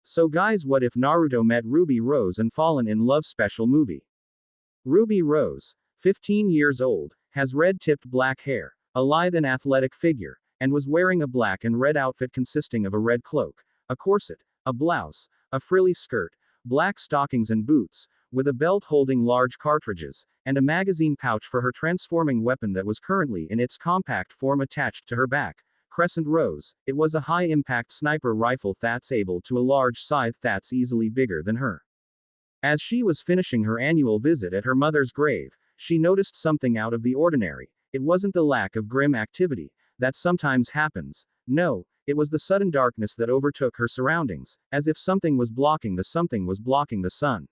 So guys, what if Naruto met Ruby Rose and fallen in love? Special movie. Ruby Rose, 15 years old, has red-tipped black hair, a lithe and athletic figure, and was wearing a black and red outfit consisting of a red cloak, a corset, a blouse, a frilly skirt, black stockings and boots, with a belt holding large cartridges, and a magazine pouch for her transforming weapon that was currently in its compact form attached to her back. Crescent Rose, it was a high-impact sniper rifle that's able to a large scythe that's easily bigger than her. As she was finishing her annual visit at her mother's grave, she noticed something out of the ordinary. It wasn't the lack of grim activity that sometimes happens. No, it was the sudden darkness that overtook her surroundings, as if something was blocking the sun.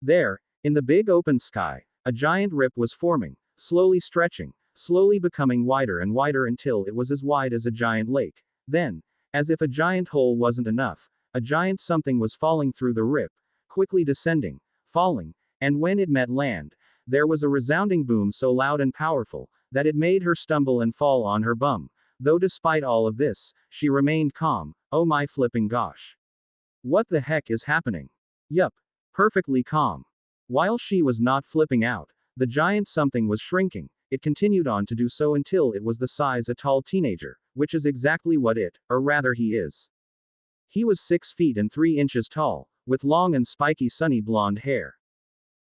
There, in the big open sky, a giant rip was forming, slowly stretching, slowly becoming wider and wider until it was as wide as a giant lake. Then, as if a giant hole wasn't enough, a giant something was falling through the rip, quickly descending, falling, and when it met land, there was a resounding boom so loud and powerful that it made her stumble and fall on her bum. Though despite all of this, she remained calm. Oh my flipping gosh. What the heck is happening? Yup. Perfectly calm. While she was not flipping out, the giant something was shrinking. It continued on to do so until it was the size of a tall teenager, which is exactly what it, or rather he is. He was 6 feet and 3 inches tall, with long and spiky sunny blonde hair.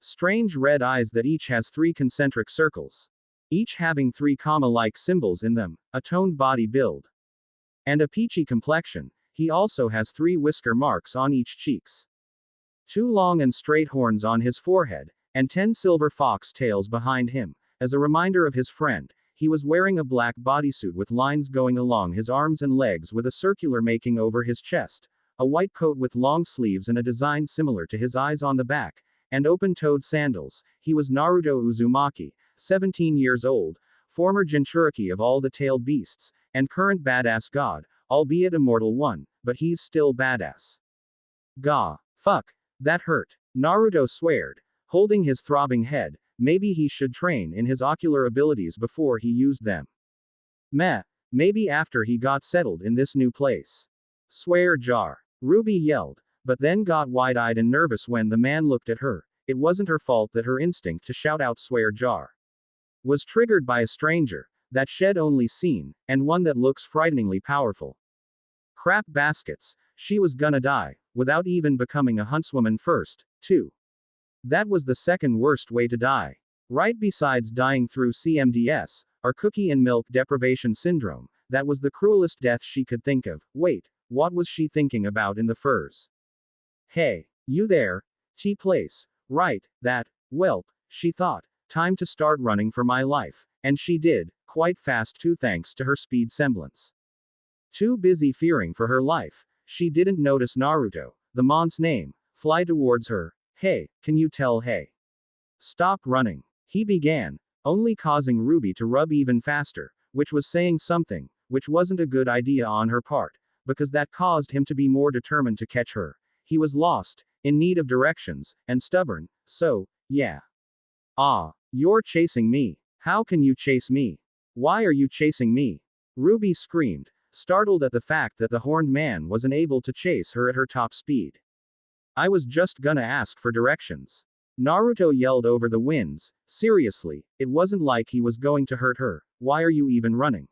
Strange red eyes that each has 3 concentric circles. Each having 3 comma-like symbols in them, a toned body build. And a peachy complexion. He also has 3 whisker marks on each cheeks. 2 long and straight horns on his forehead, and 10 silver fox tails behind him. As a reminder of his friend, he was wearing a black bodysuit with lines going along his arms and legs with a circular making over his chest, a white coat with long sleeves and a design similar to his eyes on the back, and open-toed sandals. He was Naruto Uzumaki, 17 years old, former Jinchuriki of all the tailed beasts, and current badass god, albeit immortal one, but he's still badass. Gah. Fuck. That hurt. Naruto sweared, holding his throbbing head. Maybe he should train in his ocular abilities before he used them. Meh. Maybe after he got settled in this new place. Swear jar. Ruby yelled, but then got wide-eyed and nervous when the man looked at her. It wasn't her fault that her instinct to shout out swear jar was triggered by a stranger, that shed only seen, and one that looks frighteningly powerful. Crap baskets, she was gonna die, without even becoming a huntswoman first, too. That was the second worst way to die. Right besides dying through CMDS, or cookie and milk deprivation syndrome, that was the cruelest death she could think of. Wait, what was she thinking about in the furs? Hey, you there? T-place. Right, that, welp, she thought. Time to start running for my life. And she did, quite fast too thanks to her speed semblance. Too busy fearing for her life, she didn't notice Naruto, the mon's name, fly towards her. Hey, can you tell hey? Stop running. He began, only causing Ruby to rub even faster, which was saying something, which wasn't a good idea on her part, because that caused him to be more determined to catch her. He was lost, in need of directions, and stubborn, so, yeah. Ah, you're chasing me. How can you chase me? Why are you chasing me? Ruby screamed, startled at the fact that the horned man wasn't able to chase her at her top speed. I was just gonna ask for directions. Naruto yelled over the winds. Seriously, it wasn't like he was going to hurt her. Why are you even running?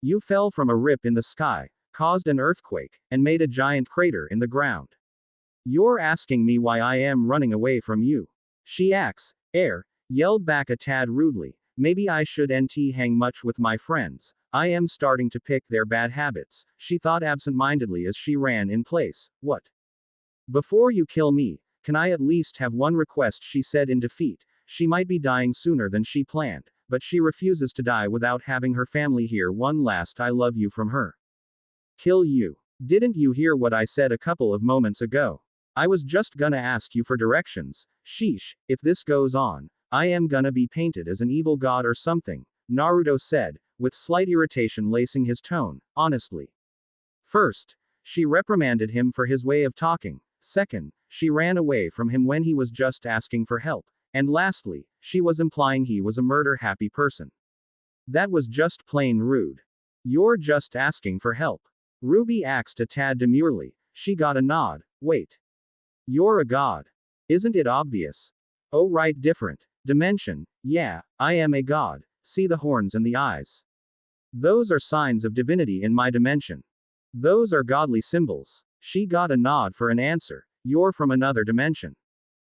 You fell from a rip in the sky, caused an earthquake, and made a giant crater in the ground. You're asking me why I am running away from you. She yelled back a tad rudely. Maybe I shouldn't hang much with my friends. I am starting to pick their bad habits, she thought absent-mindedly as she ran in place. What? Before you kill me, can I at least have one request, she said in defeat. She might be dying sooner than she planned, but she refuses to die without having her family hear one last I love you from her. Kill you. Didn't you hear what I said a couple of moments ago? I was just gonna ask you for directions. Sheesh, if this goes on, I am gonna be painted as an evil god or something, Naruto said, with slight irritation lacing his tone. Honestly. First, she reprimanded him for his way of talking. Second, she ran away from him when he was just asking for help. And lastly, she was implying he was a murder-happy person. That was just plain rude. You're just asking for help. Ruby axed a tad demurely. She got a nod. Wait. You're a god. Isn't it obvious? Oh, right, different dimension. Yeah, I am a god. See the horns and the eyes. Those are signs of divinity in my dimension. Those are godly symbols. She got a nod for an answer. You're from another dimension.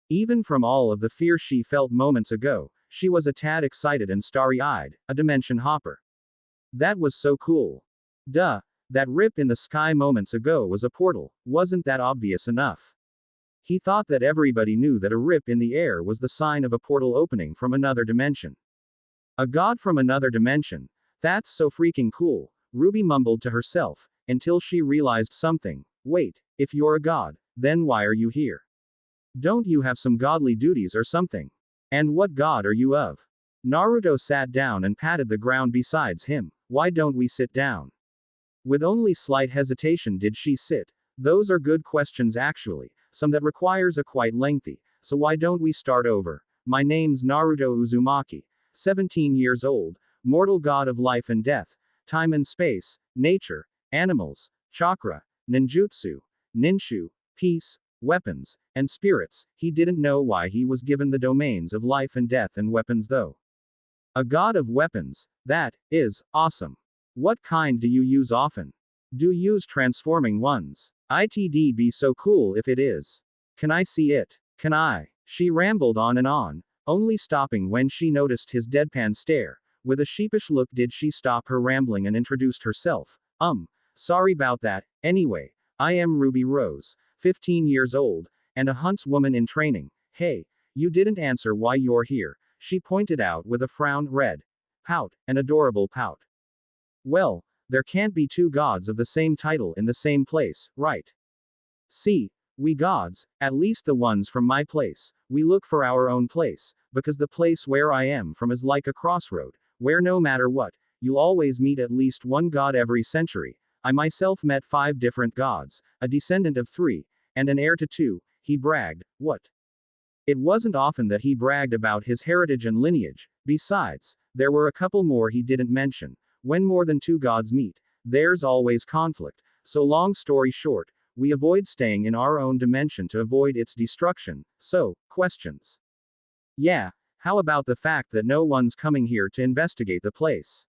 Even from all of the fear she felt moments ago, she was a tad excited and starry-eyed, a dimension hopper. That was so cool. Duh, that rip in the sky moments ago was a portal, wasn't that obvious enough? He thought that everybody knew that a rip in the air was the sign of a portal opening from another dimension. A god from another dimension. That's so freaking cool, Ruby mumbled to herself, until she realized something. Wait, if you're a god, then why are you here? Don't you have some godly duties or something? And what god are you of? Naruto sat down and patted the ground besides him. Why don't we sit down? With only slight hesitation did she sit. Those are good questions actually, some that requires a quite lengthy, so why don't we start over? My name's Naruto Uzumaki, 17 years old, mortal god of life and death, time and space, nature, animals, chakra, ninjutsu, ninshu, peace, weapons, and spirits. He didn't know why he was given the domains of life and death and weapons though. A god of weapons, that is awesome. What kind do you use often? Do you use transforming ones? It'd be so cool if it is. Can I see it? Can I? She rambled on and on, only stopping when she noticed his deadpan stare. With a sheepish look did she stop her rambling and introduced herself. Sorry about that. Anyway, I am Ruby Rose, 15 years old, and a huntswoman in training. Hey, you didn't answer why you're here, she pointed out with a frown. Red pout, an adorable pout. Well, there can't be two gods of the same title in the same place, right? See, we gods, at least the ones from my place, we look for our own place, because the place where I am from is like a crossroad, where no matter what, you'll always meet at least one god every century. I myself met 5 different gods, a descendant of 3, and an heir to 2, he bragged. What? It wasn't often that he bragged about his heritage and lineage. Besides, there were a couple more he didn't mention. When more than 2 gods meet, there's always conflict. So long story short, we avoid staying in our own dimension to avoid its destruction. So, questions? Yeah, how about the fact that no one's coming here to investigate the place?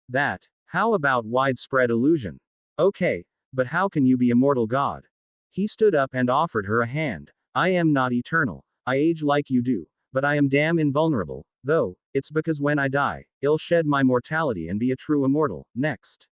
That. How about widespread illusion? Okay, but how can you be a mortal god? He stood up and offered her a hand. I am not eternal. I age like you do, but I am damn invulnerable, though, it's because when I die, I'll shed my mortality and be a true immortal. Next.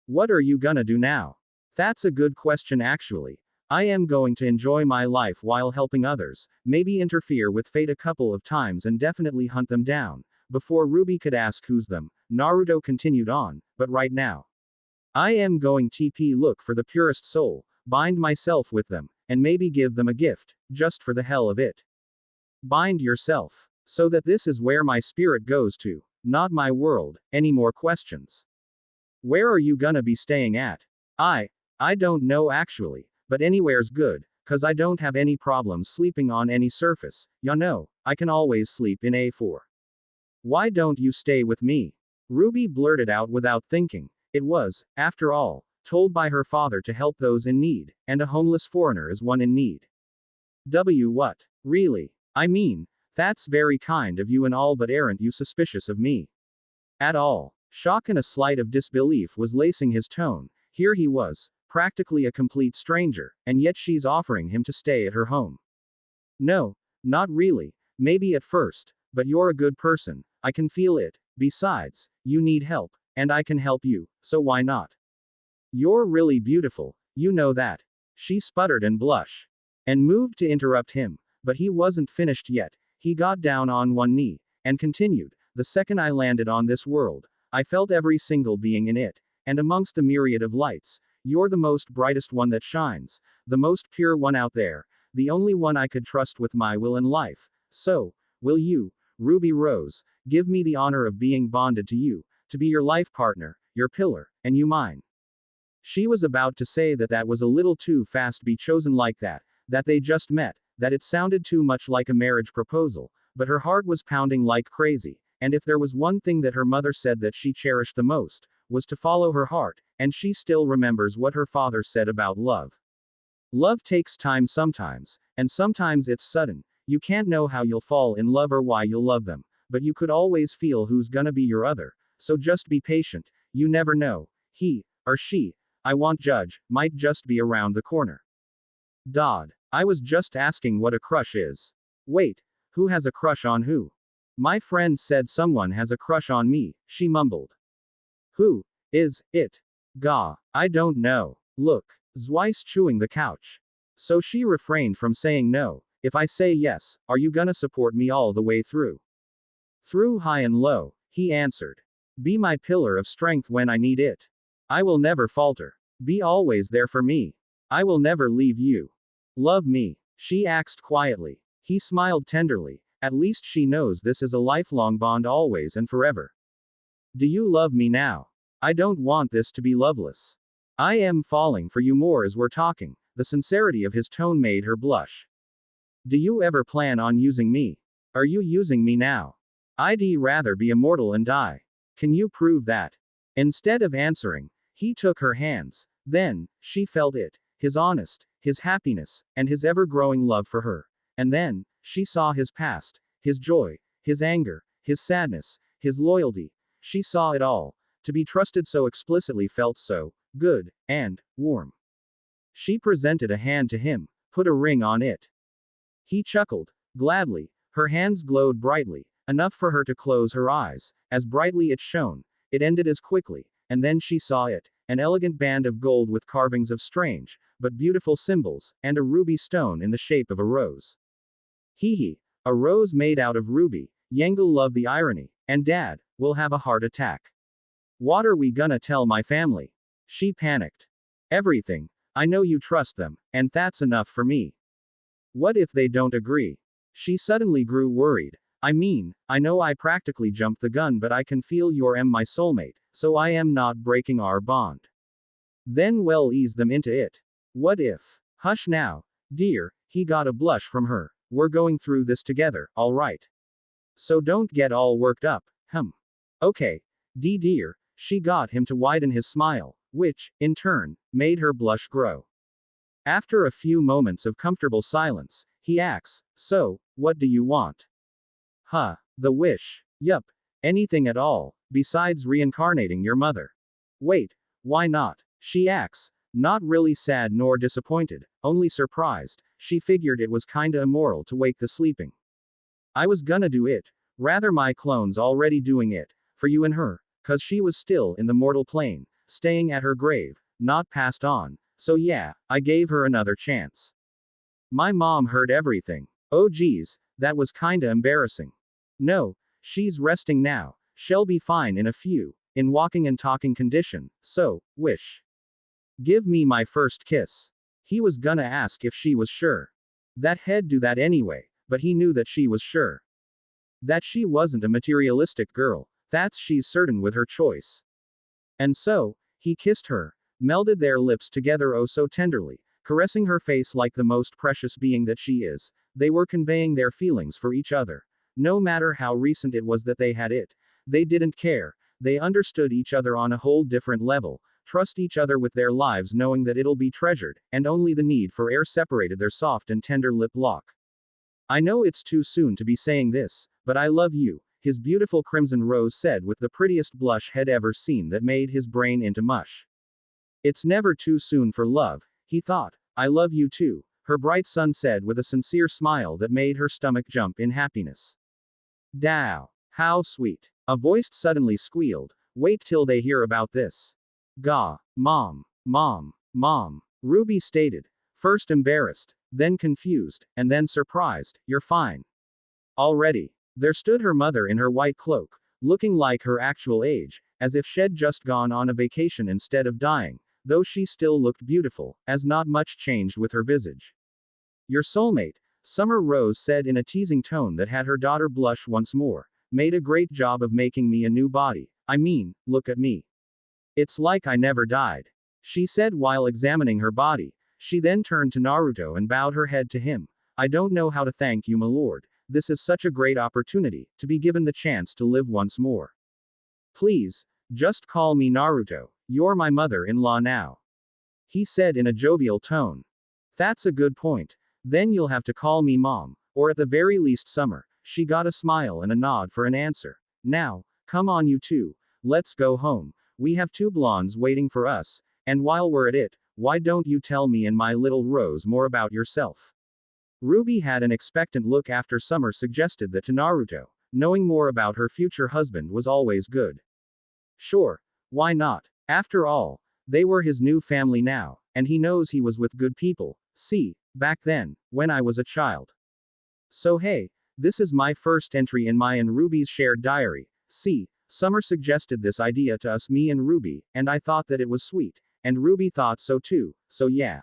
What are you gonna do now? That's a good question actually. I am going to enjoy my life while helping others, maybe interfere with fate a couple of times and definitely hunt them down. Before Ruby could ask who's them, Naruto continued on, but right now. I am going TP look for the purest soul, bind myself with them, and maybe give them a gift, just for the hell of it. Bind yourself. So that this is where my spirit goes to, not my world. Any more questions? Where are you gonna be staying at? I don't know actually, but anywhere's good, cause I don't have any problems sleeping on any surface, ya know, I can always sleep in A4. Why don't you stay with me? Ruby blurted out without thinking. It was, after all, told by her father to help those in need, and a homeless foreigner is one in need. What? Really? I mean, that's very kind of you and all, but aren't you suspicious of me? At all. Shock and a slight of disbelief was lacing his tone. Here he was, practically a complete stranger, and yet she's offering him to stay at her home. No, not really. Maybe at first, but you're a good person. I can feel it. Besides, you need help, and I can help you, so why not? You're really beautiful, you know that. She sputtered and blushed, and moved to interrupt him, but he wasn't finished yet. He got down on one knee, and continued, the second I landed on this world, I felt every single being in it, and amongst the myriad of lights, you're the most brightest one that shines, the most pure one out there, the only one I could trust with my will and life. So, will you, Ruby Rose, give me the honor of being bonded to you, to be your life partner, your pillar, and you mine? She was about to say that that was a little too fast be chosen like that they just met, that it sounded too much like a marriage proposal, but her heart was pounding like crazy, and if there was one thing that her mother said that she cherished the most, was to follow her heart, and she still remembers what her father said about love. Love takes time sometimes, and sometimes it's sudden. You can't know how you'll fall in love or why you'll love them, but you could always feel who's gonna be your other, so just be patient, you never know. He, or she, I won't judge, might just be around the corner. Dodd. I was just asking what a crush is. Wait, who has a crush on who? My friend said someone has a crush on me, she mumbled. Who is it? Gah, I don't know. Look, Zweiss chewing the couch. So she refrained from saying no. If I say yes, are you gonna support me all the way through? Through high and low, he answered. Be my pillar of strength when I need it. I will never falter. Be always there for me. I will never leave you. Love me, she asked quietly. He smiled tenderly. At least she knows this is a lifelong bond always and forever. Do you love me now? I don't want this to be loveless. I am falling for you more as we're talking. The sincerity of his tone made her blush. Do you ever plan on using me? Are you using me now? I'd rather be immortal and die. Can you prove that? Instead of answering, he took her hands. Then, she felt it. His honest, his happiness, and his ever-growing love for her. And then, she saw his past, his joy, his anger, his sadness, his loyalty. She saw it all. To be trusted so explicitly felt so good and warm. She presented a hand to him, put a ring on it. He chuckled, gladly. Her hands glowed brightly, enough for her to close her eyes. As brightly it shone, it ended as quickly, and then she saw it, an elegant band of gold with carvings of strange, but beautiful symbols, and a ruby stone in the shape of a rose. Hee, a rose made out of ruby. Yengel loved the irony, and Dad will have a heart attack. What are we gonna tell my family? She panicked. Everything. I know you trust them, and that's enough for me. What if they don't agree? She suddenly grew worried. I mean, I know I practically jumped the gun, but I can feel you're my soulmate, so I am not breaking our bond. Then we'll ease them into it. What if? Hush now, dear, he got a blush from her. We're going through this together, alright? So don't get all worked up, Okay. Dear, she got him to widen his smile, which, in turn, made her blush grow. After a few moments of comfortable silence, he asks, so, what do you want? The wish. Yup. Anything at all, besides reincarnating your mother. Wait, why not? She asks, not really sad nor disappointed, only surprised. She figured it was kinda immoral to wake the sleeping. I was gonna do it. Rather my clone's already doing it. For you and her. 'Cause she was still in the mortal plane, staying at her grave, not passed on. So yeah, I gave her another chance. My mom heard everything. Oh geez, that was kinda embarrassing. No, she's resting now. She'll be fine in a few, in walking and talking condition, so, wish. Give me my first kiss. He was gonna ask if she was sure. That he'd do that anyway, but he knew that she was sure. That she wasn't a materialistic girl, that's she's certain with her choice. And so, he kissed her, melded their lips together oh so tenderly, caressing her face like the most precious being that she is. They were conveying their feelings for each other. No matter how recent it was that they had it, they didn't care. They understood each other on a whole different level, trust each other with their lives knowing that it'll be treasured, and only the need for air separated their soft and tender lip lock. I know it's too soon to be saying this, but I love you, his beautiful crimson rose said with the prettiest blush he'd ever seen that made his brain into mush. It's never too soon for love, he thought. I love you too, her bright son said with a sincere smile that made her stomach jump in happiness. Dow. How sweet. A voice suddenly squealed. Wait till they hear about this. Gah. Mom. Ruby stated. First embarrassed, then confused, and then surprised. You're fine. Already. There stood her mother in her white cloak, looking like her actual age, as if she'd just gone on a vacation instead of dying, though she still looked beautiful, as not much changed with her visage. Your soulmate, Summer Rose said in a teasing tone that had her daughter blush once more, made a great job of making me a new body. I mean, look at me. It's like I never died. She said while examining her body. She then turned to Naruto and bowed her head to him. I don't know how to thank you, my lord. This is such a great opportunity, to be given the chance to live once more. Please, just call me Naruto. You're my mother-in-law now. He said in a jovial tone. That's a good point. Then you'll have to call me mom, or at the very least summer. She got a smile and a nod for an answer. Now, come on you two. Let's go home. We have two blondes waiting for us, and while we're at it, why don't you tell me and my little Rose more about yourself? Ruby had an expectant look after Summer suggested that to Naruto. Knowing more about her future husband was always good. Sure. Why not? After all, they were his new family now, and he knows he was with good people. See, back then, when I was a child. So hey, this is my first entry in my and Ruby's shared diary. See, Summer suggested this idea to us, me and Ruby, and I thought that it was sweet, and Ruby thought so too, so yeah.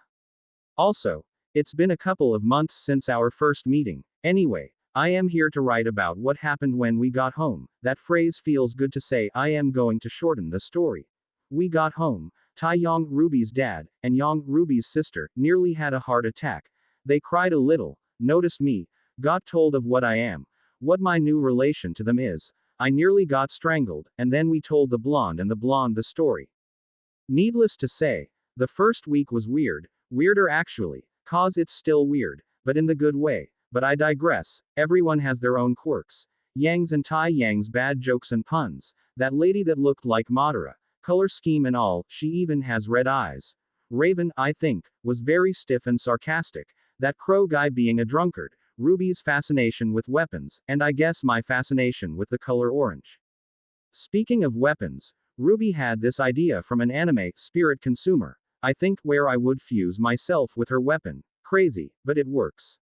Also, it's been a couple of months since our first meeting. Anyway, I am here to write about what happened when we got home. That phrase feels good to say. I am going to shorten the story. We got home. Taeyong, Ruby's dad, and Yang, Ruby's sister, nearly had a heart attack. They cried a little, noticed me, got told of what I am, what my new relation to them is. I nearly got strangled, and then we told the blonde and the blonde the story. Needless to say, the first week was weird, weirder actually, cause it's still weird, but in the good way. But I digress, everyone has their own quirks. Yang's and Taeyang's bad jokes and puns, that lady that looked like Madara, color scheme and all, she even has red eyes. Raven, I think, was very stiff and sarcastic, that crow guy being a drunkard, Ruby's fascination with weapons, and I guess my fascination with the color orange. Speaking of weapons, Ruby had this idea from an anime, Spirit Consumer, I think, where I would fuse myself with her weapon. Crazy, but it works.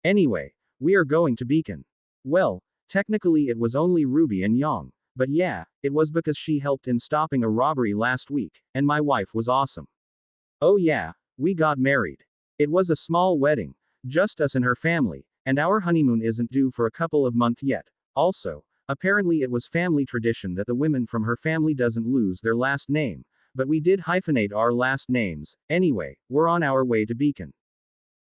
Anyway, we are going to Beacon. Well, technically it was only Ruby and Yang, but yeah, it was because she helped in stopping a robbery last week, and my wife was awesome. Oh yeah, we got married. It was a small wedding, just us and her family, and our honeymoon isn't due for a couple of months yet. Also, apparently it was family tradition that the women from her family doesn't lose their last name, but we did hyphenate our last names. Anyway, we're on our way to Beacon.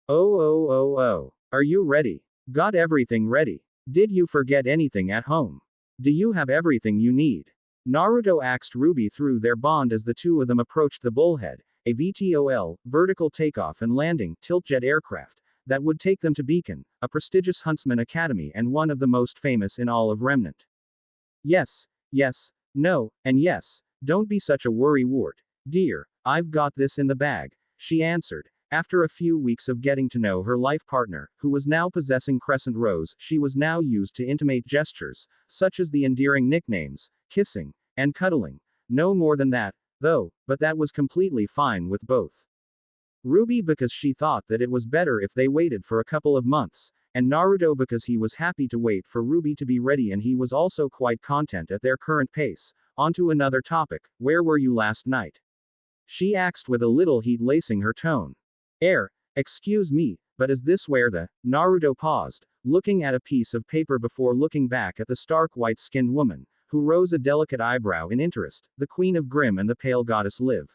Oh. Are you ready? Got everything ready? Did you forget anything at home? Do you have everything you need? Naruto asked Ruby through their bond as the two of them approached the Bullhead, a VTOL, vertical takeoff and landing, tiltjet aircraft, that would take them to Beacon, a prestigious huntsman academy and one of the most famous in all of Remnant. Yes, no, and yes, don't be such a worrywart. Dear, I've got this in the bag, she answered. After a few weeks of getting to know her life partner, who was now possessing Crescent Rose, she was now used to intimate gestures, such as the endearing nicknames, kissing, and cuddling. No more than that, though, but that was completely fine with both. Ruby because she thought that it was better if they waited for a couple of months, and Naruto because he was happy to wait for Ruby to be ready and he was also quite content at their current pace. On to another topic, where were you last night? She asked with a little heat lacing her tone. Excuse me, but is this where the Naruto paused, looking at a piece of paper before looking back at the stark white-skinned woman, who rose a delicate eyebrow in interest, the Queen of Grimm and the pale goddess Liv.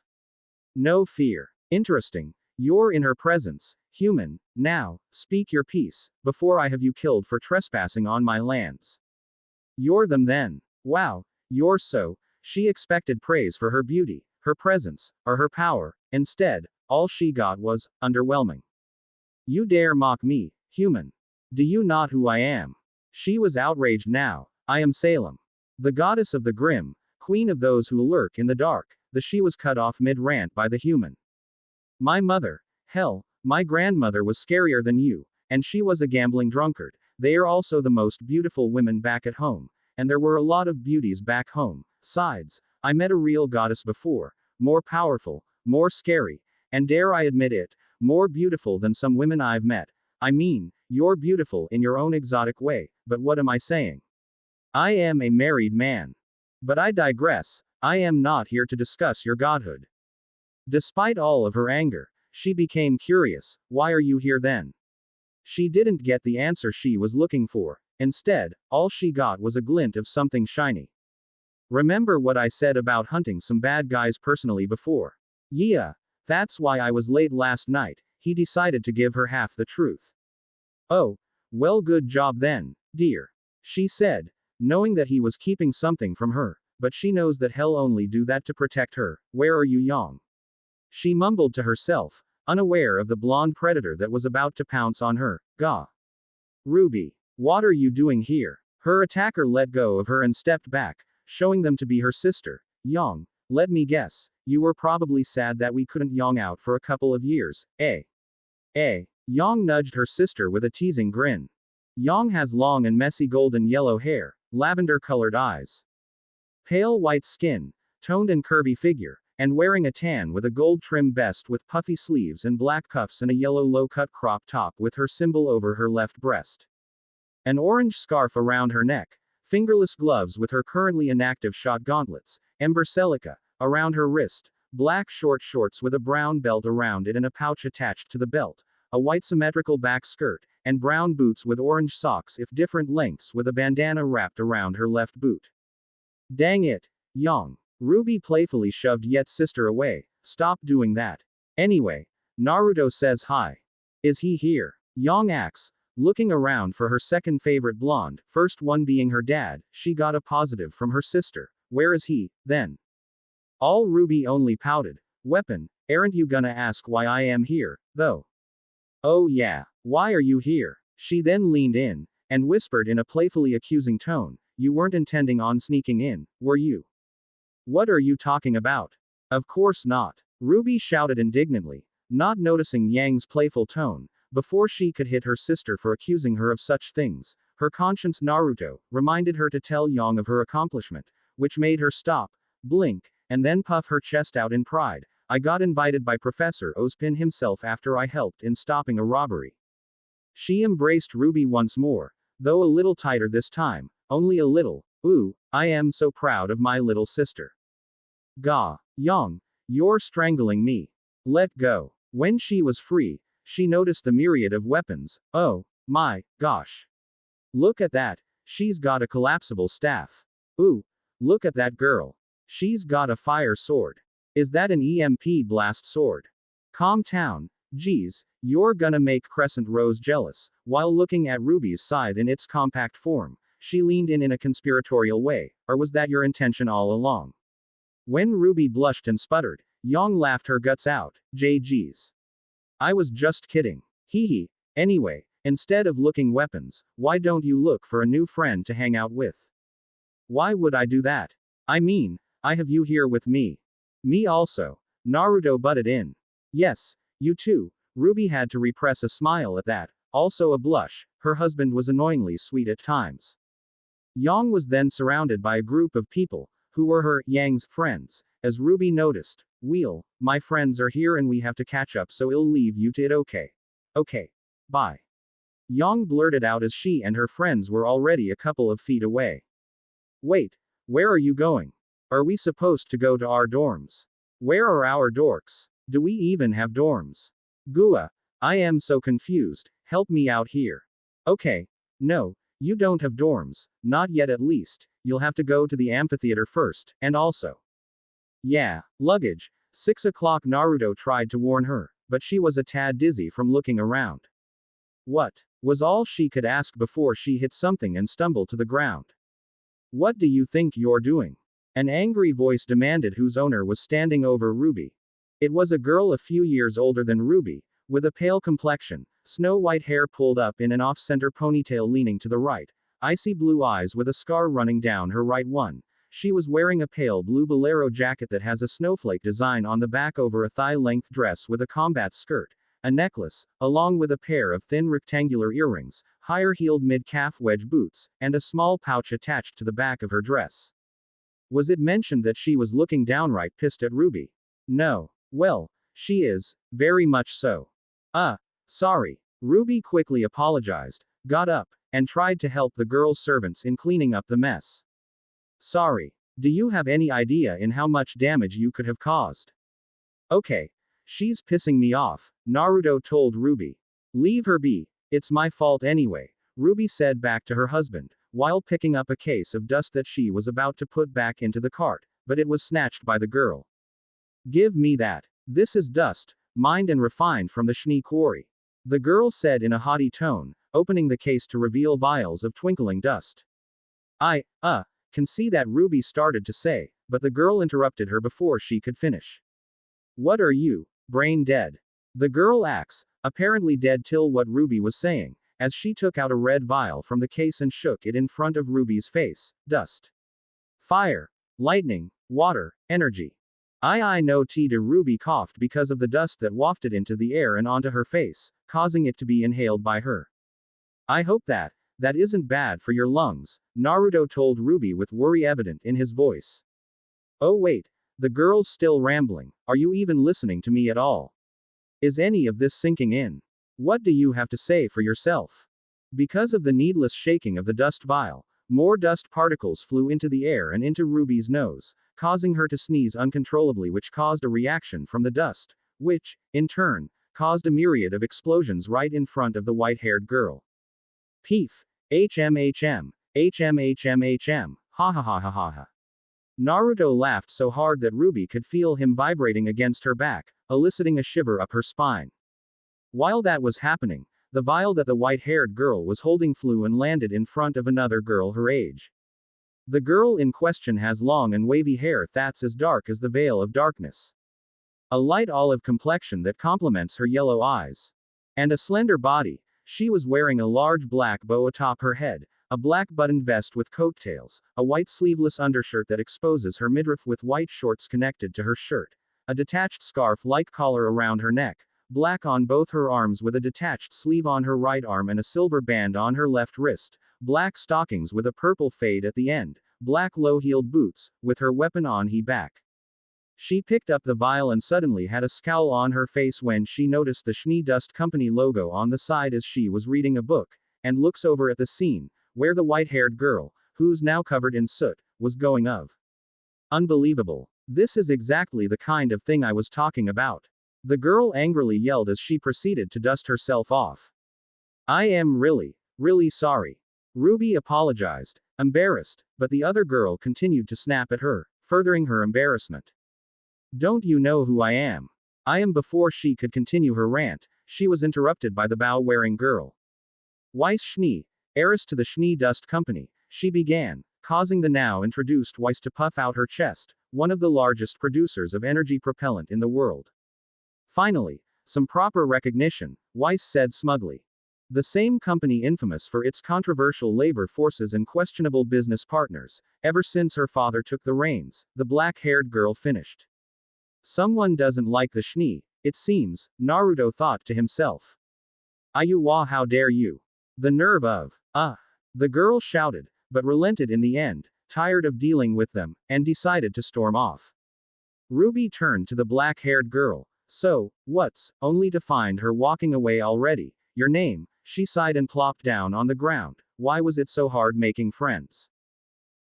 No fear. Interesting. You're in her presence, human. Now, speak your piece, before I have you killed for trespassing on my lands. You're them then. Wow, you're so. She expected praise for her beauty, her presence, or her power. Instead, all she got was underwhelming. You dare mock me, human. Do you not who I am? She was outraged now. I am Salem, the goddess of the Grimm, queen of those who lurk in the dark. She was cut off mid-rant by the human. My mother. Hell, my grandmother was scarier than you, and she was a gambling drunkard. They are also the most beautiful women back at home, and there were a lot of beauties back home. Sides, I met a real goddess before, more powerful, more scary, and dare I admit it, more beautiful than some women I've met. I mean, you're beautiful in your own exotic way, but what am I saying? I am a married man. But I digress, I am not here to discuss your godhood. Despite all of her anger, she became curious. Why are you here then? She didn't get the answer she was looking for. Instead, all she got was a glint of something shiny. Remember what I said about hunting some bad guys personally before? Yeah. That's why I was late last night. He decided to give her half the truth. Oh, well, good job then, dear. She said, knowing that he was keeping something from her, but she knows that he'll only do that to protect her. Where are you, Yang? She mumbled to herself, unaware of the blonde predator that was about to pounce on her. Gah. Ruby. What are you doing here? Her attacker let go of her and stepped back, showing them to be her sister, Yang. Let me guess, you were probably sad that we couldn't Yang out for a couple of years, eh? Eh? Yang nudged her sister with a teasing grin. Yang has long and messy golden yellow hair, lavender-colored eyes, pale white skin, toned and curvy figure, and wearing a tan with a gold-trimmed vest with puffy sleeves and black cuffs and a yellow low-cut crop top with her symbol over her left breast. An orange scarf around her neck, fingerless gloves with her currently inactive shot gauntlets, ember silica, around her wrist, black short shorts with a brown belt around it and a pouch attached to the belt, a white symmetrical back skirt, and brown boots with orange socks if different lengths with a bandana wrapped around her left boot. Dang it, Yang. Ruby playfully shoved Yet's sister away. Stop doing that. Anyway, Naruto says hi. Is he here? Yang asks, looking around for her second favorite blonde, first one being her dad. She got a positive from her sister. Where is he, then? All Ruby only pouted. Weapon, aren't you gonna ask why I am here, though? Oh yeah, why are you here? She then leaned in, and whispered in a playfully accusing tone, you weren't intending on sneaking in, were you? What are you talking about? Of course not. Ruby shouted indignantly, not noticing Yang's playful tone. Before she could hit her sister for accusing her of such things, her conscience Naruto reminded her to tell Yang of her accomplishment, which made her stop, blink, and then puff her chest out in pride. I got invited by Professor Ozpin himself after I helped in stopping a robbery. She embraced Ruby once more, though a little tighter this time, only a little. Ooh, I am so proud of my little sister. Gah, Yang, you're strangling me. Let go. When she was free, she noticed the myriad of weapons. Oh, my gosh. Look at that, she's got a collapsible staff. Ooh, look at that girl. She's got a fire sword. Is that an EMP blast sword? Calm down. Geez, you're gonna make Crescent Rose jealous. While looking at Ruby's scythe in its compact form, she leaned in a conspiratorial way. Or was that your intention all along? When Ruby blushed and sputtered, Yang laughed her guts out. JG's. I was just kidding. Hee hee. Anyway, instead of looking weapons, why don't you look for a new friend to hang out with? Why would I do that? I mean, I have you here with me. Me also. Naruto butted in. Yes, you too. Ruby had to repress a smile at that, also a blush. Her husband was annoyingly sweet at times. Yang was then surrounded by a group of people, who were her, Yang's, friends. As Ruby noticed, Wheel, my friends are here and we have to catch up so I'll leave you to it okay. Okay. Bye. Yang blurted out as she and her friends were already a couple of feet away. Wait, where are you going? Are we supposed to go to our dorms? Where are our dorks? Do we even have dorms? Gua, I am so confused, help me out here. Okay. No, you don't have dorms, not yet at least, you'll have to go to the amphitheater first, and also. Yeah, luggage. 6 o'clock. Naruto tried to warn her, but she was a tad dizzy from looking around. What? Was all she could ask before she hit something and stumbled to the ground. What do you think you're doing? An angry voice demanded whose owner was standing over Ruby. It was a girl a few years older than Ruby, with a pale complexion, snow-white hair pulled up in an off-center ponytail leaning to the right, icy blue eyes with a scar running down her right one. She was wearing a pale blue bolero jacket that has a snowflake design on the back over a thigh-length dress with a combat skirt, a necklace, along with a pair of thin rectangular earrings, higher-heeled mid-calf wedge boots, and a small pouch attached to the back of her dress. Was it mentioned that she was looking downright pissed at Ruby? No. Well, she is, very much so. Sorry. Ruby quickly apologized, got up, and tried to help the girl's servants in cleaning up the mess. Sorry. Do you have any idea in how much damage you could have caused? Okay. She's pissing me off, Naruto told Ruby. Leave her be, it's my fault anyway, Ruby said back to her husband, while picking up a case of dust that she was about to put back into the cart, but it was snatched by the girl. Give me that. This is dust, mined and refined from the Shni quarry. The girl said in a haughty tone, opening the case to reveal vials of twinkling dust. Can see that, Ruby started to say, but the girl interrupted her before she could finish. What are you, brain dead? The girl acts, apparently dead till what Ruby was saying, as she took out a red vial from the case and shook it in front of Ruby's face. Dust. Fire. Lightning. Water. Energy. I know Tita. Ruby coughed because of the dust that wafted into the air and onto her face, causing it to be inhaled by her. I hope that isn't bad for your lungs, Naruto told Ruby with worry evident in his voice. Oh wait, the girl's still rambling. Are you even listening to me at all? Is any of this sinking in? What do you have to say for yourself? Because of the needless shaking of the dust vial, more dust particles flew into the air and into Ruby's nose, causing her to sneeze uncontrollably, which caused a reaction from the dust, which, in turn, caused a myriad of explosions right in front of the white-haired girl. Peef. HMHM. HMHMHM. Ha ha ha ha ha ha. Naruto laughed so hard that Ruby could feel him vibrating against her back, eliciting a shiver up her spine. While that was happening, the vial that the white-haired girl was holding flew and landed in front of another girl her age. The girl in question has long and wavy hair that's as dark as the veil of darkness. A light olive complexion that complements her yellow eyes. And a slender body. She was wearing a large black bow atop her head, a black buttoned vest with coattails, a white sleeveless undershirt that exposes her midriff with white shorts connected to her shirt, a detached scarf-like collar around her neck, black on both her arms with a detached sleeve on her right arm and a silver band on her left wrist, black stockings with a purple fade at the end, black low-heeled boots, with her weapon on her back. She picked up the vial and suddenly had a scowl on her face when she noticed the Schnee Dust Company logo on the side as she was reading a book, and looks over at the scene, where the white-haired girl, who's now covered in soot, was going of. Unbelievable. This is exactly the kind of thing I was talking about. The girl angrily yelled as she proceeded to dust herself off. I am really sorry. Ruby apologized, embarrassed, but the other girl continued to snap at her, furthering her embarrassment. Don't you know who I am? I am. Before she could continue her rant, she was interrupted by the bow-wearing girl. Weiss Schnee, heiress to the Schnee Dust Company, she began, causing the now introduced Weiss to puff out her chest, one of the largest producers of energy propellant in the world. Finally, some proper recognition, Weiss said smugly. The same company infamous for its controversial labor forces and questionable business partners, ever since her father took the reins, the black-haired girl finished. Someone doesn't like the Schnee, it seems, Naruto thought to himself. Ayuwa, how dare you? The nerve of, the girl shouted, but relented in the end, tired of dealing with them, and decided to storm off. Ruby turned to the black-haired girl. So, what's, only to find her walking away already. Your name, she sighed and plopped down on the ground. Why was it so hard making friends?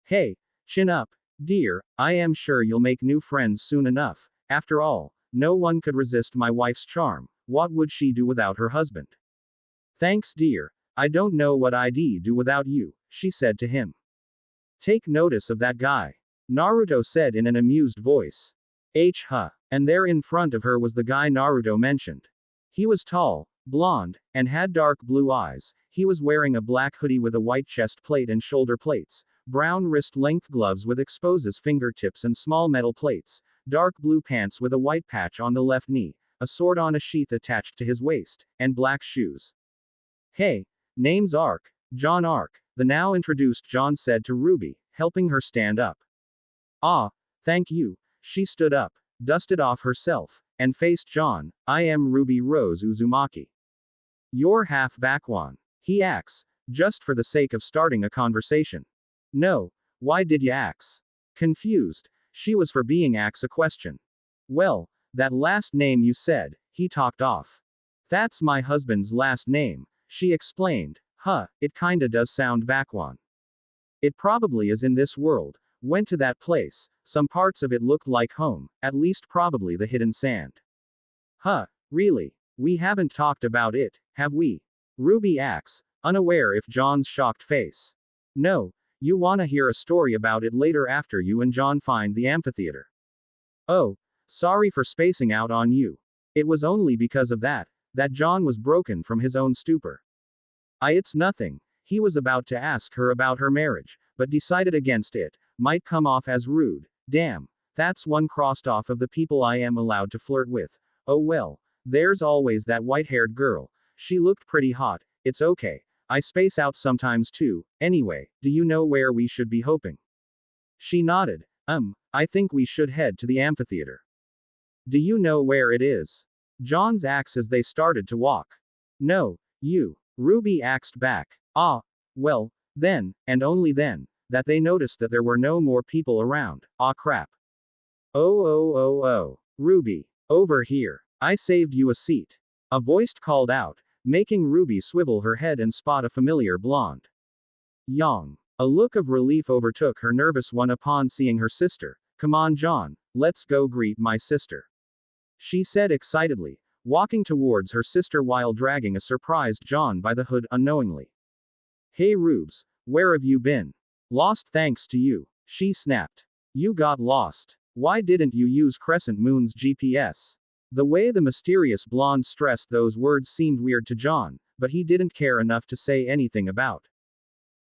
Hey, chin up, dear, I am sure you'll make new friends soon enough. After all, no one could resist my wife's charm. What would she do without her husband? Thanks, dear. I don't know what I'd do without you, she said to him. Take notice of that guy, Naruto said in an amused voice. And there in front of her was the guy Naruto mentioned. He was tall, blonde, and had dark blue eyes. He was wearing a black hoodie with a white chest plate and shoulder plates, brown wrist-length gloves with exposes fingertips and small metal plates, dark blue pants with a white patch on the left knee, a sword on a sheath attached to his waist, and black shoes. Hey, name's Ark, John Ark, the now introduced John said to Ruby, helping her stand up. Ah, thank you. She stood up, dusted off herself, and faced John. I am Ruby Rose Uzumaki. You're half Bakwan. He asks, just for the sake of starting a conversation. No, why did you ax? Confused, she was for being asked a question. Well, that last name you said, he talked off. That's my husband's last name, she explained. It kinda does sound Bakwan. It probably is in this world. Went to that place, some parts of it looked like home, at least probably the hidden sand. Really? We haven't talked about it, have we? Ruby asks, unaware if John's shocked face. No, you wanna hear a story about it later after you and John find the amphitheater. Oh, sorry for spacing out on you. It was only because of that John was broken from his own stupor. It's nothing. He was about to ask her about her marriage, but decided against it. Might come off as rude. Damn, that's one crossed off of the people I am allowed to flirt with. Oh well, There's always that white-haired girl. She looked pretty hot. It's okay. I space out sometimes too. Anyway, do you know where we should be hoping? She nodded. I think we should head to the amphitheater. Do you know where it is? John's asked as they started to walk. No, you. Ruby asked back. Ah, well, then, and only then, that they noticed that there were no more people around. Ah crap. Oh, Ruby. Over here. I saved you a seat. A voice called out, making Ruby swivel her head and spot a familiar blonde. Yang. A look of relief overtook her nervous one upon seeing her sister. Come on, John, let's go greet my sister. She said excitedly, walking towards her sister while dragging a surprised John by the hood unknowingly. Hey Rubes, where have you been? Lost thanks to you, she snapped. You got lost. Why didn't you use Crescent Moon's GPS? The way the mysterious blonde stressed those words seemed weird to John, but he didn't care enough to say anything about.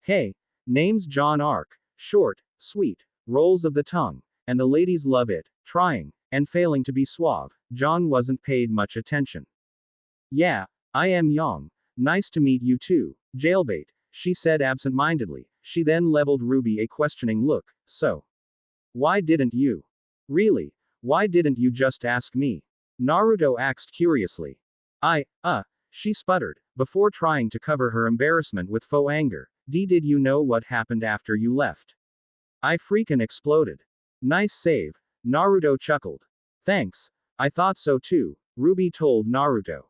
Hey, name's John Ark, short, sweet, rolls of the tongue, and the ladies love it, trying, and failing to be suave. John wasn't paid much attention. Yeah, I am Yang. Nice to meet you too, jailbait, she said absent-mindedly. She then leveled Ruby a questioning look. So, why didn't you? Really, why didn't you just ask me? Naruto asked curiously. She sputtered, before trying to cover her embarrassment with faux anger. Did you know what happened after you left? I freaking exploded. Nice save, Naruto chuckled. Thanks, I thought so too, Ruby told Naruto.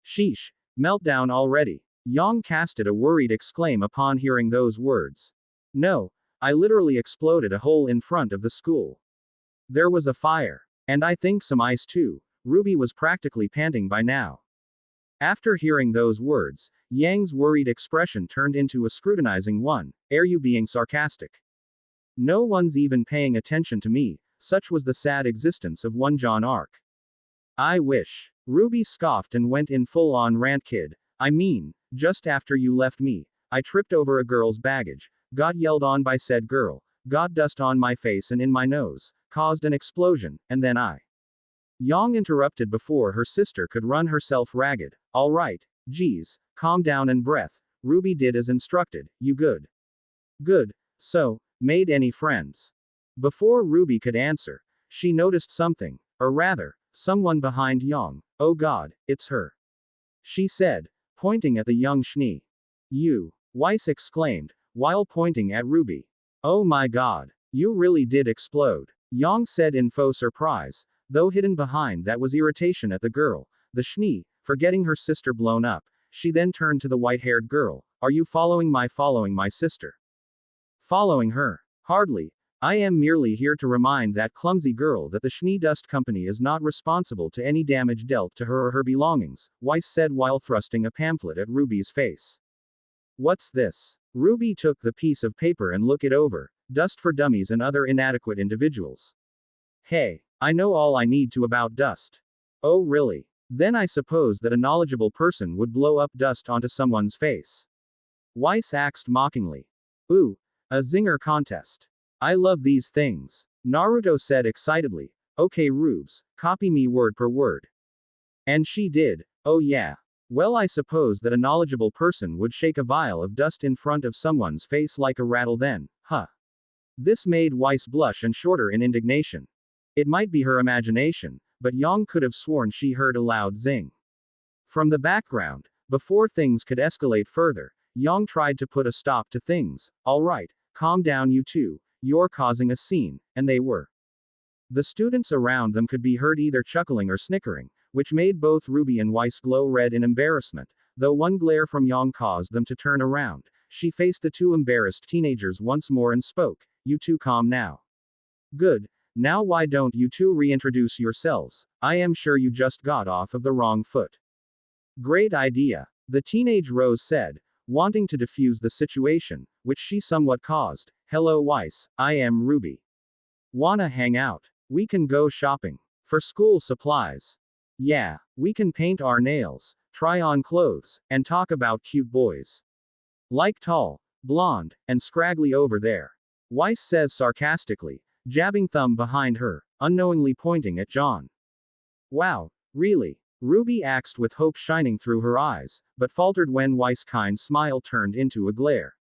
Sheesh, meltdown already. Yang casted a worried exclaim upon hearing those words. No, I literally exploded a hole in front of the school. There was a fire. And I think some ice too. Ruby was practically panting by now. After hearing those words, Yang's worried expression turned into a scrutinizing one. Are you being sarcastic? No one's even paying attention to me, such was the sad existence of one John Ark. I wish. Ruby scoffed and went in full-on rant kid. I mean, just after you left me, I tripped over a girl's baggage, got yelled on by said girl, got dust on my face and in my nose, caused an explosion, and then Yang interrupted before her sister could run herself ragged. Alright, geez, calm down and breath. Ruby did as instructed. You good? Good. So, made any friends? Before Ruby could answer, she noticed something, or rather, someone behind Yang. Oh god, it's her. She said, pointing at the young Schnee. You, Weiss exclaimed, while pointing at Ruby. Oh my god, you really did explode. Yang said in faux surprise, though hidden behind that was irritation at the girl, the Schnee, forgetting her sister blown up. She then turned to the white-haired girl. Are you following my sister? Following her? Hardly. I am merely here to remind that clumsy girl that the Schnee Dust Company is not responsible to any damage dealt to her or her belongings, Weiss said while thrusting a pamphlet at Ruby's face. What's this? Ruby took the piece of paper and looked it over. Dust for dummies and other inadequate individuals. Hey, I know all I need to about dust. Oh really? Then I suppose that a knowledgeable person would blow up dust onto someone's face. Weiss asked mockingly. Ooh, a zinger contest. I love these things. Naruto said excitedly. Okay Rubes, copy me word per word. And she did. Oh yeah. Well I suppose that a knowledgeable person would shake a vial of dust in front of someone's face like a rattle then, huh? This made Weiss blush and shorter in indignation. It might be her imagination, but Yang could have sworn she heard a loud zing. From the background, before things could escalate further, Yang tried to put a stop to things. Alright, calm down you two, you're causing a scene, and they were. The students around them could be heard either chuckling or snickering, which made both Ruby and Weiss glow red in embarrassment, though one glare from Yang caused them to turn around. She faced the two embarrassed teenagers once more and spoke. You two calm now. Good. Now why don't you two reintroduce yourselves? I am sure you just got off of the wrong foot. Great idea. The teenage Rose said, wanting to defuse the situation, which she somewhat caused. Hello Weiss, I am Ruby. Wanna hang out? We can go shopping. For school supplies. Yeah, we can paint our nails, try on clothes, and talk about cute boys. Like tall, blonde, and scraggly over there. Weiss says sarcastically, jabbing thumb behind her, unknowingly pointing at John. Wow, really? Ruby asked with hope shining through her eyes, but faltered when Weiss' kind smile turned into a glare.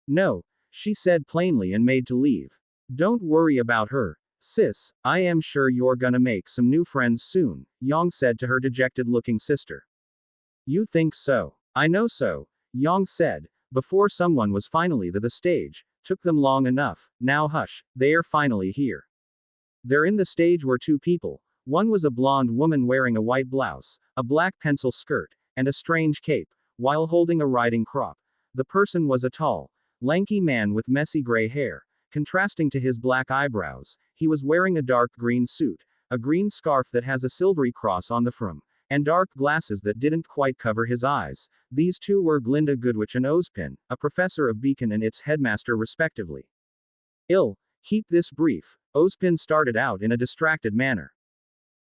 No, she said plainly and made to leave. Don't worry about her, sis, I am sure you're gonna make some new friends soon, Yang said to her dejected-looking sister. You think so? I know so, Yang said, before someone was finally the stage. Took them long enough, now hush, they're finally here. There in the stage were two people. One was a blonde woman wearing a white blouse, a black pencil skirt, and a strange cape, while holding a riding crop. The person was a tall, lanky man with messy gray hair, contrasting to his black eyebrows. He was wearing a dark green suit, a green scarf that has a silvery cross on the front, and dark glasses that didn't quite cover his eyes. These two were Glinda Goodwitch and Ozpin, a professor of Beacon and its headmaster respectively. Keep this brief, Ozpin started out in a distracted manner.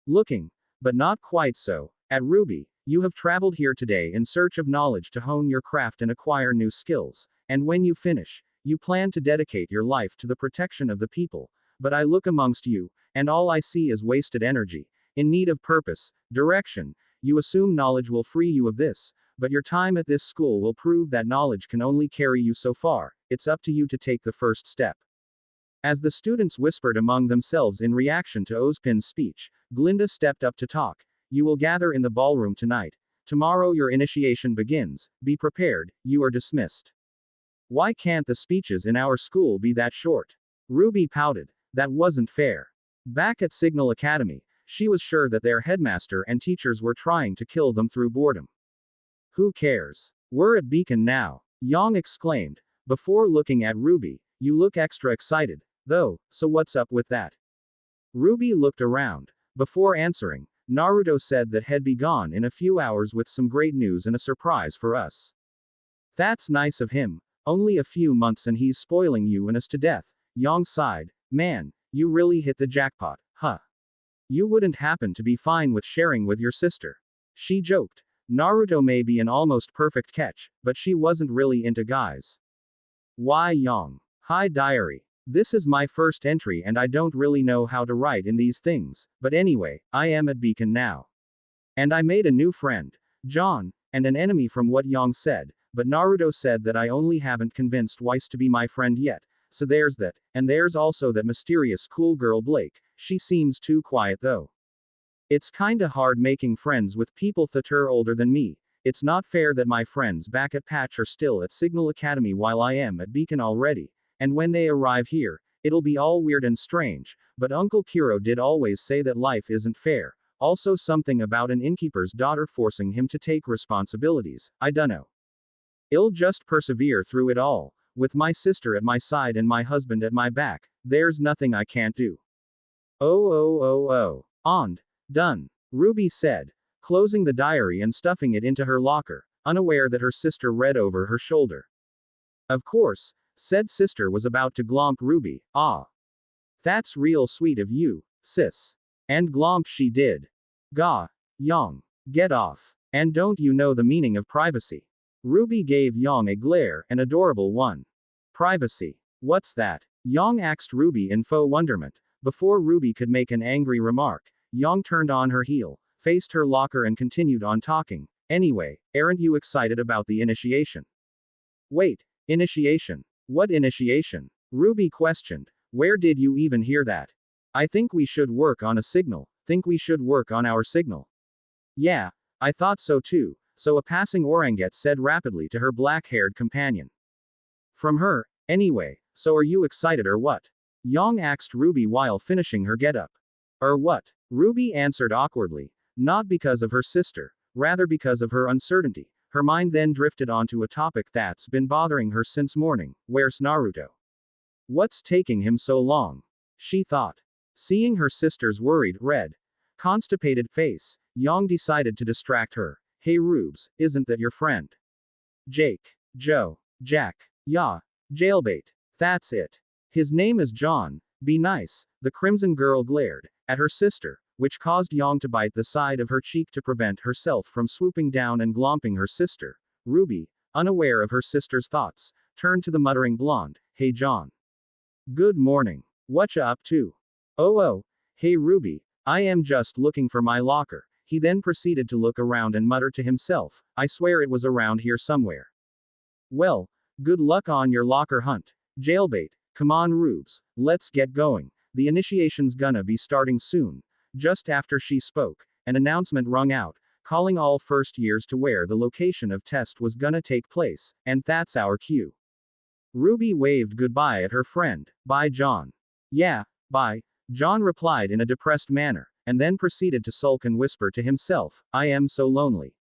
Looking, but not quite so, at Ruby. You have traveled here today in search of knowledge to hone your craft and acquire new skills, and when you finish, you plan to dedicate your life to the protection of the people. But I look amongst you, and all I see is wasted energy, in need of purpose, direction. You assume knowledge will free you of this, but your time at this school will prove that knowledge can only carry you so far. It's up to you to take the first step. As the students whispered among themselves in reaction to Ozpin's speech, Glinda stepped up to talk. You will gather in the ballroom tonight. Tomorrow your initiation begins. Be prepared, you are dismissed. Why can't the speeches in our school be that short? Ruby pouted. That wasn't fair. Back at Signal Academy, she was sure that their headmaster and teachers were trying to kill them through boredom. Who cares? We're at Beacon now, Yang exclaimed. Before looking at Ruby, you look extra excited, though, so what's up with that? Ruby looked around. Before answering, Naruto said that he'd be gone in a few hours with some great news and a surprise for us. That's nice of him. Only a few months and he's spoiling you and us to death. Yang sighed. Man, you really hit the jackpot, huh? You wouldn't happen to be fine with sharing with your sister. She joked. Naruto may be an almost perfect catch, but she wasn't really into guys. Why Yang? Hi diary. This is my first entry and I don't really know how to write in these things, but anyway, I am at Beacon now. And I made a new friend, John, and an enemy from what Yang said, but Naruto said that I only haven't convinced Weiss to be my friend yet, so there's that, and there's also that mysterious cool girl Blake, she seems too quiet though. It's kinda hard making friends with people that are older than me. It's not fair that my friends back at Patch are still at Signal Academy while I am at Beacon already. And when they arrive here, it'll be all weird and strange, but Uncle Kiro did always say that life isn't fair. Also something about an innkeeper's daughter forcing him to take responsibilities, I dunno. I'll just persevere through it all, with my sister at my side and my husband at my back, there's nothing I can't do. And done, Ruby said, closing the diary and stuffing it into her locker, unaware that her sister read over her shoulder. Of course, said sister was about to glomp Ruby. Ah. That's real sweet of you, sis. And glomp she did. Gah. Yang. Get off. And don't you know the meaning of privacy? Ruby gave Yang a glare, an adorable one. Privacy. What's that? Yang asked Ruby in faux wonderment. Before Ruby could make an angry remark, Yang turned on her heel, faced her locker and continued on talking. Anyway, aren't you excited about the initiation? Wait, initiation? What initiation? Ruby questioned. Where did you even hear that? I think we should work on a signal. Think we should work on our signal. Yeah, I thought so too, so a passing Oranget said rapidly to her black-haired companion. From her, anyway, so are you excited or what? Yang asked Ruby while finishing her get-up. Or what? Ruby answered awkwardly. Not because of her sister, rather because of her uncertainty. Her mind then drifted onto a topic that's been bothering her since morning. Where's Naruto? What's taking him so long? She thought. Seeing her sister's worried, red, constipated face, Yang decided to distract her. Hey Rubes, isn't that your friend? Jake, Joe, Jack, yeah, jailbait. That's it. His name is John. Be nice. The crimson girl glared at her sister, which caused Yang to bite the side of her cheek to prevent herself from swooping down and glomping her sister. Ruby, unaware of her sister's thoughts, turned to the muttering blonde. Hey John. Good morning. Whatcha up to? Oh, hey Ruby, I am just looking for my locker. He then proceeded to look around and mutter to himself, I swear it was around here somewhere. Well, good luck on your locker hunt. Jailbait, come on Rubes, let's get going. The initiation's gonna be starting soon. Just after she spoke, an announcement rung out, calling all first years to where the location of test was gonna take place, and that's our cue. Ruby waved goodbye at her friend. Bye John. Yeah, bye, John replied in a depressed manner, and then proceeded to sulk and whisper to himself, I am so lonely.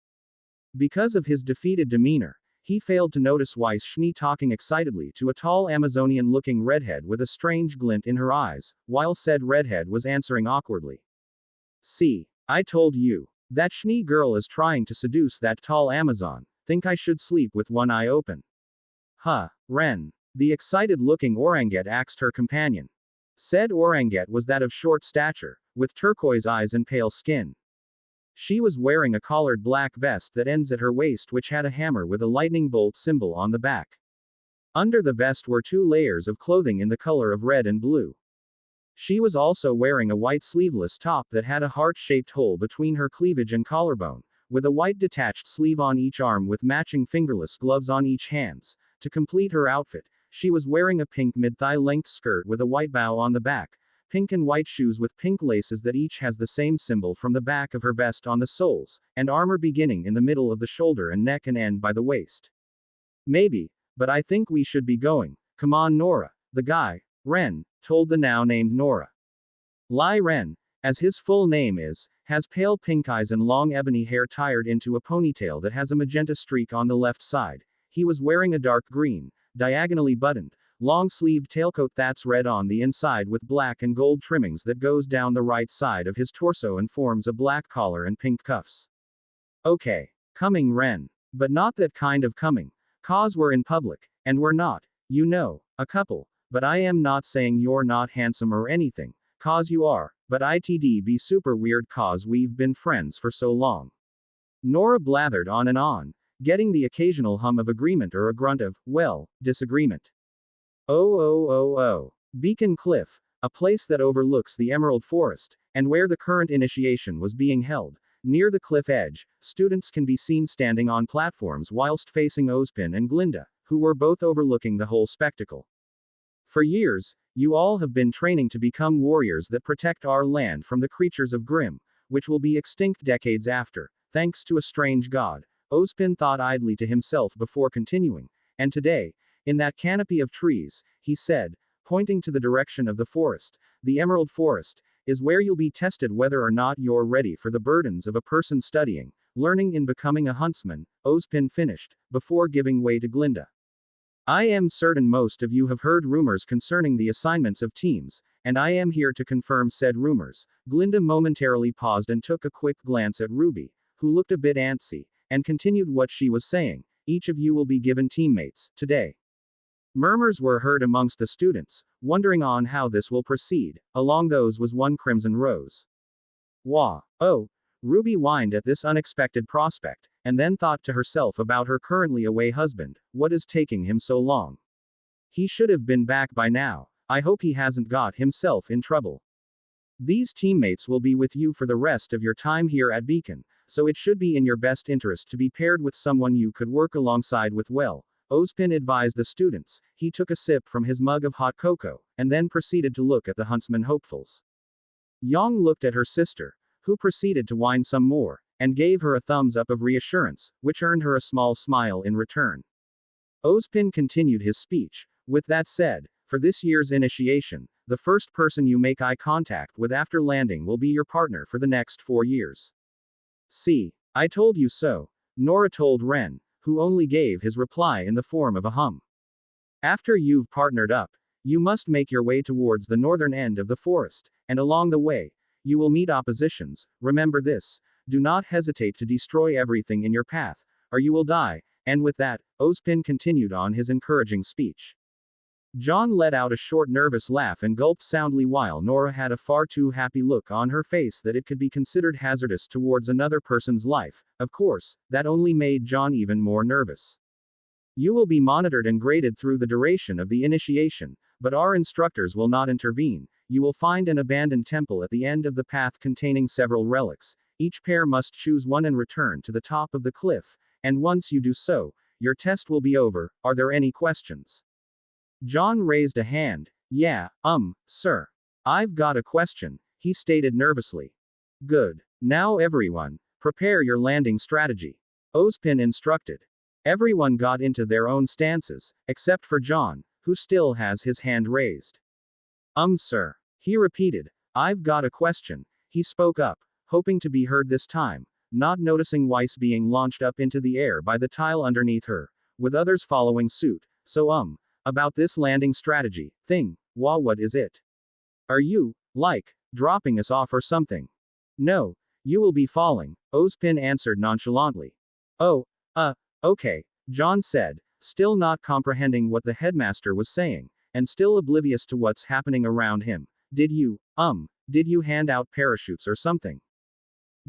Because of his defeated demeanor, he failed to notice Weiss Schnee talking excitedly to a tall Amazonian-looking redhead with a strange glint in her eyes, while said redhead was answering awkwardly. See, I told you. That Schnee girl is trying to seduce that tall Amazon. Think I should sleep with one eye open. Huh, Ren. The excited-looking Oranguette asked her companion. Said Oranguette was that of short stature, with turquoise eyes and pale skin. She was wearing a collared black vest that ends at her waist which had a hammer with a lightning bolt symbol on the back. Under the vest were 2 layers of clothing in the color of red and blue. She was also wearing a white sleeveless top that had a heart-shaped hole between her cleavage and collarbone, with a white detached sleeve on each arm with matching fingerless gloves on each hands. To complete her outfit, she was wearing a pink mid-thigh length skirt with a white bow on the back, pink and white shoes with pink laces that each has the same symbol from the back of her vest on the soles, and armor beginning in the middle of the shoulder and neck and end by the waist. Maybe, but I think we should be going. Come on Nora. The guy, Ren, told the now named Nora. Lai Ren, as his full name is, has pale pink eyes and long ebony hair tied into a ponytail that has a magenta streak on the left side. He was wearing a dark green, diagonally buttoned, long-sleeved tailcoat that's red on the inside with black and gold trimmings that goes down the right side of his torso and forms a black collar and pink cuffs. Okay. Coming Ren. But not that kind of coming. Cause we're in public, and we're not, you know, a couple. But I am not saying you're not handsome or anything, cause you are, but it'd be super weird cause we've been friends for so long. Nora blathered on and on, getting the occasional hum of agreement or a grunt of, well, disagreement. Oh. Beacon Cliff, a place that overlooks the Emerald Forest, and where the current initiation was being held. Near the cliff edge, students can be seen standing on platforms whilst facing Ozpin and Glinda, who were both overlooking the whole spectacle. For years, you all have been training to become warriors that protect our land from the creatures of Grimm, which will be extinct decades after, thanks to a strange god, Ozpin thought idly to himself before continuing, and today, in that canopy of trees, he said, pointing to the direction of the forest, the Emerald Forest, is where you'll be tested whether or not you're ready for the burdens of a person studying, learning and becoming a huntsman, Ozpin finished, before giving way to Glinda. I am certain most of you have heard rumors concerning the assignments of teams, and I am here to confirm said rumors. Glinda momentarily paused and took a quick glance at Ruby, who looked a bit antsy, and continued what she was saying. Each of you will be given teammates, today. Murmurs were heard amongst the students, wondering on how this will proceed. Along those was one Crimson Rose. Wah. Oh. Ruby whined at this unexpected prospect, and then thought to herself about her currently away husband. What is taking him so long? He should have been back by now. I hope he hasn't got himself in trouble. These teammates will be with you for the rest of your time here at Beacon, so it should be in your best interest to be paired with someone you could work alongside with well, Ozpin advised the students. He took a sip from his mug of hot cocoa, and then proceeded to look at the huntsman hopefuls. Yang looked at her sister, who proceeded to whine some more, and gave her a thumbs up of reassurance, which earned her a small smile in return. Ozpin continued his speech. With that said, for this year's initiation, the first person you make eye contact with after landing will be your partner for the next 4 years. See, I told you so, Nora told Ren, who only gave his reply in the form of a hum. After you've partnered up, you must make your way towards the northern end of the forest, and along the way, you will meet oppositions. Remember this, do not hesitate to destroy everything in your path, or you will die. And with that, Ozpin continued on his encouraging speech. John let out a short nervous laugh and gulped soundly while Nora had a far too happy look on her face that it could be considered hazardous towards another person's life. Of course, that only made John even more nervous. You will be monitored and graded through the duration of the initiation, but our instructors will not intervene. You will find an abandoned temple at the end of the path containing several relics. Each pair must choose one and return to the top of the cliff, and once you do so, your test will be over. Are there any questions? John raised a hand. Yeah, sir. I've got a question, he stated nervously. Good. Now everyone, prepare your landing strategy. Ozpin instructed. Everyone got into their own stances, except for John, who still has his hand raised. Sir. He repeated. I've got a question. He spoke up, hoping to be heard this time, not noticing Weiss being launched up into the air by the tile underneath her, with others following suit. So, about this landing strategy thing, what is it? Are you, like, dropping us off or something? No, you will be falling, Ozpin answered nonchalantly. Oh, okay, John said, still not comprehending what the headmaster was saying, and still oblivious to what's happening around him. Did you hand out parachutes or something?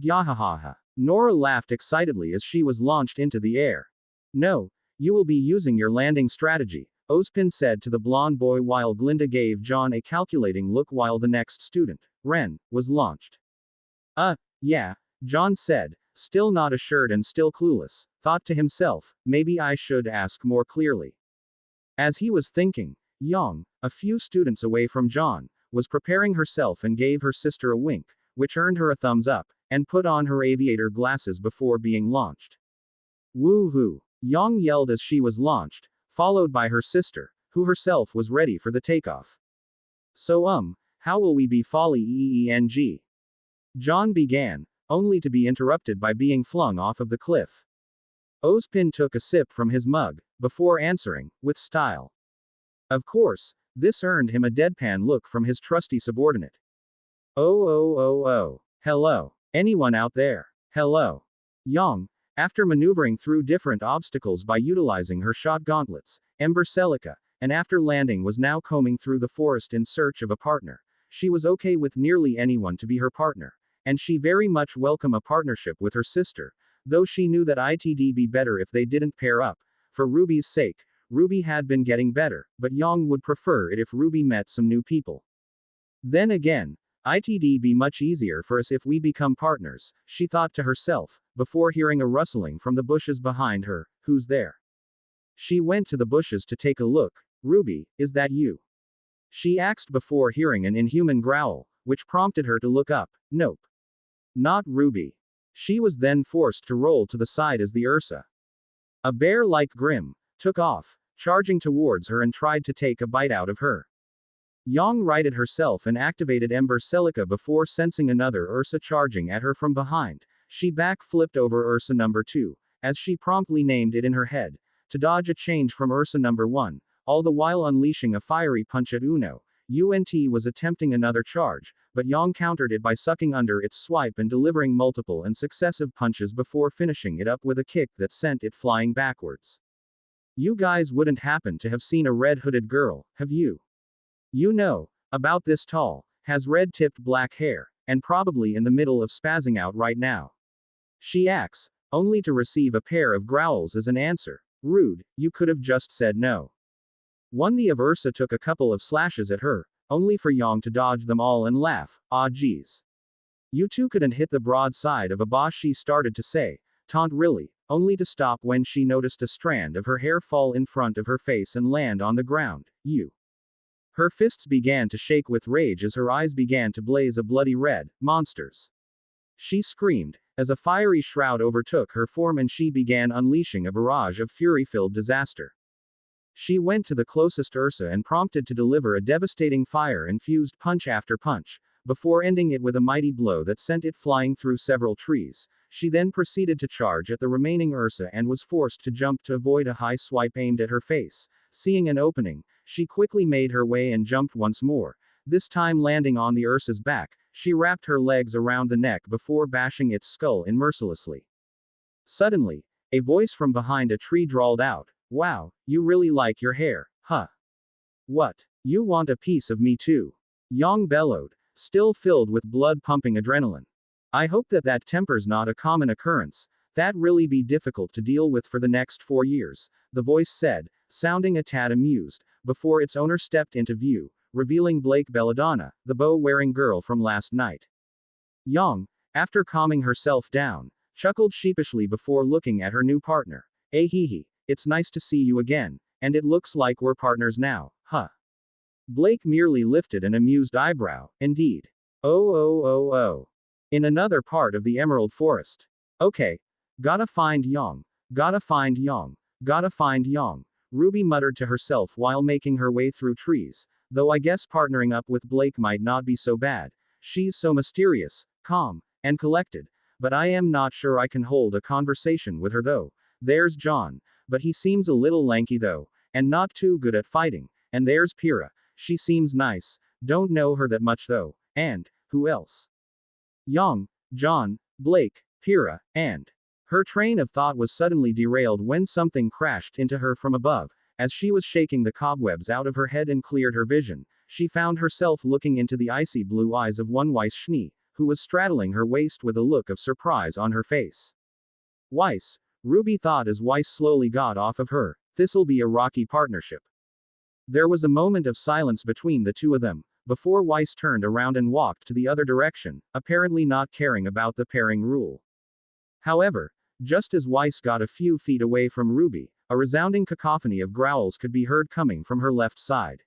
Gyahahaha. Nora laughed excitedly as she was launched into the air. No, you will be using your landing strategy, Ozpin said to the blonde boy while Glinda gave John a calculating look while the next student, Ren, was launched. Yeah, John said, still not assured and still clueless, thought to himself, maybe I should ask more clearly. As he was thinking, Yang, a few students away from John, was preparing herself and gave her sister a wink, which earned her a thumbs up, and put on her aviator glasses before being launched. Woo-hoo! Yang yelled as she was launched, followed by her sister, who herself was ready for the takeoff. So, how will we be falling? John began, only to be interrupted by being flung off of the cliff. Ozpin took a sip from his mug, before answering, with style. Of course, this earned him a deadpan look from his trusty subordinate. Oh. Hello. Anyone out there? Hello. Yang, after maneuvering through different obstacles by utilizing her shot gauntlets, Ember Celica, and after landing was now combing through the forest in search of a partner. She was okay with nearly anyone to be her partner, and she very much welcome a partnership with her sister, though she knew that it'd be better if they didn't pair up. For Ruby's sake, Ruby had been getting better, but Yang would prefer it if Ruby met some new people. Then again, it'd be much easier for us if we become partners, she thought to herself, before hearing a rustling from the bushes behind her. Who's there? She went to the bushes to take a look. Ruby, is that you? She asked before hearing an inhuman growl, which prompted her to look up. Nope. Not Ruby. She was then forced to roll to the side as the Ursa, a bear-like Grim, took off, charging towards her and tried to take a bite out of her. Yang righted herself and activated Ember Celica before sensing another Ursa charging at her from behind. She back-flipped over Ursa number 2, as she promptly named it in her head, to dodge a change from Ursa number 1, all the while unleashing a fiery punch at Uno. UNT was attempting another charge, but Yang countered it by sucking under its swipe and delivering multiple and successive punches before finishing it up with a kick that sent it flying backwards. You guys wouldn't happen to have seen a red-hooded girl, have you? You know, about this tall, has red-tipped black hair, and probably in the middle of spazzing out right now. She acts, only to receive a pair of growls as an answer. Rude, you could have just said no. One the of Ursa took a couple of slashes at her, only for Yang to dodge them all and laugh. Ah geez. You two couldn't hit the broadside of a boss, she started to say, taunt really, only to stop when she noticed a strand of her hair fall in front of her face and land on the ground. You. Her fists began to shake with rage as her eyes began to blaze a bloody red. Monsters. She screamed, as a fiery shroud overtook her form and she began unleashing a barrage of fury-filled disaster. She went to the closest Ursa and prompted to deliver a devastating fire-infused punch after punch, before ending it with a mighty blow that sent it flying through several trees. She then proceeded to charge at the remaining Ursa and was forced to jump to avoid a high swipe aimed at her face. Seeing an opening, she quickly made her way and jumped once more, this time landing on the Ursa's back. She wrapped her legs around the neck before bashing its skull in mercilessly. Suddenly, a voice from behind a tree drawled out, "Wow, you really like your hair, huh? What? You want a piece of me too?" Yang bellowed, still filled with blood-pumping adrenaline. I hope that temper's not a common occurrence. That'd really be difficult to deal with for the next 4 years, the voice said, sounding a tad amused, before its owner stepped into view, revealing Blake Belladonna, the bow-wearing girl from last night. Yang, After calming herself down, chuckled sheepishly before looking at her new partner. Eh hee hee, it's nice to see you again, and it looks like we're partners now, huh? Blake merely lifted an amused eyebrow. Indeed. Oh oh oh oh. In another part of the Emerald Forest. Okay. Gotta find Yong. Gotta find Yong. Gotta find Yong. Ruby muttered to herself while making her way through trees. Though I guess partnering up with Blake might not be so bad. She's so mysterious, calm, and collected. But I am not sure I can hold a conversation with her though. There's John. But he seems a little lanky though, and not too good at fighting. And there's Pyrrha. She seems nice. Don't know her that much though. And, who else? Yong, John, Blake, Pyrrha, and. Her train of thought was suddenly derailed when something crashed into her from above. As she was shaking the cobwebs out of her head and cleared her vision, she found herself looking into the icy blue eyes of one Weiss Schnee, who was straddling her waist with a look of surprise on her face. Weiss, Ruby thought as Weiss slowly got off of her, this'll be a rocky partnership. There was a moment of silence between the two of them, before Weiss turned around and walked to the other direction, apparently not caring about the pairing rule. However, just as Weiss got a few feet away from Ruby, a resounding cacophony of growls could be heard coming from her left side.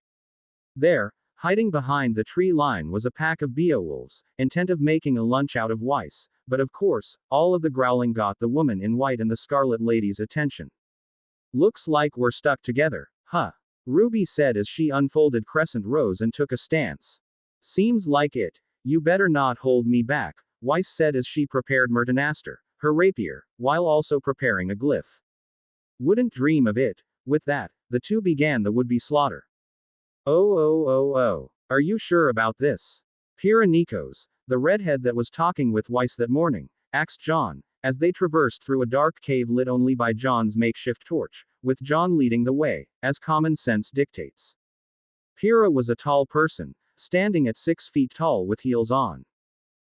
There, hiding behind the tree line was a pack of Beowulfs, intent of making a lunch out of Weiss, but of course, all of the growling got the woman in white and the Scarlet Lady's attention. Looks like we're stuck together, huh? Ruby said as she unfolded Crescent Rose and took a stance. Seems like it. You better not hold me back, Weiss said as she prepared Myrtanaster, her rapier, while also preparing a glyph. Wouldn't dream of it. With that, the two began the would-be slaughter. Oh, are you sure about this? Pyrrha Nikos, the redhead that was talking with Weiss that morning, asked John, as they traversed through a dark cave lit only by John's makeshift torch, with John leading the way, as common sense dictates. Pyrrha was a tall person, standing at 6 feet tall with heels on.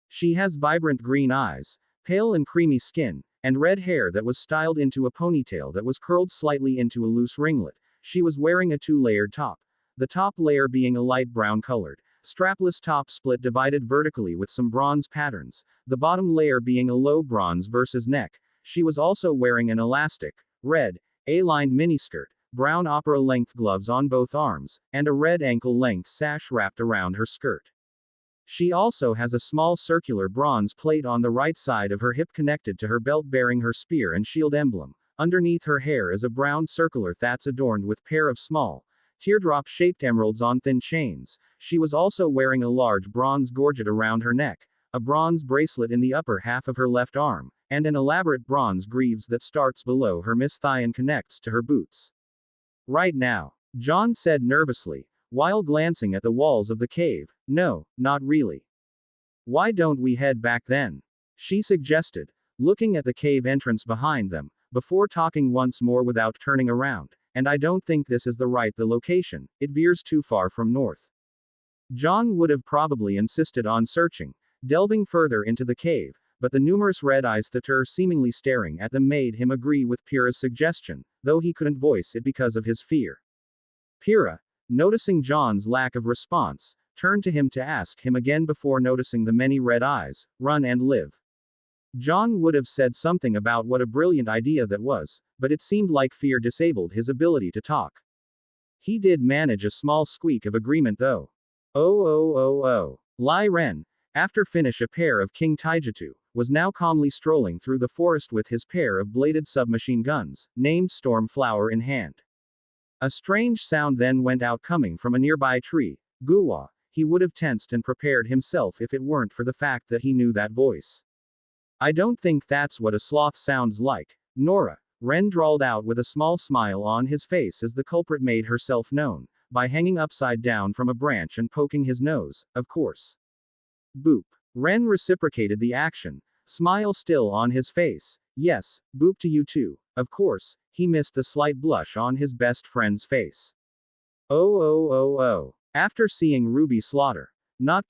She has vibrant green eyes, pale and creamy skin, and red hair that was styled into a ponytail that was curled slightly into a loose ringlet. She was wearing a two-layered top. The top layer being a light brown colored, strapless top split divided vertically with some bronze patterns, the bottom layer being a low bronze versus neck. She was also wearing an elastic, red, A-lined miniskirt, brown opera-length gloves on both arms, and a red ankle-length sash wrapped around her skirt. She also has a small circular bronze plate on the right side of her hip connected to her belt bearing her spear and shield emblem. Underneath her hair is a brown circular that's adorned with pair of small, teardrop-shaped emeralds on thin chains. She was also wearing a large bronze gorget around her neck, a bronze bracelet in the upper half of her left arm, and an elaborate bronze greaves that starts below her mid-thigh and connects to her boots. Right now, John said nervously, while glancing at the walls of the cave. No, not really. Why don't we head back then? She suggested, looking at the cave entrance behind them, before talking once more without turning around. And I don't think this is the location, it veers too far from north. John would have probably insisted on searching, delving further into the cave, but the numerous red eyes that were seemingly staring at them made him agree with Pyrrha's suggestion, though he couldn't voice it because of his fear. Pyrrha, noticing John's lack of response, turned to him to ask him again before noticing the many red eyes, run and live. John would have said something about what a brilliant idea that was, but it seemed like fear disabled his ability to talk. He did manage a small squeak of agreement though. Oh. Lai Ren, after finish a pair of King Taijutsu, was now calmly strolling through the forest with his pair of bladed submachine guns, named Stormflower in hand. A strange sound then went out coming from a nearby tree. Guwa, he would have tensed and prepared himself if it weren't for the fact that he knew that voice. I don't think that's what a sloth sounds like, Nora, Ren drawled out with a small smile on his face as the culprit made herself known, by hanging upside down from a branch and poking his nose, of course. Boop. Ren reciprocated the action, smile still on his face. Yes, boop to you too, of course, he missed the slight blush on his best friend's face. Oh. After seeing Ruby not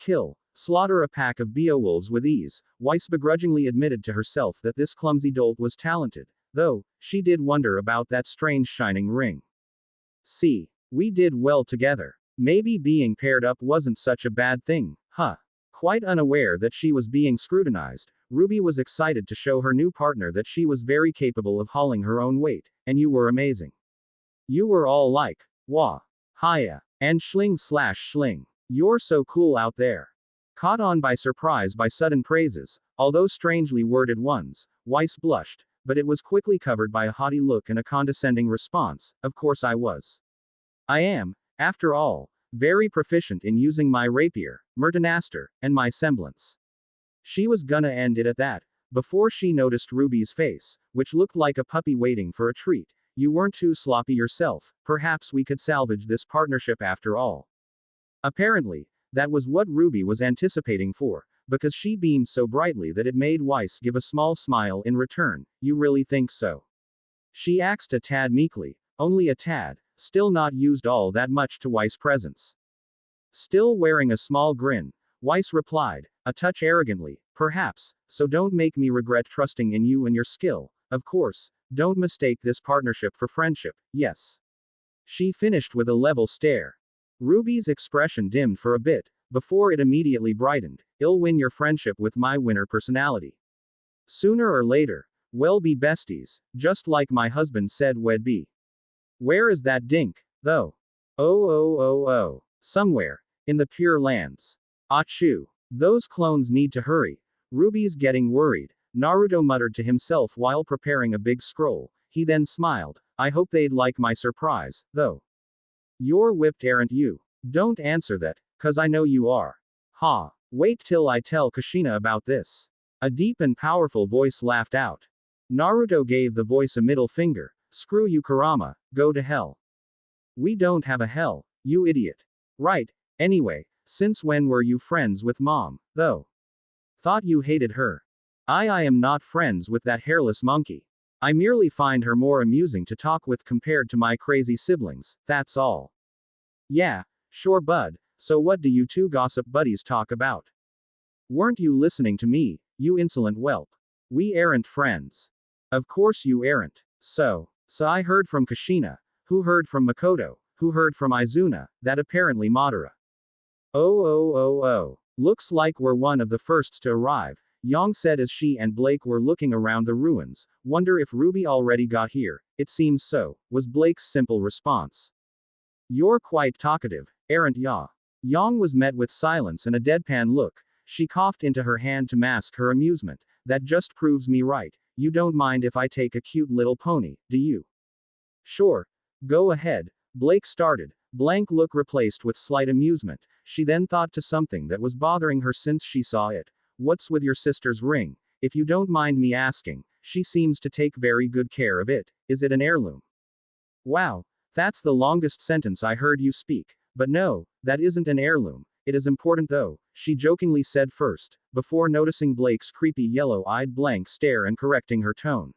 slaughter a pack of Beowulfs with ease, Weiss begrudgingly admitted to herself that this clumsy dolt was talented, though, she did wonder about that strange shining ring. See, we did well together. Maybe being paired up wasn't such a bad thing, huh? Quite unaware that she was being scrutinized, Ruby was excited to show her new partner that she was very capable of hauling her own weight, and you were amazing. You were all like, wah, hiya, and schling. You're so cool out there. Caught on by surprise by sudden praises, although strangely worded ones, Weiss blushed, but it was quickly covered by a haughty look and a condescending response. Of course I was. I am, after all, very proficient in using my rapier, Mertonaster, and my semblance. She was gonna end it at that, before she noticed Ruby's face, which looked like a puppy waiting for a treat. You weren't too sloppy yourself, perhaps we could salvage this partnership after all. Apparently, that was what Ruby was anticipating for, because she beamed so brightly that it made Weiss give a small smile in return. You really think so? She asked a tad meekly, only a tad, still not used all that much to Weiss' presence. Still wearing a small grin, Weiss replied, a touch arrogantly, perhaps, so don't make me regret trusting in you and your skill. Of course, don't mistake this partnership for friendship, yes. She finished with a level stare. Ruby's expression dimmed for a bit, before it immediately brightened. I'll win your friendship with my winner personality. Sooner or later, we'll be besties, just like my husband said we'd be. Where is that dink, though? Oh. Somewhere, in the Pure Lands. Achoo. Those clones need to hurry. Ruby's getting worried, Naruto muttered to himself while preparing a big scroll. He then smiled. I hope they'd like my surprise, though. You're whipped, aren't you? Don't answer that, 'cause I know you are. Ha. Wait till I tell Kushina about this. A deep and powerful voice laughed out. Naruto gave the voice a middle finger. Screw you, Kurama, go to hell. We don't have a hell, you idiot. Right, anyway, since when were you friends with Mom, though? Thought you hated her. I am not friends with that hairless monkey. I merely find her more amusing to talk with compared to my crazy siblings, that's all. Yeah, sure bud, so what do you two gossip buddies talk about? Weren't you listening to me, you insolent whelp? We aren't friends. Of course you aren't. So I heard from Kushina, who heard from Makoto, who heard from Izuna, that apparently Madara. Oh. Looks like we're one of the firsts to arrive, Yang said as she and Blake were looking around the ruins. Wonder if Ruby already got here. It seems so, was Blake's simple response. You're quite talkative, aren't ya? Yang was met with silence and a deadpan look. She coughed into her hand to mask her amusement. That just proves me right. You don't mind if I take a cute little pony, do you? Sure. Go ahead. Blake started, blank look replaced with slight amusement. She then thought to something that was bothering her since she saw it. What's with your sister's ring? If you don't mind me asking, she seems to take very good care of it. Is it an heirloom? Wow, that's the longest sentence I heard you speak. But no, that isn't an heirloom. It is important though, she jokingly said first, before noticing Blake's creepy yellow-eyed blank stare and correcting her tone.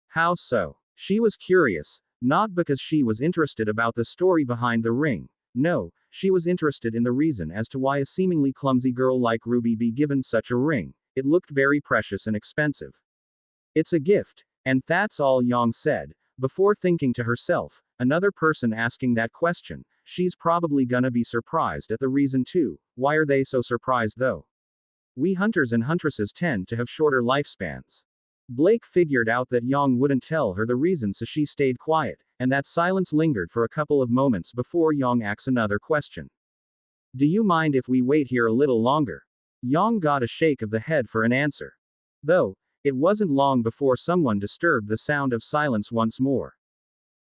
How so? She was curious, not because she was interested about the story behind the ring. No, she was interested in the reason as to why a seemingly clumsy girl like Ruby be given such a ring. It looked very precious and expensive. It's a gift, and that's all Yang said, before thinking to herself, another person asking that question, she's probably gonna be surprised at the reason too. Why are they so surprised though? We hunters and huntresses tend to have shorter lifespans. Blake figured out that Yang wouldn't tell her the reason, so she stayed quiet, and that silence lingered for a couple of moments before Yang asked another question. Do you mind if we wait here a little longer? Yang got a shake of the head for an answer. Though, it wasn't long before someone disturbed the sound of silence once more.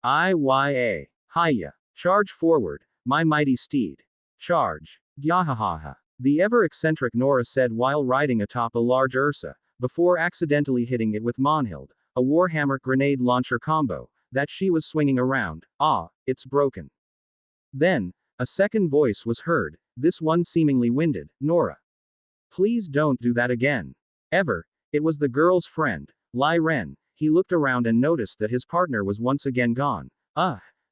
Iya. Hiya. Charge forward, my mighty steed. Charge. Gyahahaha. The ever-eccentric Nora said while riding atop a large Ursa, before accidentally hitting it with Monhild, a Warhammer grenade launcher combo, that she was swinging around. Ah, it's broken. Then, a second voice was heard, this one seemingly winded. Nora. Please don't do that again. Ever. It was the girl's friend, Lai Ren. He looked around and noticed that his partner was once again gone.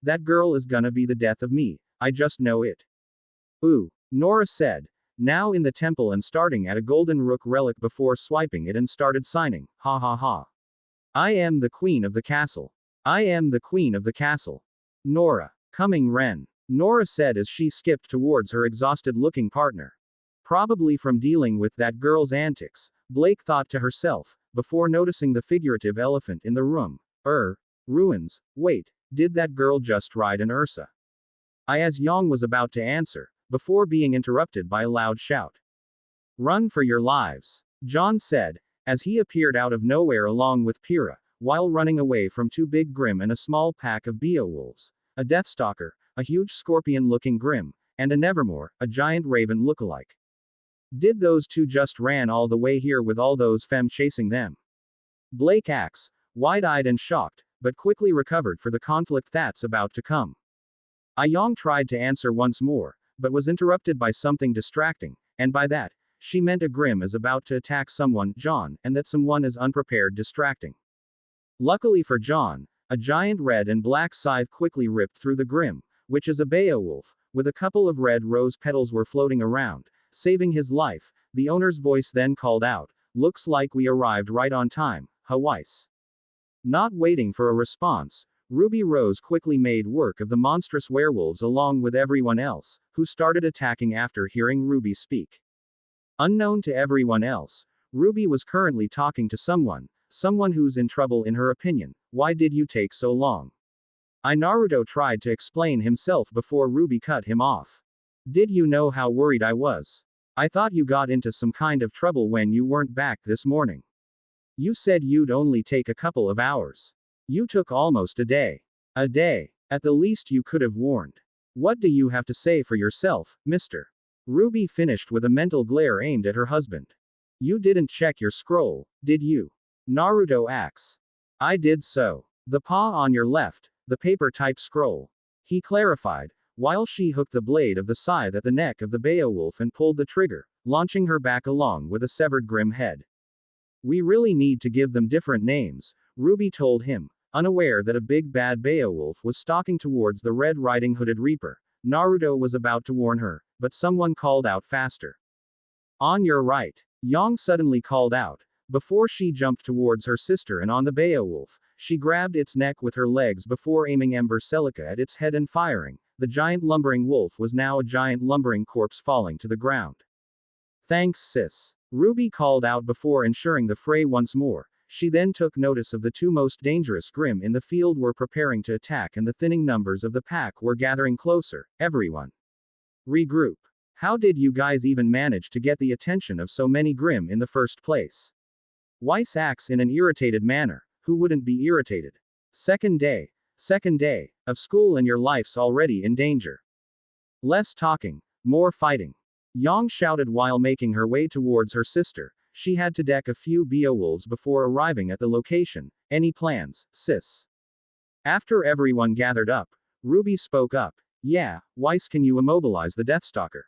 That girl is gonna be the death of me, I just know it. Ooh, Nora said, now in the temple and starting at a golden rook relic before swiping it and started signing. Ha ha ha. I am the queen of the castle. I am the queen of the castle. Nora. Coming Ren. Nora said as she skipped towards her exhausted looking partner. Probably from dealing with that girl's antics, Blake thought to herself, before noticing the figurative elephant in the room. Ruins. Wait, did that girl just ride an Ursa? As Yang was about to answer, before being interrupted by a loud shout. Run for your lives, John said, as he appeared out of nowhere along with Pyrrha, while running away from two big Grim and a small pack of Beowulfs, a Deathstalker, a huge scorpion-looking Grim, and a Nevermore, a giant raven lookalike. Did those two just ran all the way here with all those femme chasing them? Blake asked, wide-eyed and shocked, but quickly recovered for the conflict that's about to come. Yang tried to answer once more, but was interrupted by something distracting, and by that, she meant a Grim is about to attack someone, John, and that someone is unprepared distracting. Luckily for John, a giant red and black scythe quickly ripped through the Grim, which is a Beowulf, with a couple of red rose petals were floating around, saving his life. The owner's voice then called out, looks like we arrived right on time, Weiss. Not waiting for a response, Ruby Rose quickly made work of the monstrous werewolves along with everyone else, who started attacking after hearing Ruby speak. Unknown to everyone else, Ruby was currently talking to someone who's in trouble in her opinion. Why did you take so long? Naruto tried to explain himself before Ruby cut him off. Did you know how worried I was? I thought you got into some kind of trouble when you weren't back this morning. You said you'd only take a couple of hours. You took almost a day. A day. At the least you could have warned. What do you have to say for yourself, mister? Ruby finished with a mental glare aimed at her husband. You didn't check your scroll, did you? Naruto asks. I did so. The paw on your left, the paper-type scroll. He clarified, while she hooked the blade of the scythe at the neck of the Beowulf and pulled the trigger, launching her back along with a severed Grim head. We really need to give them different names, Ruby told him, unaware that a big bad Beowulf was stalking towards the Red Riding Hooded Reaper. Naruto was about to warn her, but someone called out faster. On your right, Yang suddenly called out. Before she jumped towards her sister and on the Beowulf, she grabbed its neck with her legs before aiming Ember Celica at its head and firing. The giant lumbering wolf was now a giant lumbering corpse falling to the ground. Thanks sis. Ruby called out before ensuring the fray once more. She then took notice of the two most dangerous Grim in the field were preparing to attack and the thinning numbers of the pack were gathering closer. Everyone. Regroup. How did you guys even manage to get the attention of so many Grim in the first place? Weiss asks in an irritated manner. Who wouldn't be irritated? Second day of school and your life's already in danger. Less talking, more fighting. Yang shouted while making her way towards her sister. She had to deck a few Beowulfs before arriving at the location. Any plans, sis? After everyone gathered up, Ruby spoke up. Yeah, Weiss, can you immobilize the Deathstalker?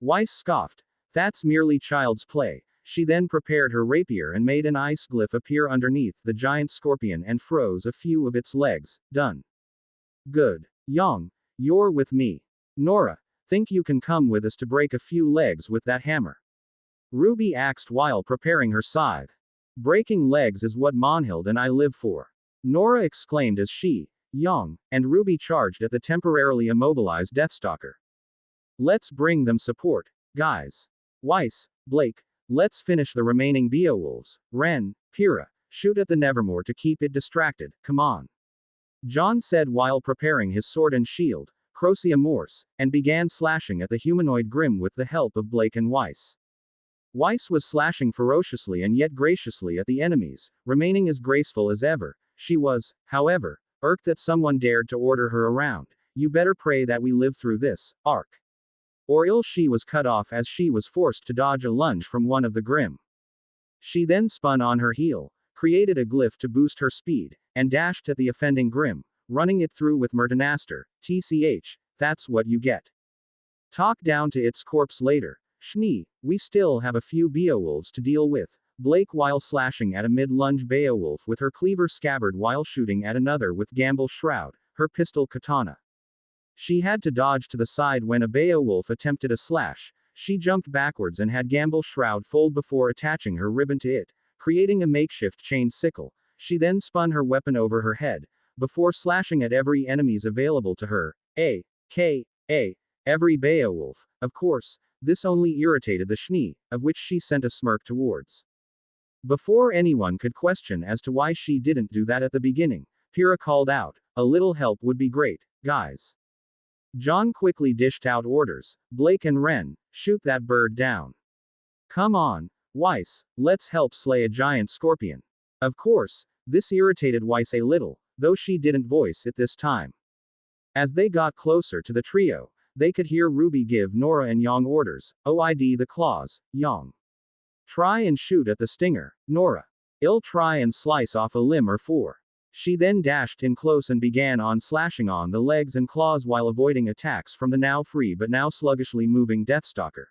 Weiss scoffed. That's merely child's play. She then prepared her rapier and made an ice glyph appear underneath the giant scorpion and froze a few of its legs. Done. Good. Yang, you're with me. Nora, think you can come with us to break a few legs with that hammer? Ruby asked while preparing her scythe. Breaking legs is what Monhild and I live for. Nora exclaimed as she, Yang, and Ruby charged at the temporarily immobilized Deathstalker. Let's bring them support, guys. Weiss, Blake, let's finish the remaining Beowulfs. Ren, Pyrrha, shoot at the Nevermore to keep it distracted, come on. John said while preparing his sword and shield, Crocia Morse, and began slashing at the humanoid Grim with the help of Blake and Weiss. Weiss was slashing ferociously and yet graciously at the enemies, remaining as graceful as ever. She was, however, irked that someone dared to order her around. You better pray that we live through this arc. Or else she was cut off as she was forced to dodge a lunge from one of the Grim. She then spun on her heel, created a glyph to boost her speed, and dashed at the offending Grim, running it through with Murdenaster. TCH, that's what you get. Talk down to its corpse later. Schnee, we still have a few Beowulfs to deal with. Blake while slashing at a mid-lunge Beowulf with her cleaver scabbard while shooting at another with Gamble Shroud, her pistol katana. She had to dodge to the side when a Beowulf attempted a slash. She jumped backwards and had Gamble Shroud fold before attaching her ribbon to it, creating a makeshift chain sickle. She then spun her weapon over her head, before slashing at every enemies available to her. Every Beowulf. Of course, This only irritated the Schnee, of which she sent a smirk towards. Before anyone could question as to why she didn't do that at the beginning, Pyrrha called out, "A little help would be great, guys." John quickly dished out orders, "Blake and Ren, shoot that bird down. Come on, Weiss, let's help slay a giant scorpion." Of course, this irritated Weiss a little, though she didn't voice it this time. As they got closer to the trio, they could hear Ruby give Nora and Yang orders, "OID the claws, Yang. Try and shoot at the stinger, Nora. I'll try and slice off a limb or four." She then dashed in close and began on slashing on the legs and claws while avoiding attacks from the now free but now sluggishly moving Deathstalker.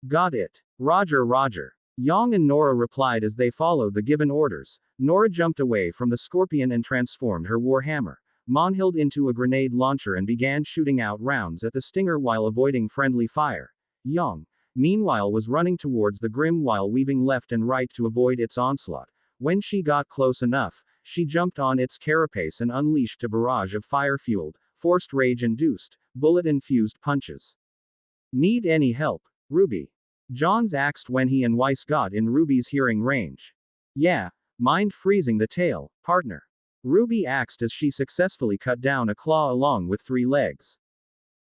"Got it. Roger, Roger." Yang and Nora replied as they followed the given orders. Nora jumped away from the scorpion and transformed her warhammer, Monhild, into a grenade launcher and began shooting out rounds at the stinger while avoiding friendly fire. Yang, meanwhile, was running towards the Grim while weaving left and right to avoid its onslaught. When she got close enough, she jumped on its carapace and unleashed a barrage of fire-fueled, forced rage-induced, bullet-infused punches. "Need any help, Ruby?" Johns asked when he and Weiss got in Ruby's hearing range. "Yeah, mind freezing the tail, partner?" Ruby asked as she successfully cut down a claw along with 3 legs.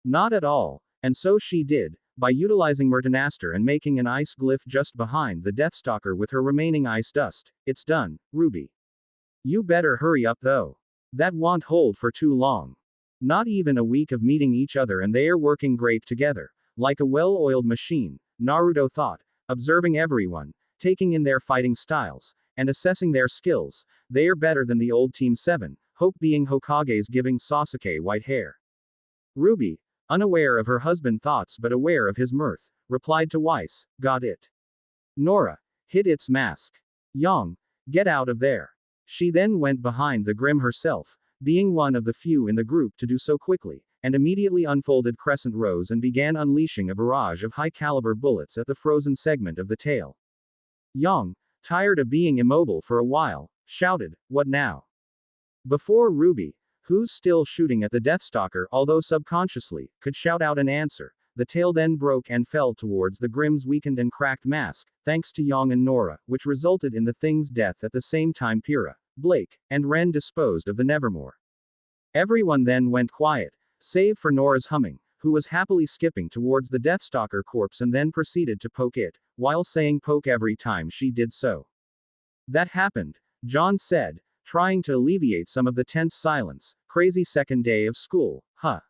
"Not at all," and so she did, by utilizing Myrtanaster and making an ice glyph just behind the Deathstalker with her remaining ice dust. "It's done, Ruby. You better hurry up though. That won't hold for too long. Not even a week of meeting each other and they're working great together, like a well-oiled machine," Naruto thought, observing everyone, taking in their fighting styles, and assessing their skills. "They're better than the old Team 7, Hope being Hokage's giving Sasuke white hair." Ruby, unaware of her husband's thoughts but aware of his mirth, replied to Weiss, "Got it. Nora, hit its mask. Yang, get out of there." She then went behind the Grim herself, being one of the few in the group to do so quickly, and immediately unfolded Crescent Rose and began unleashing a barrage of high-caliber bullets at the frozen segment of the tail. Yang, tired of being immobile for a while, shouted, "What now?" Before Ruby, who's still shooting at the Deathstalker although subconsciously, could shout out an answer, the tail then broke and fell towards the Grim's weakened and cracked mask, thanks to Yang and Nora, which resulted in the thing's death at the same time Pyrrha, Blake, and Ren disposed of the Nevermore. Everyone then went quiet, save for Nora's humming, who was happily skipping towards the Deathstalker corpse and then proceeded to poke it, while saying poke every time she did so. "That happened," John said, trying to alleviate some of the tense silence. "Crazy second day of school, huh?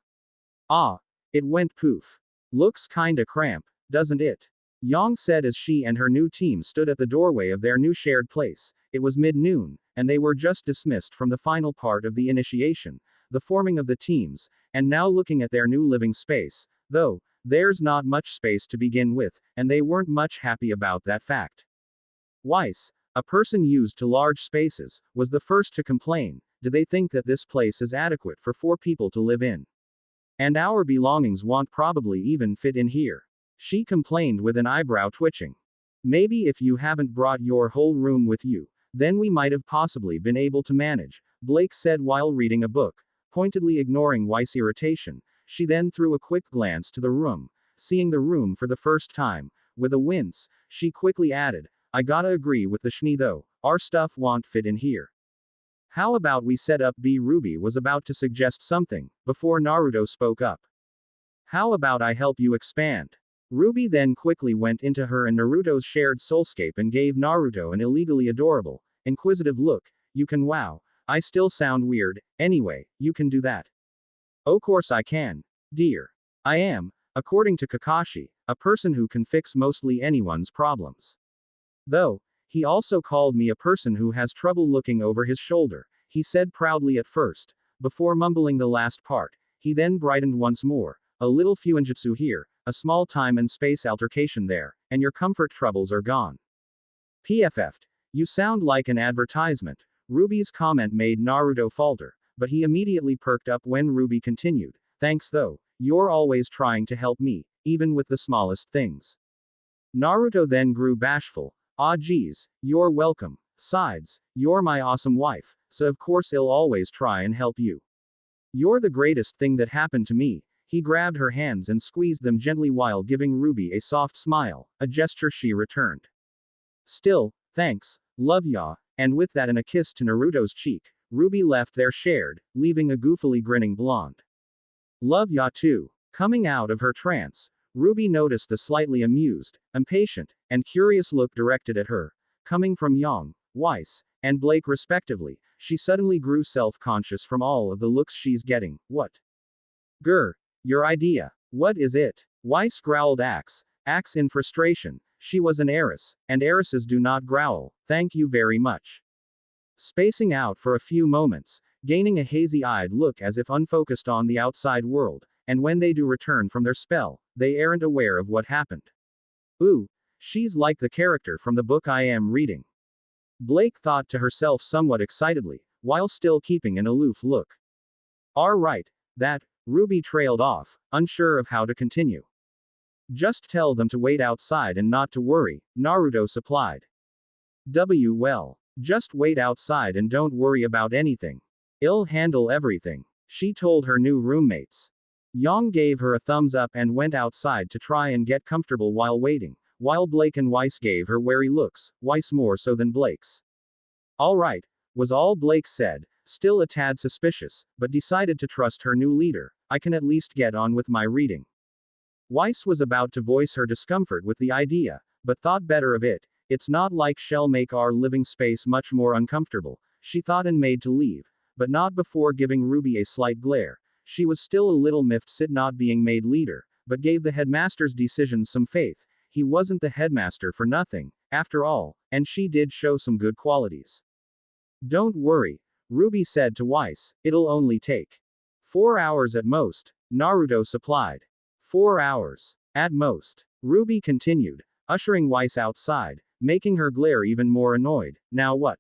Ah, it went poof. Looks kinda cramp, doesn't it?" Yang said as she and her new team stood at the doorway of their new shared place. It was mid-noon, and they were just dismissed from the final part of the initiation, the forming of the teams, and now looking at their new living space, though there's not much space to begin with, and they weren't much happy about that fact. Weiss, a person used to large spaces, was the first to complain. "Do they think that this place is adequate for 4 people to live in? And our belongings won't probably even fit in here," she complained with an eyebrow twitching. "Maybe if you haven't brought your whole room with you, then we might have possibly been able to manage," Blake said while reading a book, pointedly ignoring Weiss' irritation. She then threw a quick glance to the room, seeing the room for the first time. With a wince, she quickly added, "I gotta agree with the Schnee though, our stuff won't fit in here. How about we set up B?" Ruby was about to suggest something, before Naruto spoke up. "How about I help you expand?" Ruby then quickly went into her and Naruto's shared soulscape and gave Naruto an illegally adorable, inquisitive look. "You can. Wow, I still sound weird. Anyway, you can do that." "O' course I can, dear. I am, according to Kakashi, a person who can fix mostly anyone's problems. Though, he also called me a person who has trouble looking over his shoulder," he said proudly at first, before mumbling the last part. He then brightened once more. "A little fuinjutsu here, a small time and space altercation there, and your comfort troubles are gone." "PFF'd. You sound like an advertisement." Ruby's comment made Naruto falter, but he immediately perked up when Ruby continued, "Thanks though, you're always trying to help me, even with the smallest things." Naruto then grew bashful. "Ah geez, you're welcome. Sides, you're my awesome wife, so of course I'll always try and help you. You're the greatest thing that happened to me," He grabbed her hands and squeezed them gently while giving Ruby a soft smile, a gesture she returned. Still, thanks, love ya, and with that and a kiss to Naruto's cheek, Ruby left their shared, leaving a goofily grinning blonde. Love ya too. Coming out of her trance, Ruby noticed the slightly amused, impatient, and curious look directed at her, coming from Young, Weiss, and Blake respectively. She suddenly grew self-conscious from all of the looks she's getting. What? Grr. Your idea. What is it? Weiss growled axe in frustration. She was an heiress, and heiresses do not growl, thank you very much. Spacing out for a few moments, gaining a hazy-eyed look as if unfocused on the outside world, and when they do return from their spell, they aren't aware of what happened. Ooh, she's like the character from the book I am reading. Blake thought to herself somewhat excitedly, while still keeping an aloof look. Alright, that, Ruby trailed off, unsure of how to continue. Just tell them to wait outside and not to worry, Naruto supplied. Well. Just wait outside and don't worry about anything. I'll handle everything, she told her new roommates. Yang gave her a thumbs up and went outside to try and get comfortable while waiting, while Blake and Weiss gave her wary looks, Weiss more so than Blake's. Alright, was all Blake said, still a tad suspicious, but decided to trust her new leader. I can at least get on with my reading. Weiss was about to voice her discomfort with the idea, but thought better of it. It's not like she'll make our living space much more uncomfortable, she thought, and made to leave, but not before giving Ruby a slight glare. She was still a little miffed at not being made leader, but gave the headmaster's decisions some faith. He wasn't the headmaster for nothing, after all, and she did show some good qualities. Don't worry, Ruby said to Weiss, it'll only take 4 hours at most, Naruto supplied. 4 hours. At most. Ruby continued, ushering Weiss outside, making her glare even more annoyed. Now what?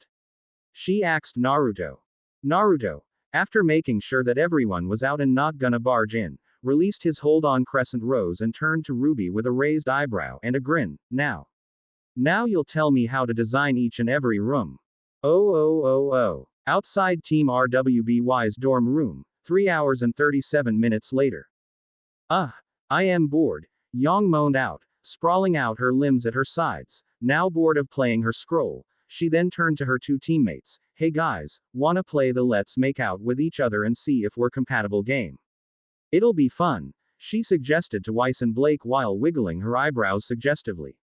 She asked Naruto. Naruto, after making sure that everyone was out and not gonna barge in, released his hold on crescent rose and turned to Ruby with a raised eyebrow and a grin. Now you'll tell me how to design each and every room. Oh. Outside Team RWBY's dorm room, 3 hours and 37 minutes later. I am bored, Yang moaned out, sprawling out her limbs at her sides, now bored of playing her scroll. She then turned to her two teammates. Hey guys, wanna play the let's make out with each other and see if we're compatible game? It'll be fun, she suggested to Weiss and Blake while wiggling her eyebrows suggestively.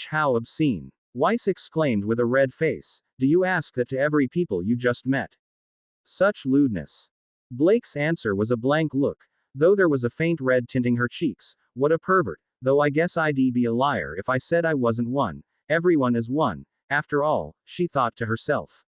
How obscene, Weiss exclaimed with a red face. Do you ask that to every people you just met? Such lewdness. Blake's answer was a blank look, though there was a faint red tinting her cheeks. What a pervert, though I guess I'd be a liar if I said I wasn't one. Everyone is one, after all, she thought to herself.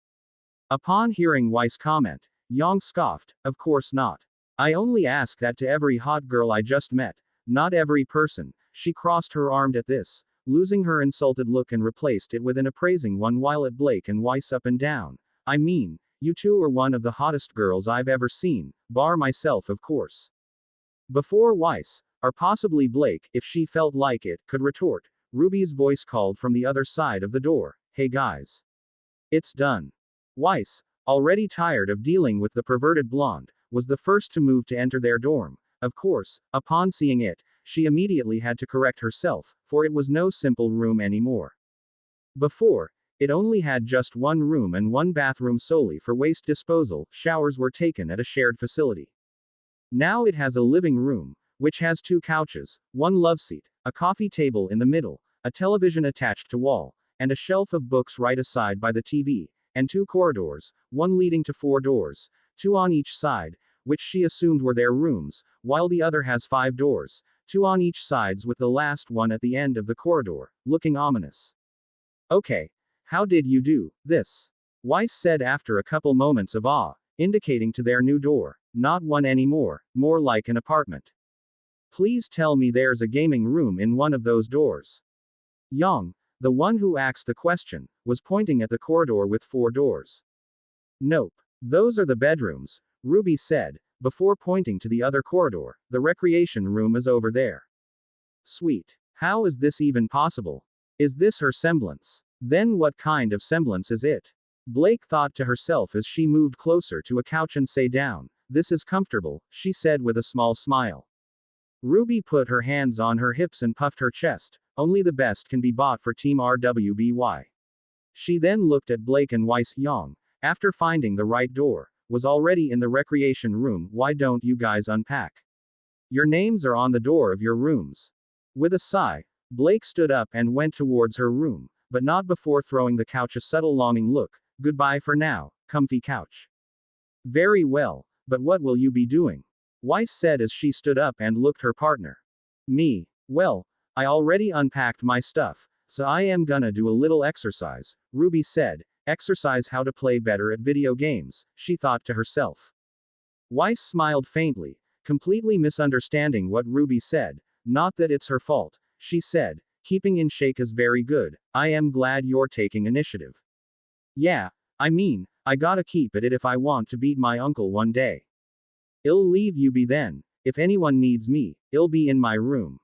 Upon hearing Weiss' comment, Yang scoffed, of course not. I only ask that to every hot girl I just met, not every person. She crossed her arms at this, losing her insulted look and replaced it with an appraising one while at Blake and Weiss up and down. I mean, you two are one of the hottest girls I've ever seen, bar myself of course. Before Weiss, or possibly Blake, if she felt like it, could retort, Ruby's voice called from the other side of the door. Hey guys. It's done. Weiss, already tired of dealing with the perverted blonde, was the first to move to enter their dorm. Of course, upon seeing it, she immediately had to correct herself, for it was no simple room anymore. Before, it only had just one room and one bathroom solely for waste disposal. Showers were taken at a shared facility. Now it has a living room, which has 2 couches, 1 loveseat, a coffee table in the middle, a television attached to wall, and a shelf of books right aside by the TV, and 2 corridors, one leading to 4 doors, 2 on each side, which she assumed were their rooms, while the other has 5 doors, 2 on each sides with the last one at the end of the corridor, looking ominous. Okay, how did you do this? Weiss said after a couple moments of awe, indicating to their new door. Not one anymore, more like an apartment. Please tell me there's a gaming room in one of those doors. Yang, the one who asked the question, was pointing at the corridor with 4 doors. Nope. Those are the bedrooms, Ruby said, before pointing to the other corridor. The recreation room is over there. Sweet. How is this even possible? Is this her semblance? Then what kind of semblance is it? Blake thought to herself as she moved closer to a couch and sat down. This is comfortable, she said with a small smile. Ruby put her hands on her hips and puffed her chest. Only the best can be bought for Team RWBY. She then looked at Blake and Weiss. Young, after finding the right door, was already in the recreation room. Why don't you guys unpack? Your names are on the door of your rooms. With a sigh, Blake stood up and went towards her room, but not before throwing the couch a subtle longing look. Goodbye for now, comfy couch. Very well, but what will you be doing? Weiss said as she stood up and looked her partner. Me. Well, I already unpacked my stuff, so I am gonna do a little exercise, Ruby said. Exercise how to play better at video games, she thought to herself. Weiss smiled faintly, completely misunderstanding what Ruby said. Not that it's her fault, she said. Keeping in shape is very good. I am glad you're taking initiative. Yeah, I mean, I gotta keep at it if I want to beat my uncle one day. I'll leave you be then. If anyone needs me, I'll be in my room.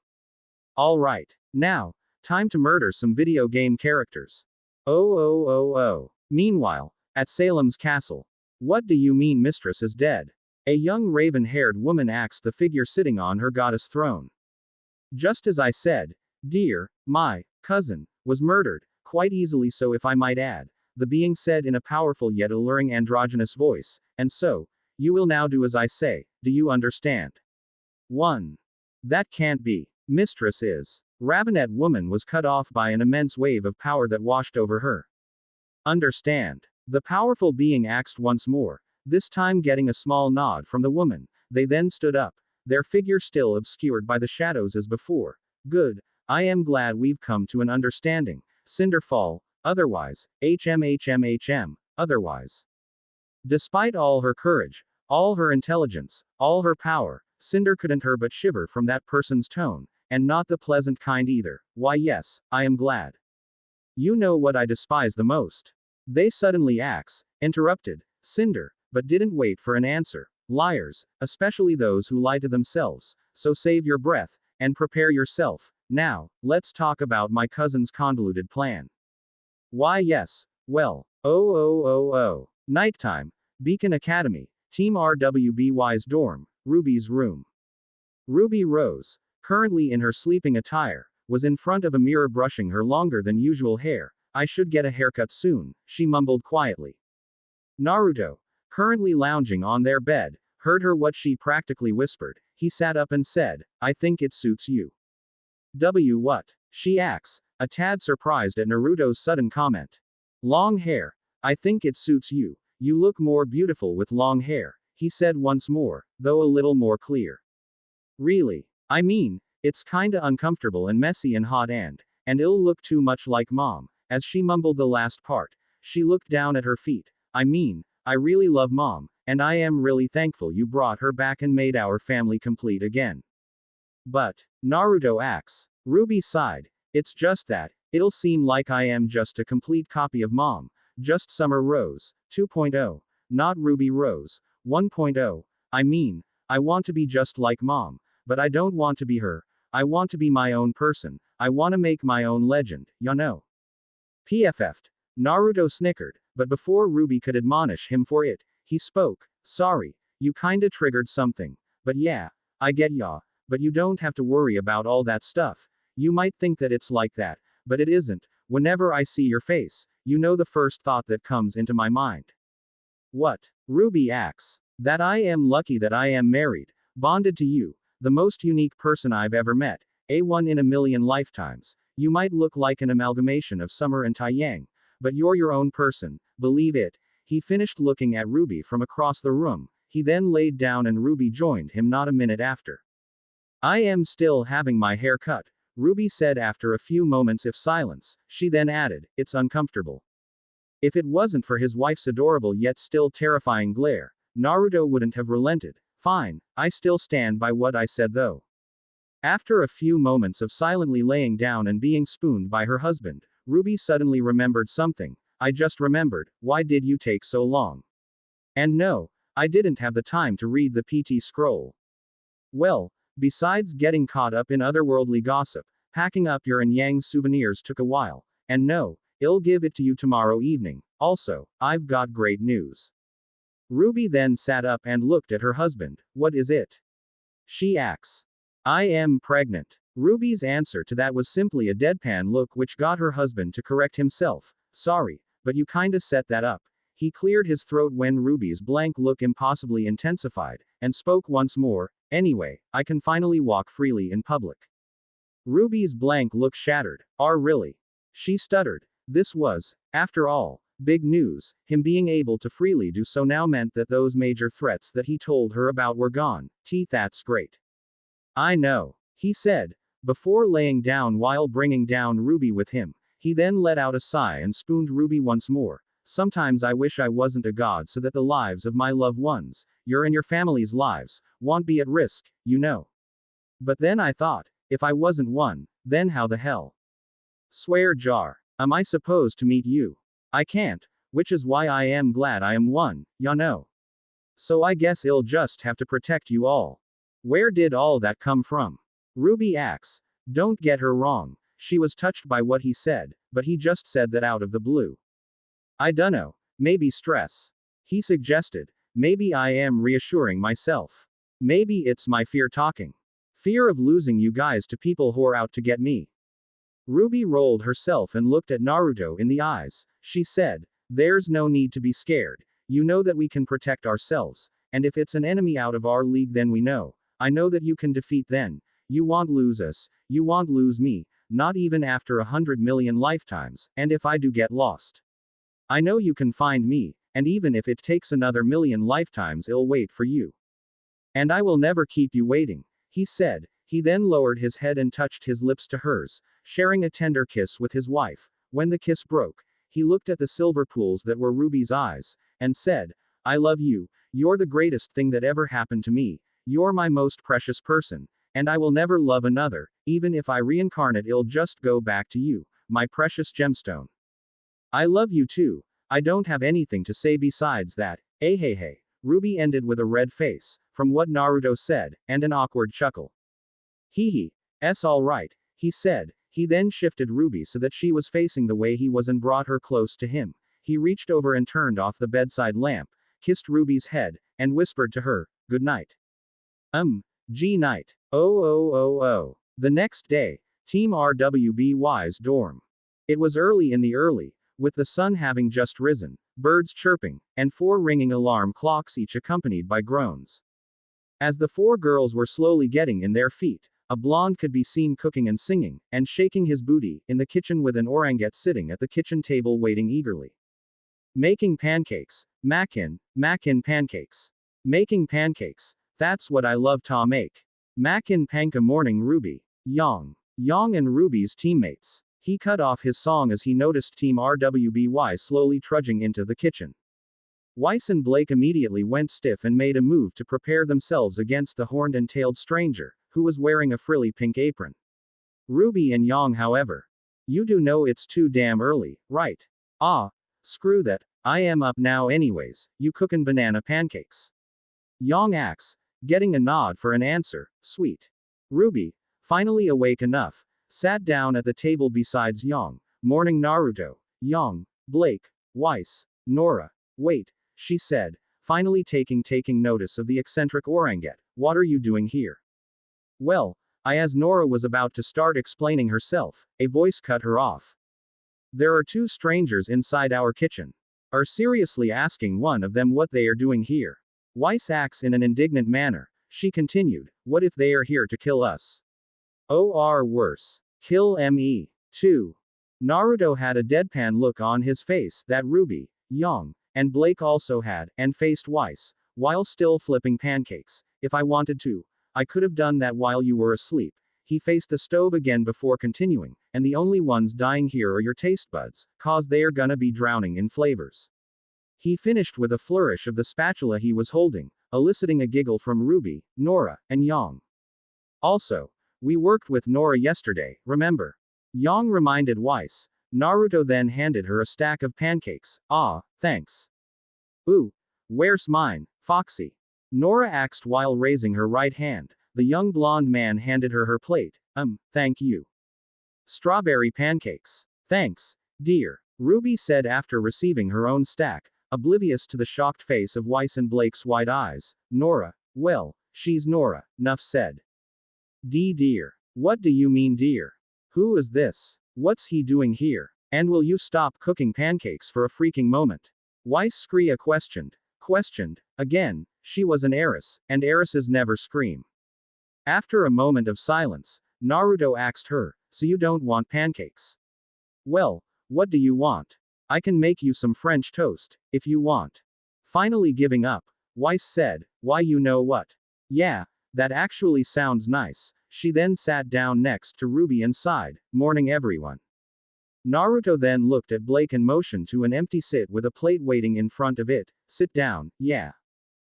Alright. Now, time to murder some video game characters. Oh. Meanwhile, at Salem's castle. What do you mean Mistress is dead? A young raven-haired woman asked the figure sitting on her goddess throne. Just as I said, dear, my cousin was murdered, quite easily so if I might add, the being said in a powerful yet alluring androgynous voice, and so, you will now do as I say, do you understand? 1. That can't be. Mistress is. Ravenette woman was cut off by an immense wave of power that washed over her. Understand. The powerful being asked once more, this time getting a small nod from the woman. They then stood up, their figure still obscured by the shadows as before. Good. I am glad we've come to an understanding. Cinderfall. Otherwise. Otherwise. Despite all her courage, all her intelligence, all her power, Cinder couldn't her but shiver from that person's tone, and not the pleasant kind either. Why yes, I am glad. You know what I despise the most? They suddenly interrupted Cinder, but didn't wait for an answer. Liars, especially those who lie to themselves, so save your breath, and prepare yourself. Now, let's talk about my cousin's convoluted plan. Why yes, well, Nighttime. Beacon Academy. Team RWBY's dorm. Ruby's room. Ruby Rose, currently in her sleeping attire, was in front of a mirror brushing her longer than usual hair. I should get a haircut soon, she mumbled quietly. Naruto, currently lounging on their bed, heard her what she practically whispered. He sat up and said, I think it suits you. What? She asks, a tad surprised at Naruto's sudden comment. Long hair. I think it suits you. You look more beautiful with long hair, he said once more, though a little more clear. Really? I mean, it's kinda uncomfortable and messy and hot and it'll look too much like mom. As she mumbled the last part, she looked down at her feet. I mean, I really love mom, and I am really thankful you brought her back and made our family complete again. But, Naruto asks. Ruby sighed. It's just that, it'll seem like I am just a complete copy of mom. Just Summer Rose 2.0, not Ruby Rose 1.0. I mean, I want to be just like mom, but I don't want to be her. I want to be my own person. I want to make my own legend, you know. PFF'd. Naruto snickered, but before Ruby could admonish him for it, he spoke. Sorry, you kinda triggered something. But yeah, I get ya. But you don't have to worry about all that stuff. You might think that it's like that, but it isn't. Whenever I see your face, you know the first thought that comes into my mind. What? Ruby asks. That I am lucky that I am married, bonded to you, the most unique person I've ever met, a one in a million lifetimes. You might look like an amalgamation of Summer and Taiyang, but you're your own person, believe it. He finished looking at Ruby from across the room. He then laid down and Ruby joined him not a minute after. I am still having my hair cut, Ruby said after a few moments of silence. She then added, it's uncomfortable. If it wasn't for his wife's adorable yet still terrifying glare, Naruto wouldn't have relented. Fine, I still stand by what I said though. After a few moments of silently laying down and being spooned by her husband, Ruby suddenly remembered something. I just remembered, why did you take so long? And no, I didn't have the time to read the PT scroll. Well, besides getting caught up in otherworldly gossip, packing up your and Yang's souvenirs took a while. And no, I'll give it to you tomorrow evening. Also, I've got great news. Ruby then sat up and looked at her husband. What is it? She asks. I am pregnant. Ruby's answer to that was simply a deadpan look, which got her husband to correct himself. Sorry, but you kinda set that up. He cleared his throat when Ruby's blank look impossibly intensified, and spoke once more. Anyway, I can finally walk freely in public. Ruby's blank look shattered. Really? She stuttered. This was, after all, big news. Him being able to freely do so now meant that those major threats that he told her about were gone. That's great. I know, he said, before laying down while bringing down Ruby with him. He then let out a sigh and spooned Ruby once more. Sometimes I wish I wasn't a god so that the lives of my loved ones, your and your family's lives, won't be at risk, you know. But then I thought, if I wasn't one, then how the hell? Swear jar. Am I supposed to meet you? I can't, which is why I am glad I am one, ya know. So I guess I'll just have to protect you all. Where did all that come from? Ruby asks. Don't get her wrong. She was touched by what he said, but he just said that out of the blue. I dunno, maybe stress. He suggested. Maybe I am reassuring myself. Maybe it's my fear talking. Fear of losing you guys to people who are out to get me. Ruby rolled herself and looked at Naruto in the eyes. She said, there's no need to be scared. You know that we can protect ourselves, and if it's an enemy out of our league then we know. I know that you can defeat then. You won't lose us, you won't lose me, not even after 100 million lifetimes, and if I do get lost. I know you can find me, and even if it takes another million lifetimes I'll wait for you. And I will never keep you waiting, he said. He then lowered his head and touched his lips to hers, sharing a tender kiss with his wife. When the kiss broke, he looked at the silver pools that were Ruby's eyes, and said, I love you, you're the greatest thing that ever happened to me, you're my most precious person, and I will never love another, even if I reincarnate I'll just go back to you, my precious gemstone. I love you too. I don't have anything to say besides that. Hey. Ruby ended with a red face, from what Naruto said, and an awkward chuckle. Hee. Alright, he said. He then shifted Ruby so that she was facing the way he was and brought her close to him. He reached over and turned off the bedside lamp, kissed Ruby's head, and whispered to her, good night. G night. Oh. The next day, Team RWBY's dorm. It was early in the early, with the sun having just risen, birds chirping, and 4 ringing alarm clocks each accompanied by groans. As the 4 girls were slowly getting in their feet, a blonde could be seen cooking and singing, and shaking his booty, in the kitchen with an orangutan sitting at the kitchen table waiting eagerly. Making pancakes. Mackin pancakes. Making pancakes. That's what I love to make. Mackin panka morning Ruby. Yang and Ruby's teammates. He cut off his song as he noticed Team RWBY slowly trudging into the kitchen. Weiss and Blake immediately went stiff and made a move to prepare themselves against the horned and tailed stranger, who was wearing a frilly pink apron. Ruby and Yang, however. You do know it's too damn early, right? Screw that, I am up now anyways, you cookin' banana pancakes. Yang asks, getting a nod for an answer. Sweet. Ruby, finally awake enough, sat down at the table besides Yang. Morning Naruto. Yang, Blake, Weiss, Nora. Wait, she said, finally taking notice of the eccentric orangutan. What are you doing here? Well, as Nora was about to start explaining herself, a voice cut her off. There are 2 strangers inside our kitchen. Are seriously asking one of them what they are doing here. Weiss asks in an indignant manner. She continued, what if they are here to kill us? Or worse. Kill me, too. Naruto had a deadpan look on his face that Ruby, Yang, and Blake also had, and faced Weiss, while still flipping pancakes. If I wanted to, I could have done that while you were asleep. He faced the stove again before continuing, and the only ones dying here are your taste buds, cause they're gonna be drowning in flavors. He finished with a flourish of the spatula he was holding, eliciting a giggle from Ruby, Nora, and Yang. Also, we worked with Nora yesterday, remember? Yang reminded Weiss. Naruto then handed her a stack of pancakes. Thanks. Ooh, where's mine, Foxy? Nora asked while raising her right hand. The young blonde man handed her her plate. Thank you. Strawberry pancakes. Thanks, dear, Ruby said after receiving her own stack. oblivious to the shocked face of Weiss and Blake's wide eyes. Nora, well, she's Nora, Nuff said. Dear. What do you mean, dear? Who is this? What's he doing here? And will you stop cooking pancakes for a freaking moment? Weiss Skria questioned. Again, she was an heiress, and heiresses never scream. After a moment of silence, Naruto asked her, so you don't want pancakes? Well, what do you want? I can make you some French toast, if you want. Finally giving up, Weiss said, why you know what? Yeah, that actually sounds nice. She then sat down next to Ruby and sighed, morning everyone. Naruto then looked at Blake and motioned to an empty sit with a plate waiting in front of it. Sit down, yeah.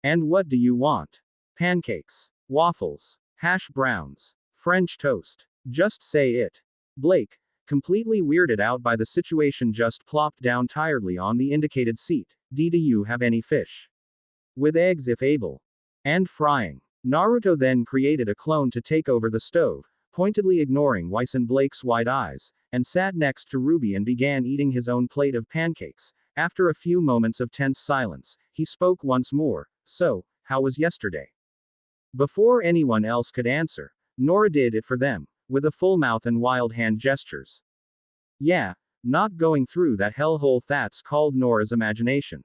And what do you want? Pancakes, waffles, hash browns, French toast. Just say it. Blake, completely weirded out by the situation, just plopped down tiredly on the indicated seat. Do you have any fish? With eggs if able. And frying. Naruto then created a clone to take over the stove, pointedly ignoring Weiss and Blake's wide eyes, and sat next to Ruby and began eating his own plate of pancakes. After a few moments of tense silence, he spoke once more, so, how was yesterday? Before anyone else could answer, Nora did it for them, with a full mouth and wild hand gestures. Yeah, not going through that hellhole that's called Nora's imagination.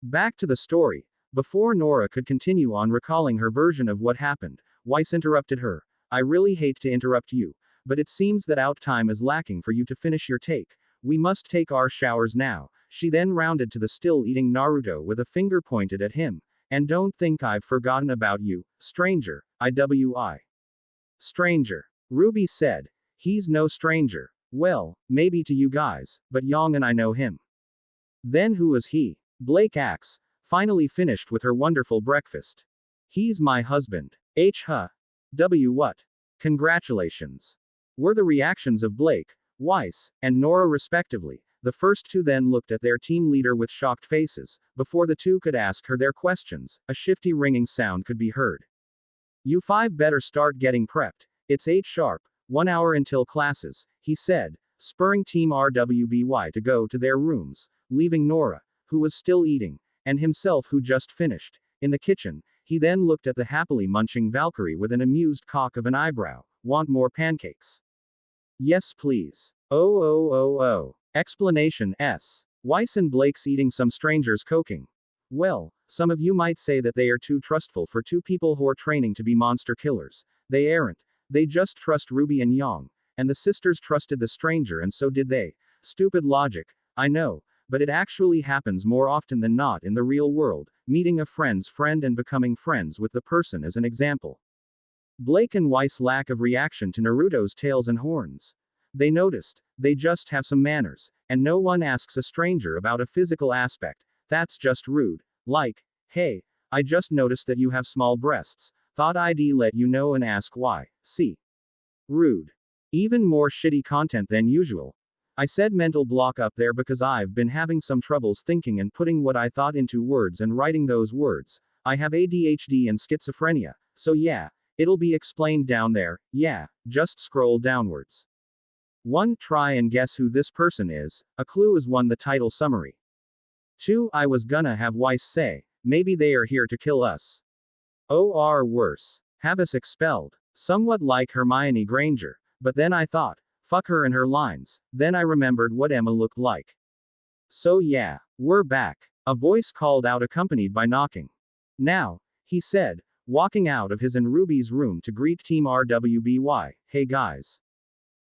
Back to the story. Before Nora could continue on recalling her version of what happened, Weiss interrupted her. I really hate to interrupt you, but it seems that out time is lacking for you to finish your take. We must take our showers now. She then rounded to the still eating Naruto with a finger pointed at him. And don't think I've forgotten about you, stranger, IWI. Stranger. Ruby said. He's no stranger. Well, maybe to you guys, but Yang and I know him. Then who is he? Blake asks, finally finished with her wonderful breakfast. He's my husband. What? Congratulations. Were the reactions of Blake, Weiss, and Nora respectively. The first two then looked at their team leader with shocked faces. Before the two could ask her their questions, a shifty ringing sound could be heard. You five better start getting prepped. It's 8 sharp, 1 hour until classes, he said, spurring Team RWBY to go to their rooms, leaving Nora, who was still eating, and himself who just finished, in the kitchen. He then looked at the happily munching Valkyrie with an amused cock of an eyebrow. Want more pancakes? Yes please. Oh. Explanation S. Weiss and Blake's eating some strangers cooking. Well, some of you might say that they are too trustful for two people who are training to be monster killers. They aren't. They just trust Ruby and Yang. And the sisters trusted the stranger and so did they. Stupid logic, I know, but it actually happens more often than not in the real world, meeting a friend's friend and becoming friends with the person as an example. Blake and Weiss' lack of reaction to Naruto's tails and horns. They noticed, they just have some manners, and no one asks a stranger about a physical aspect, that's just rude. Like, hey, I just noticed that you have small breasts, thought I'd let you know and ask why. See? Rude. Even more shitty content than usual. I said mental block up there because I've been having some troubles thinking and putting what I thought into words and writing those words. I have ADHD and schizophrenia, so yeah, it'll be explained down there, yeah, just scroll downwards. 1. Try and guess who this person is. A clue is 1. The title summary. 2. I was gonna have Weiss say, maybe they are here to kill us. Or worse, have us expelled. Somewhat like Hermione Granger. But then I thought, fuck her and her lines. Then I remembered what Emma looked like. So yeah, we're back. A voice called out accompanied by knocking. Now, he said, walking out of his and Ruby's room to greet Team RWBY, hey guys.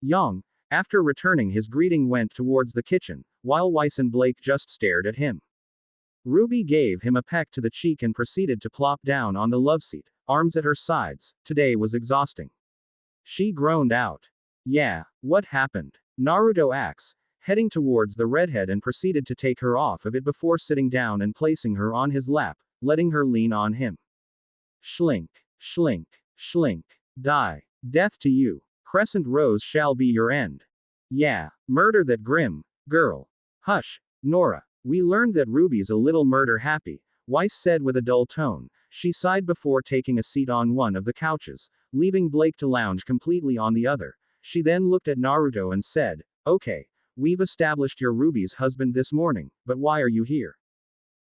Yang, after returning his greeting, went towards the kitchen, while Weiss and Blake just stared at him. Ruby gave him a peck to the cheek and proceeded to plop down on the love seat, arms at her sides. Today was exhausting. She groaned out. Yeah, what happened? Naruto asks, heading towards the redhead and proceeded to take her off of it before sitting down and placing her on his lap, letting her lean on him. Schlink, schlink, schlink, die. Death to you. Crescent Rose shall be your end. Yeah, murder that grim. Girl. Hush, Nora. We learned that Ruby's a little murder happy, Weiss said with a dull tone. She sighed before taking a seat on one of the couches, leaving Blake to lounge completely on the other. She then looked at Naruto and said, okay, we've established you're Ruby's husband this morning, but why are you here?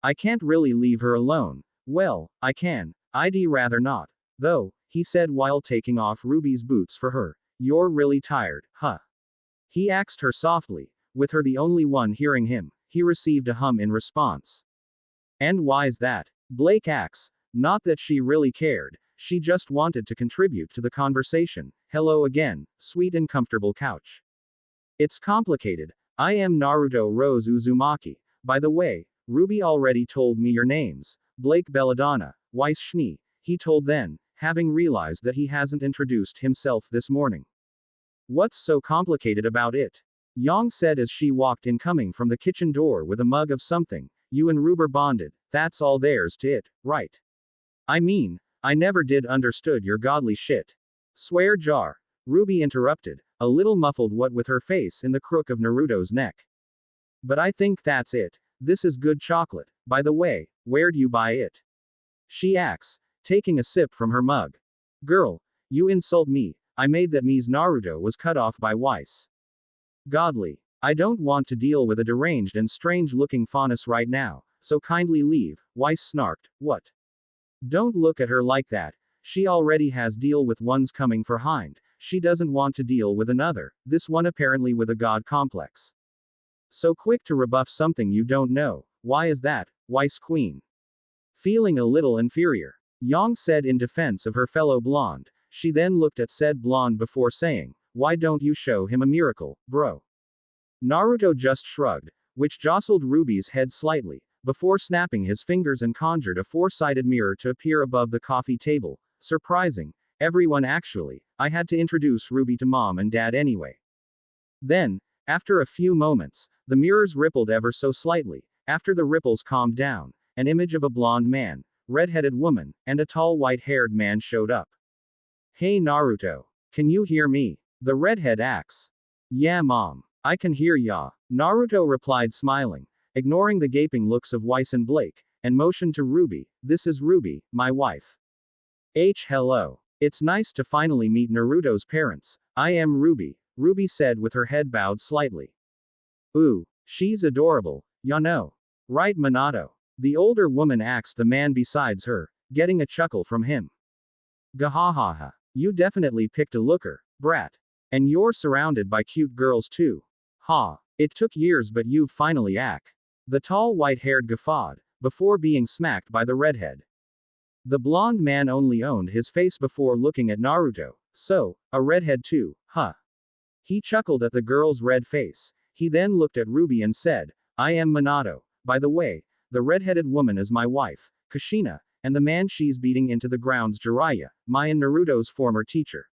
I can't really leave her alone. Well, I can. I'd rather not. Though, he said while taking off Ruby's boots for her. You're really tired, huh? He asked her softly, with her the only one hearing him. He received a hum in response. And why's that? Blake asks. Not that she really cared, she just wanted to contribute to the conversation. Hello again, sweet and comfortable couch. It's complicated. I am Naruto Rose Uzumaki. By the way, Ruby already told me your names. Blake Belladonna, Weiss Schnee, he told then, having realized that he hasn't introduced himself this morning. What's so complicated about it? Yang said as she walked in coming from the kitchen door with a mug of something. You and Ruber bonded, that's all there's to it, right? I mean, I never did understood your godly shit. Swear jar. Ruby interrupted, a little muffled what with her face in the crook of Naruto's neck. But I think that's it. This is good chocolate. By the way, where'd you buy it? She asks, taking a sip from her mug. Girl, you insult me. I made that me's Naruto was cut off by Weiss. Godly. I don't want to deal with a deranged and strange-looking faunus right now, so kindly leave, Weiss snarked. What? Don't look at her like that. She already has deal with one's coming for hind. She doesn't want to deal with another, this one apparently with a god complex. So quick to rebuff something you don't know. Why is that, Weiss Queen? Feeling a little inferior. Yang said in defense of her fellow blonde. She then looked at said blonde before saying, why don't you show him a miracle, bro? Naruto just shrugged, which jostled Ruby's head slightly, before snapping his fingers and conjured a four-sided mirror to appear above the coffee table. Surprising. Everyone actually, I had to introduce Ruby to mom and dad anyway. Then, after a few moments, the mirrors rippled ever so slightly. After the ripples calmed down, an image of a blonde man, red-headed woman, and a tall white-haired man showed up. Hey Naruto. Can you hear me? The redhead asks. Yeah mom. I can hear ya. Naruto replied smiling, ignoring the gaping looks of Weiss and Blake, and motioned to Ruby. This is Ruby, my wife. Hello. It's nice to finally meet Naruto's parents. I am Ruby, Ruby said with her head bowed slightly. Ooh, she's adorable, ya know. Right Minato? The older woman asked the man besides her, getting a chuckle from him. Gahahaha. You definitely picked a looker, brat. And you're surrounded by cute girls too. Ha. It took years but you've finally The tall white-haired guffawed, before being smacked by the redhead. The blonde man only owned his face before looking at Naruto. So, a redhead too, huh? He chuckled at the girl's red face. He then looked at Ruby and said, I am Minato. By the way, the red-headed woman is my wife, Kushina, and the man she's beating into the ground's Jiraiya, my and Naruto's former teacher.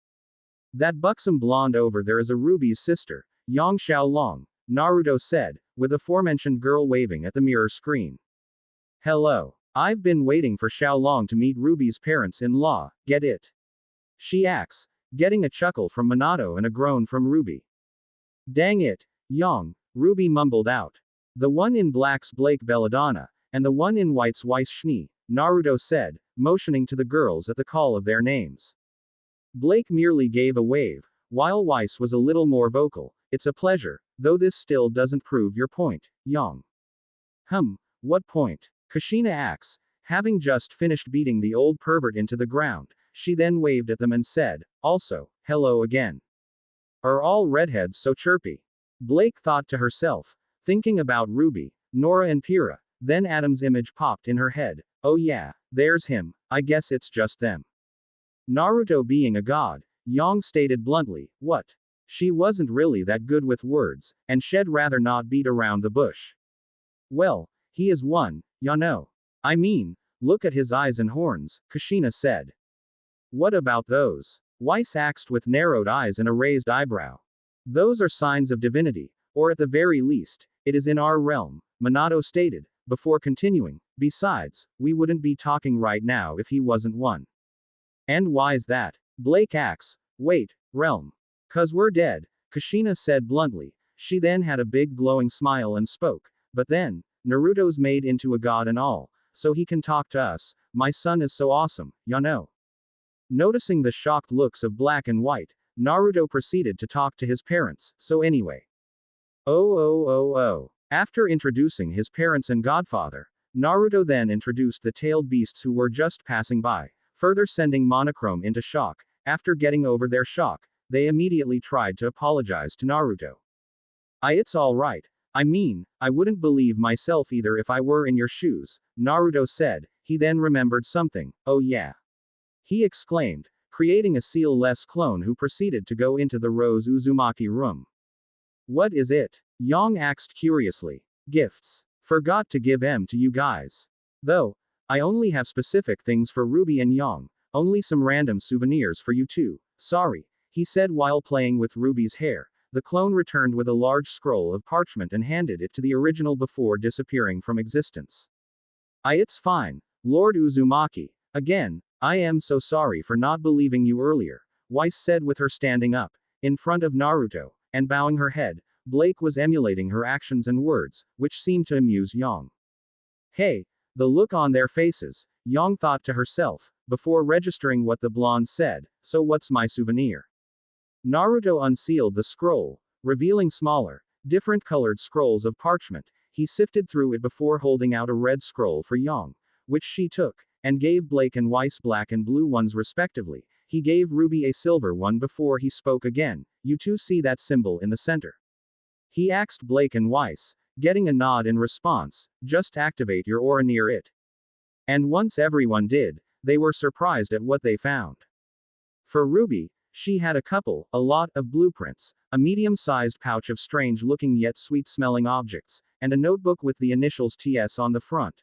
That buxom blonde over there is a Ruby's sister, Yang Xiaolong, Naruto said, with the aforementioned girl waving at the mirror screen. Hello. I've been waiting for Xiaolong to meet Ruby's parents-in-law, get it? She asks, getting a chuckle from Minato and a groan from Ruby. Dang it, Yang, Ruby mumbled out. The one in black's Blake Belladonna, and the one in white's Weiss Schnee, Naruto said, motioning to the girls at the call of their names. Blake merely gave a wave, while Weiss was a little more vocal. It's a pleasure, though this still doesn't prove your point, Yang. What point? Kushina asks, having just finished beating the old pervert into the ground. She then waved at them and said, also, hello again. Are all redheads so chirpy? Blake thought to herself, thinking about Ruby, Nora and Pyrrha. Then Adam's image popped in her head. Oh yeah, there's him, I guess it's just them. Naruto being a god, Yang stated bluntly, what? She wasn't really that good with words, and she'd rather not beat around the bush. Well, he is one, ya know. I mean, look at his eyes and horns, Kushina said. What about those? Weiss asked with narrowed eyes and a raised eyebrow. Those are signs of divinity, or at the very least, it is in our realm, Minato stated, before continuing, besides, we wouldn't be talking right now if he wasn't one. And why's that? Blake asks, wait, realm. 'Cause we're dead, Kushina said bluntly. She then had a big glowing smile and spoke, but then, Naruto's made into a god and all, so he can talk to us, my son is so awesome, ya know. Noticing the shocked looks of black and white, Naruto proceeded to talk to his parents, so anyway. Oh. After introducing his parents and godfather, Naruto then introduced the tailed beasts who were just passing by, further sending Monochrome into shock. After getting over their shock, they immediately tried to apologize to Naruto. It's alright. I mean, I wouldn't believe myself either if I were in your shoes, Naruto said. He then remembered something. Oh yeah. He exclaimed, creating a seal-less clone who proceeded to go into the Rose Uzumaki room. What is it? Yang asked curiously. Gifts. Forgot to give them to you guys. Though, I only have specific things for Ruby and Yang, only some random souvenirs for you too. Sorry, he said while playing with Ruby's hair. The clone returned with a large scroll of parchment and handed it to the original before disappearing from existence. It's fine, Lord Uzumaki. Again, I am so sorry for not believing you earlier, Weiss said with her standing up, in front of Naruto, and bowing her head. Blake was emulating her actions and words, which seemed to amuse Yang. Hey, the look on their faces, Yang thought to herself, before registering what the blonde said, so what's my souvenir? Naruto unsealed the scroll, revealing smaller, different colored scrolls of parchment. He sifted through it before holding out a red scroll for Yang, which she took, and gave Blake and Weiss black and blue ones respectively. He gave Ruby a silver one before he spoke again. You two see that symbol in the center? He asked Blake and Weiss, getting a nod in response. Just activate your aura near it. And once everyone did, they were surprised at what they found. For Ruby, she had a lot of blueprints, a medium-sized pouch of strange-looking yet sweet-smelling objects, and a notebook with the initials TS on the front.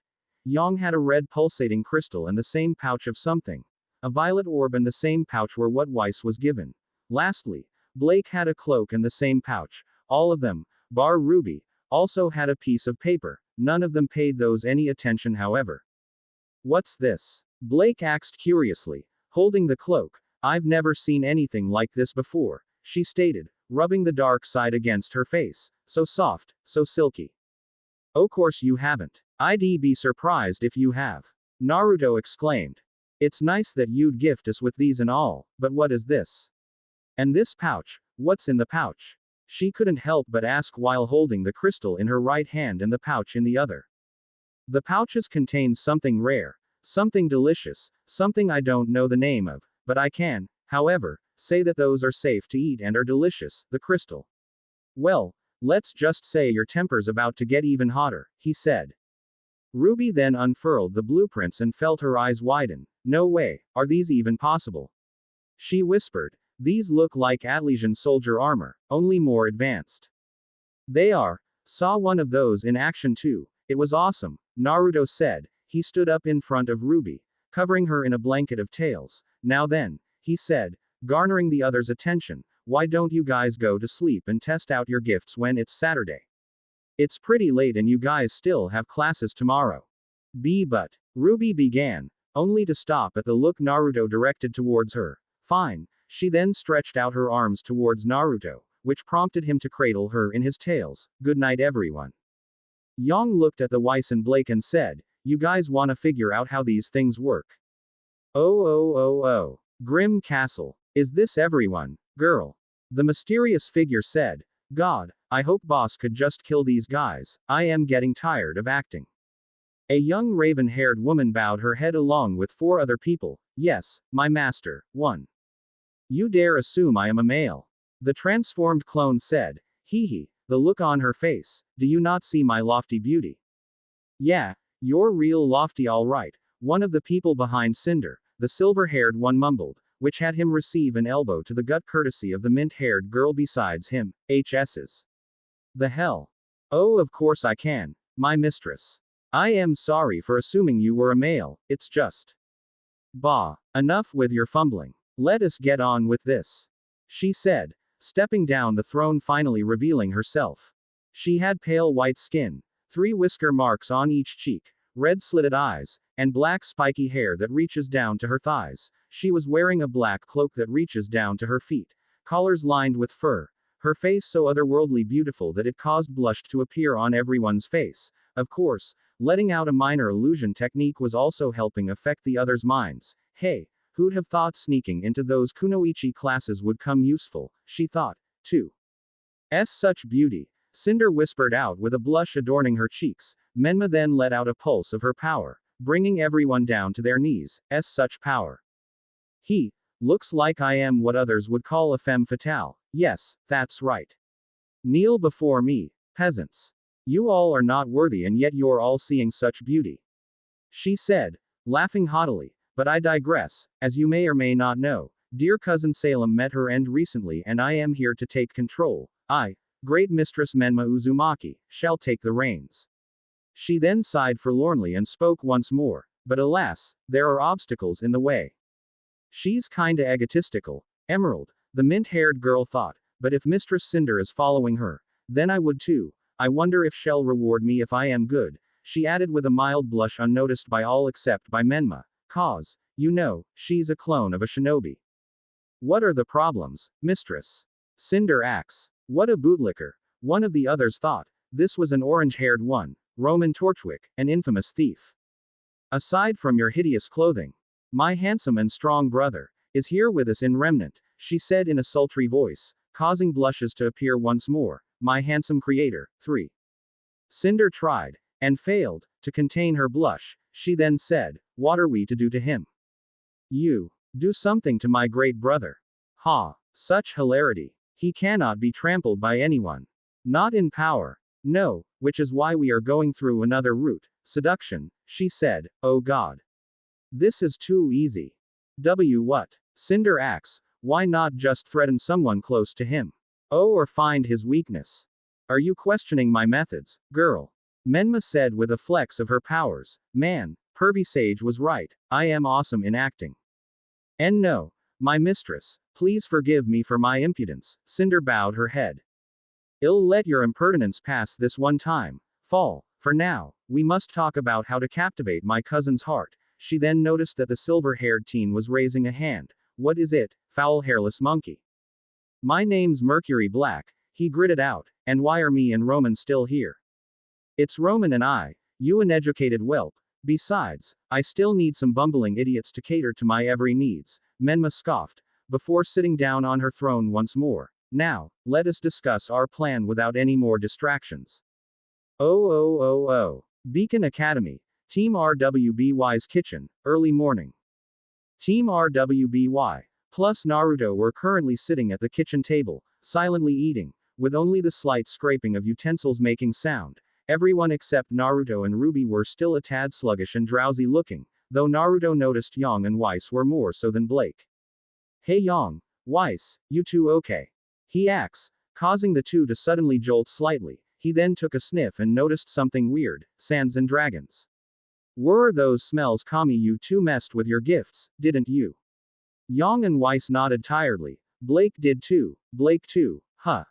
Yang had a red pulsating crystal and the same pouch of something. A violet orb and the same pouch were what Weiss was given. Lastly, Blake had a cloak and the same pouch. All of them, bar Ruby, also had a piece of paper. None of them paid those any attention however. What's this? Blake asked curiously, holding the cloak. I've never seen anything like this before, she stated, rubbing the dark side against her face. So soft, so silky. Oh, course you haven't. I'd be surprised if you have. Naruto exclaimed. It's nice that you'd gift us with these and all, but what is this? And this pouch, what's in the pouch? She couldn't help but ask while holding the crystal in her right hand and the pouch in the other. The pouches contain something rare, something delicious, something I don't know the name of. But I can, however, say that those are safe to eat and are delicious, the crystal. Well, let's just say your temper's about to get even hotter, he said. Ruby then unfurled the blueprints and felt her eyes widen. No way, are these even possible? She whispered. These look like Atlesian soldier armor, only more advanced. They are. Saw one of those in action too. It was awesome, Naruto said. He stood up in front of Ruby, covering her in a blanket of tails. Now then, he said, garnering the others' attention, why don't you guys go to sleep and test out your gifts when it's Saturday? It's pretty late and you guys still have classes tomorrow. But, Ruby began, only to stop at the look Naruto directed towards her. Fine, she then stretched out her arms towards Naruto, which prompted him to cradle her in his tails. Good night everyone. Yang looked at the Weiss and Blake and said, you guys wanna figure out how these things work? Oh. Grim Castle. Is this everyone, girl? The mysterious figure said. God, I hope boss could just kill these guys. I am getting tired of acting. A young raven-haired woman bowed her head along with 4 other people. Yes, my master. 1. You dare assume I am a male? The transformed clone said. Hee, the look on her face. Do you not see my lofty beauty? Yeah, you're real lofty all right. One of the people behind Cinder, the silver-haired one mumbled, which had him receive an elbow to the gut courtesy of the mint-haired girl besides him. HS's. The hell? Oh, of course I can, my mistress. I am sorry for assuming you were a male, it's just. Bah, enough with your fumbling. Let us get on with this. She said, stepping down the throne finally revealing herself. She had pale white skin, 3 whisker marks on each cheek, red slitted eyes, and black spiky hair that reaches down to her thighs. She was wearing a black cloak that reaches down to her feet, collars lined with fur, her face so otherworldly beautiful that it caused blush to appear on everyone's face. Of course, letting out a minor illusion technique was also helping affect the others' minds. Hey, who'd have thought sneaking into those kunoichi classes would come useful, she thought, too. Such beauty, Cinder whispered out with a blush adorning her cheeks. Menma then let out a pulse of her power, bringing everyone down to their knees. Such power. He looks like I am what others would call a femme fatale. Yes, that's right. Kneel before me, peasants. You all are not worthy and yet you're all seeing such beauty. She said, laughing haughtily. But I digress, as you may or may not know, dear cousin Salem met her end recently and I am here to take control. I, great mistress Menma Uzumaki, shall take the reins. She then sighed forlornly and spoke once more, but alas, there are obstacles in the way. She's kinda egotistical. Emerald, the mint-haired girl thought, but if Mistress Cinder is following her, then I would too. I wonder if she'll reward me if I am good, she added with a mild blush unnoticed by all except by Menma. Cause, you know, she's a clone of a shinobi. What are the problems, mistress? Cinder asks. What a bootlicker. One of the others thought. This was an orange-haired one, Roman Torchwick, an infamous thief. Aside from your hideous clothing, my handsome and strong brother is here with us in Remnant, she said in a sultry voice, causing blushes to appear once more. My handsome creator. 3. Cinder tried, and failed, to contain her blush. She then said, what are we to do to him? You. Do something to my great brother. Ha. Such hilarity. He cannot be trampled by anyone. Not in power. No, which is why we are going through another route. Seduction, she said. Oh God. This is too easy. What? Cinder asks, why not just threaten someone close to him? Oh, or find his weakness. Are you questioning my methods, girl? Menma said with a flex of her powers. Man, Pervy Sage was right. I am awesome in acting. And no, my mistress, please forgive me for my impudence. Cinder bowed her head. I'll let your impertinence pass this one time. Fall. For now, we must talk about how to captivate my cousin's heart. She then noticed that the silver-haired teen was raising a hand. What is it, foul hairless monkey? My name's Mercury Black, he gritted out. And why are me and Roman still here? It's Roman and I, you uneducated whelp. Besides, I still need some bumbling idiots to cater to my every needs, Menma scoffed, before sitting down on her throne once more. Now, let us discuss our plan without any more distractions. Oh. Beacon Academy. Team RWBY's kitchen, early morning. Team RWBY, plus Naruto were currently sitting at the kitchen table, silently eating, with only the slight scraping of utensils making sound. Everyone except Naruto and Ruby were still a tad sluggish and drowsy looking, though Naruto noticed Yang and Weiss were more so than Blake. Hey Yang, Weiss, you two okay? He asks, causing the two to suddenly jolt slightly. He then took a sniff and noticed something weird. Sands and dragons. Were those smells Kami? You two messed with your gifts, didn't you? Yang and Weiss nodded tiredly. Blake did too. Blake too, huh?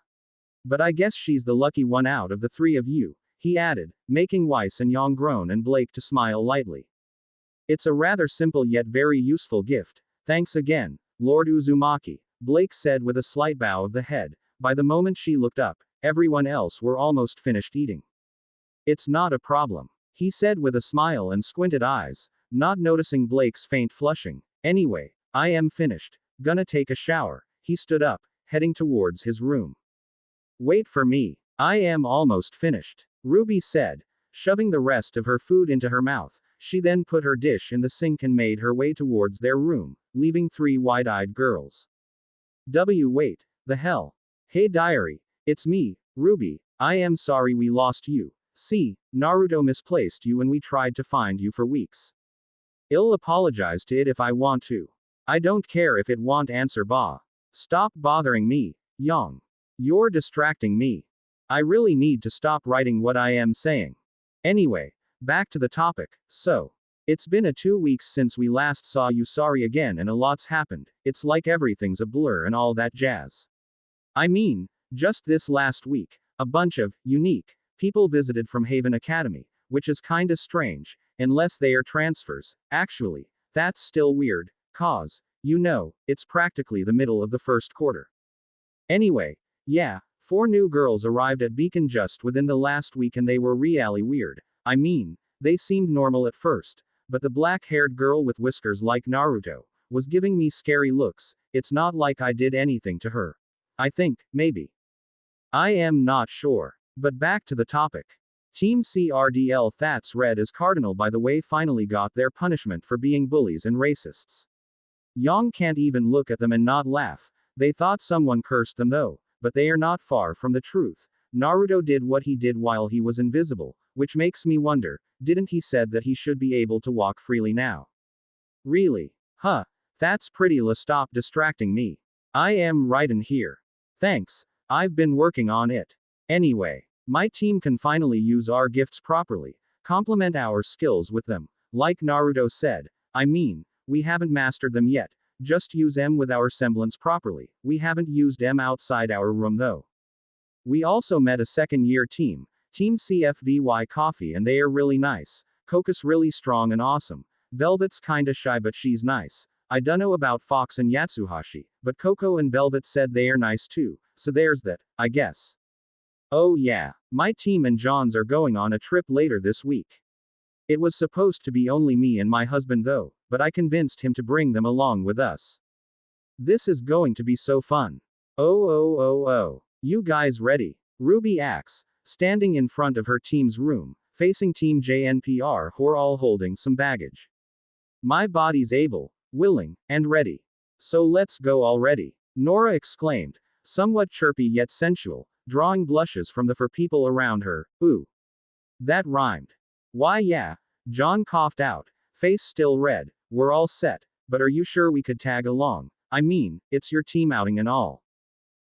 But I guess she's the lucky one out of the three of you, he added, making Weiss and Yang groan and Blake to smile lightly. It's a rather simple yet very useful gift. Thanks again, Lord Uzumaki, Blake said with a slight bow of the head. By the moment she looked up, everyone else were almost finished eating. It's not a problem, he said with a smile and squinted eyes, not noticing Blake's faint flushing. Anyway, I am finished. Gonna take a shower. He stood up, heading towards his room. Wait for me. I am almost finished, Ruby said, shoving the rest of her food into her mouth. She then put her dish in the sink and made her way towards their room, leaving three wide-eyed girls. Wait, the hell? Hey diary, it's me, Ruby. I am sorry we lost you. See, Naruto misplaced you and we tried to find you for weeks. I'll apologize to it if I want to. I don't care if it won't answer ba. Stop bothering me, Yang. You're distracting me. I really need to stop writing what I am saying. Anyway, back to the topic. So, it's been 2 weeks since we last saw you. Sorry again, and a lot's happened. It's like everything's a blur and all that jazz. I mean, just this last week, a bunch of unique people visited from Haven Academy, which is kinda strange, unless they are transfers. Actually, that's still weird, cause, you know, it's practically the middle of the first quarter. Anyway, yeah, 4 new girls arrived at Beacon just within the last week and they were really weird. I mean, they seemed normal at first, but the black-haired girl with whiskers like Naruto was giving me scary looks. It's not like I did anything to her. I think, maybe. I am not sure. But back to the topic. Team CRDL That's red as cardinal by the way finally got their punishment for being bullies and racists. Yang can't even look at them and not laugh. They thought someone cursed them though, but they are not far from the truth. Naruto did what he did while he was invisible, which makes me wonder, didn't he said that he should be able to walk freely now? Really? Huh. That's pretty. Stop distracting me. I am right in here. Thanks. I've been working on it. Anyway, my team can finally use our gifts properly, complement our skills with them. Like Naruto said, I mean, we haven't mastered them yet, just use them with our semblance properly. We haven't used them outside our room though. We also met a second-year team, Team CFVY Coffee, and they are really nice. Coco's really strong and awesome. Velvet's kinda shy but she's nice. I dunno about Fox and Yatsuhashi, but Coco and Velvet said they are nice too, so there's that, I guess. Oh yeah, my team and John's are going on a trip later this week. It was supposed to be only me and my husband though, but I convinced him to bring them along with us. This is going to be so fun. Oh. You guys ready? Ruby asks, standing in front of her team's room, facing Team JNPR who are all holding some baggage. My body's able, willing, and ready. So let's go already. Nora exclaimed, somewhat chirpy yet sensual, drawing blushes from the people around her. Ooh. That rhymed. Why yeah. John coughed out, face still red. We're all set, but are you sure we could tag along? I mean, it's your team outing and all.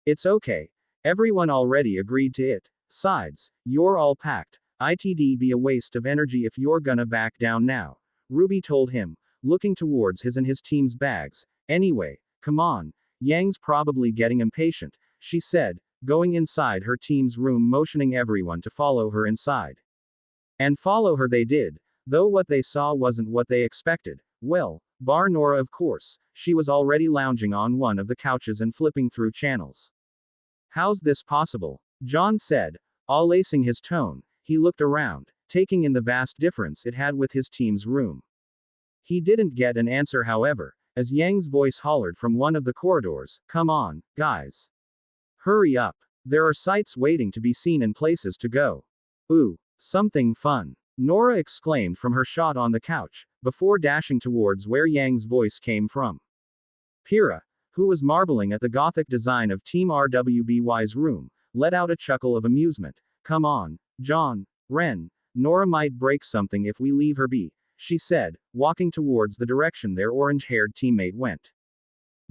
It's okay. Everyone already agreed to it. Sides, you're all packed. It'd be a waste of energy if you're gonna back down now. Ruby told him, looking towards his and his team's bags. Anyway, come on. Yang's probably getting impatient, she said, going inside her team's room, motioning everyone to follow her inside. And follow her they did, though what they saw wasn't what they expected. Well, bar Nora of course, she was already lounging on one of the couches and flipping through channels. How's this possible? John said, all lacing his tone. He looked around, taking in the vast difference it had with his team's room. He didn't get an answer however, as Yang's voice hollered from one of the corridors, come on, guys. Hurry up. There are sights waiting to be seen and places to go. Ooh, something fun. Nora exclaimed from her shot on the couch, before dashing towards where Yang's voice came from. Pyrrha, who was marveling at the gothic design of Team RWBY's room, let out a chuckle of amusement. Come on, John, Ren, Nora might break something if we leave her be, she said, walking towards the direction their orange-haired teammate went.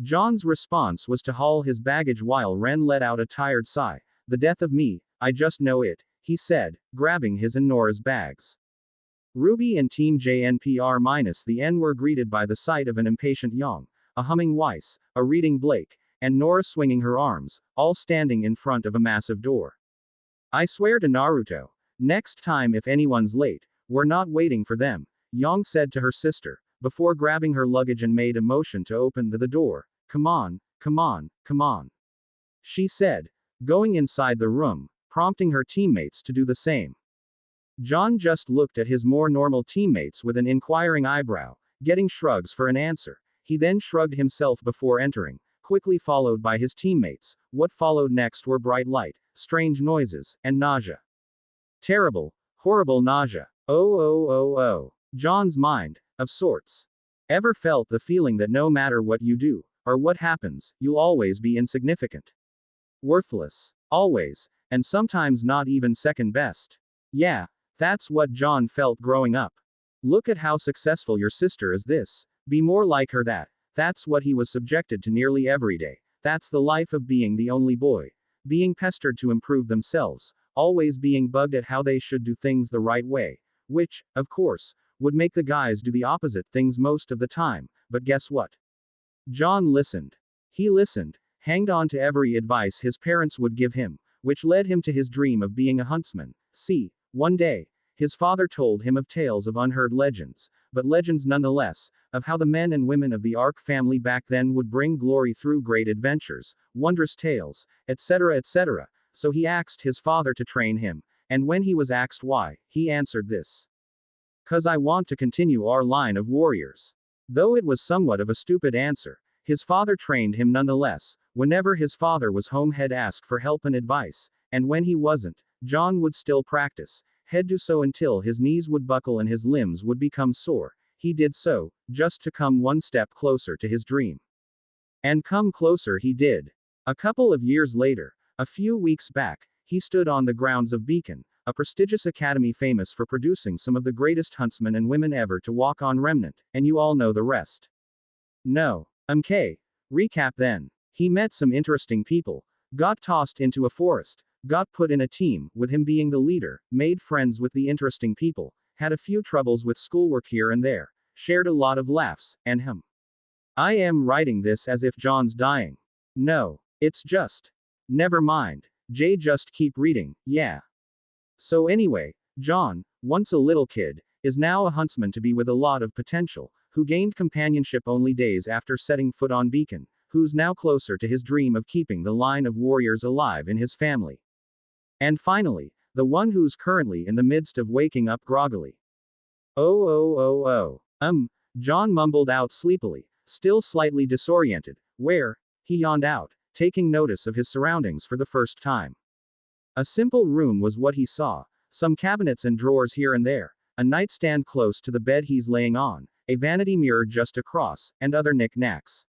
John's response was to haul his baggage while Ren let out a tired sigh. The death of me, I just know it, he said, grabbing his and Nora's bags. Ruby and Team JNPR minus the N were greeted by the sight of an impatient Yang, a humming Weiss, a reading Blake, and Nora swinging her arms, all standing in front of a massive door. I swear to Naruto, next time if anyone's late, we're not waiting for them, Yang said to her sister, before grabbing her luggage and made a motion to open the door. Come on, she said, going inside the room, prompting her teammates to do the same. John just looked at his more normal teammates with an inquiring eyebrow, getting shrugs for an answer. He then shrugged himself before entering, quickly followed by his teammates. What followed next were bright light, strange noises, and nausea. Terrible, horrible nausea. Oh. John's mind, of sorts. Ever felt the feeling that no matter what you do, or what happens, you'll always be insignificant? Worthless. Always, and sometimes not even second best. Yeah, that's what John felt growing up. Look at how successful your sister is this. Be more like her that's what he was subjected to nearly every day. That's the life of being the only boy. Being pestered to improve themselves, always being bugged at how they should do things the right way. Which, of course, would make the guys do the opposite things most of the time, but guess what? John listened. He listened, hanged on to every advice his parents would give him, which led him to his dream of being a huntsman. See, one day, his father told him of tales of unheard legends, but legends nonetheless, of how the men and women of the Ark family back then would bring glory through great adventures, wondrous tales, etc., so he asked his father to train him, and when he was asked why, he answered this. 'Cause I want to continue our line of warriors. Though it was somewhat of a stupid answer, his father trained him nonetheless. Whenever his father was home, he'd ask for help and advice, and when he wasn't, John would still practice. head to so until his knees would buckle and his limbs would become sore. He did so, just to come one step closer to his dream. And come closer he did. A couple of years later, a few weeks back, he stood on the grounds of Beacon, a prestigious academy famous for producing some of the greatest huntsmen and women ever to walk on Remnant, and you all know the rest. No. MK. Recap then. He met some interesting people, got tossed into a forest, got put in a team, with him being the leader, made friends with the interesting people, had a few troubles with schoolwork here and there, shared a lot of laughs, and him. I am writing this as if John's dying. No. It's just. Never mind. Jay, just keep reading, yeah. So anyway, John, once a little kid, is now a huntsman to be with a lot of potential, who gained companionship only days after setting foot on Beacon, who's now closer to his dream of keeping the line of warriors alive in his family. And finally, the one who's currently in the midst of waking up groggily. Oh. John mumbled out sleepily, still slightly disoriented. Where? He yawned out, taking notice of his surroundings for the first time. A simple room was what he saw, some cabinets and drawers here and there, a nightstand close to the bed he's laying on, a vanity mirror just across, and other knick-knacks.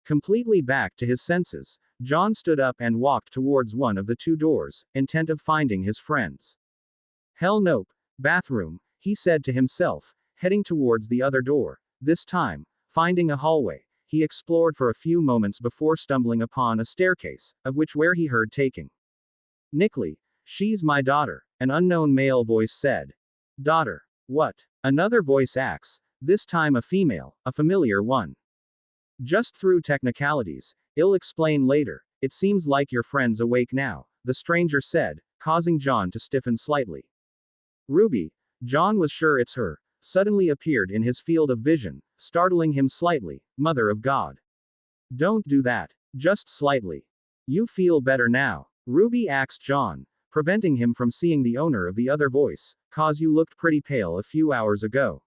Completely back to his senses, John stood up and walked towards one of the two doors, intent of finding his friends. Hell nope. Bathroom, he said to himself, heading towards the other door. This time, finding a hallway, he explored for a few moments before stumbling upon a staircase, of which where he heard taking. Nickley, she's my daughter, an unknown male voice said. Daughter. What? Another voice asks, this time a female, a familiar one. Just through technicalities, I'll explain later. It seems like your friend's awake now, the stranger said, causing John to stiffen slightly. Ruby, John was sure it's her, suddenly appeared in his field of vision, startling him slightly. Mother of God. Don't do that. Just slightly. You feel better now? Ruby asked John, preventing him from seeing the owner of the other voice, cause you looked pretty pale a few hours ago.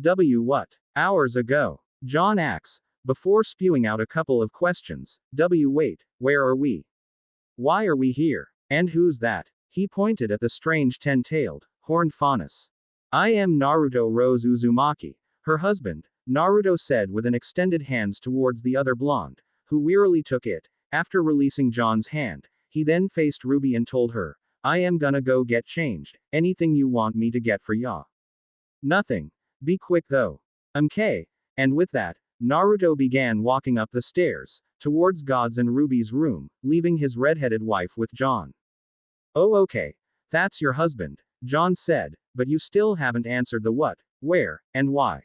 What? Hours ago? John asks, before spewing out a couple of questions. Wait, where are we? Why are we here? And who's that? He pointed at the strange ten-tailed, horned faunus. I am Naruto Rose Uzumaki, her husband, Naruto said with an extended hands towards the other blonde, who wearily took it. After releasing John's hand, he then faced Ruby and told her, I am gonna go get changed. Anything you want me to get for ya? Nothing. Be quick though. MK. And with that, Naruto began walking up the stairs, towards God's and Ruby's room, leaving his red-headed wife with John. Oh okay. That's your husband, John said, but you still haven't answered the what, where, and why.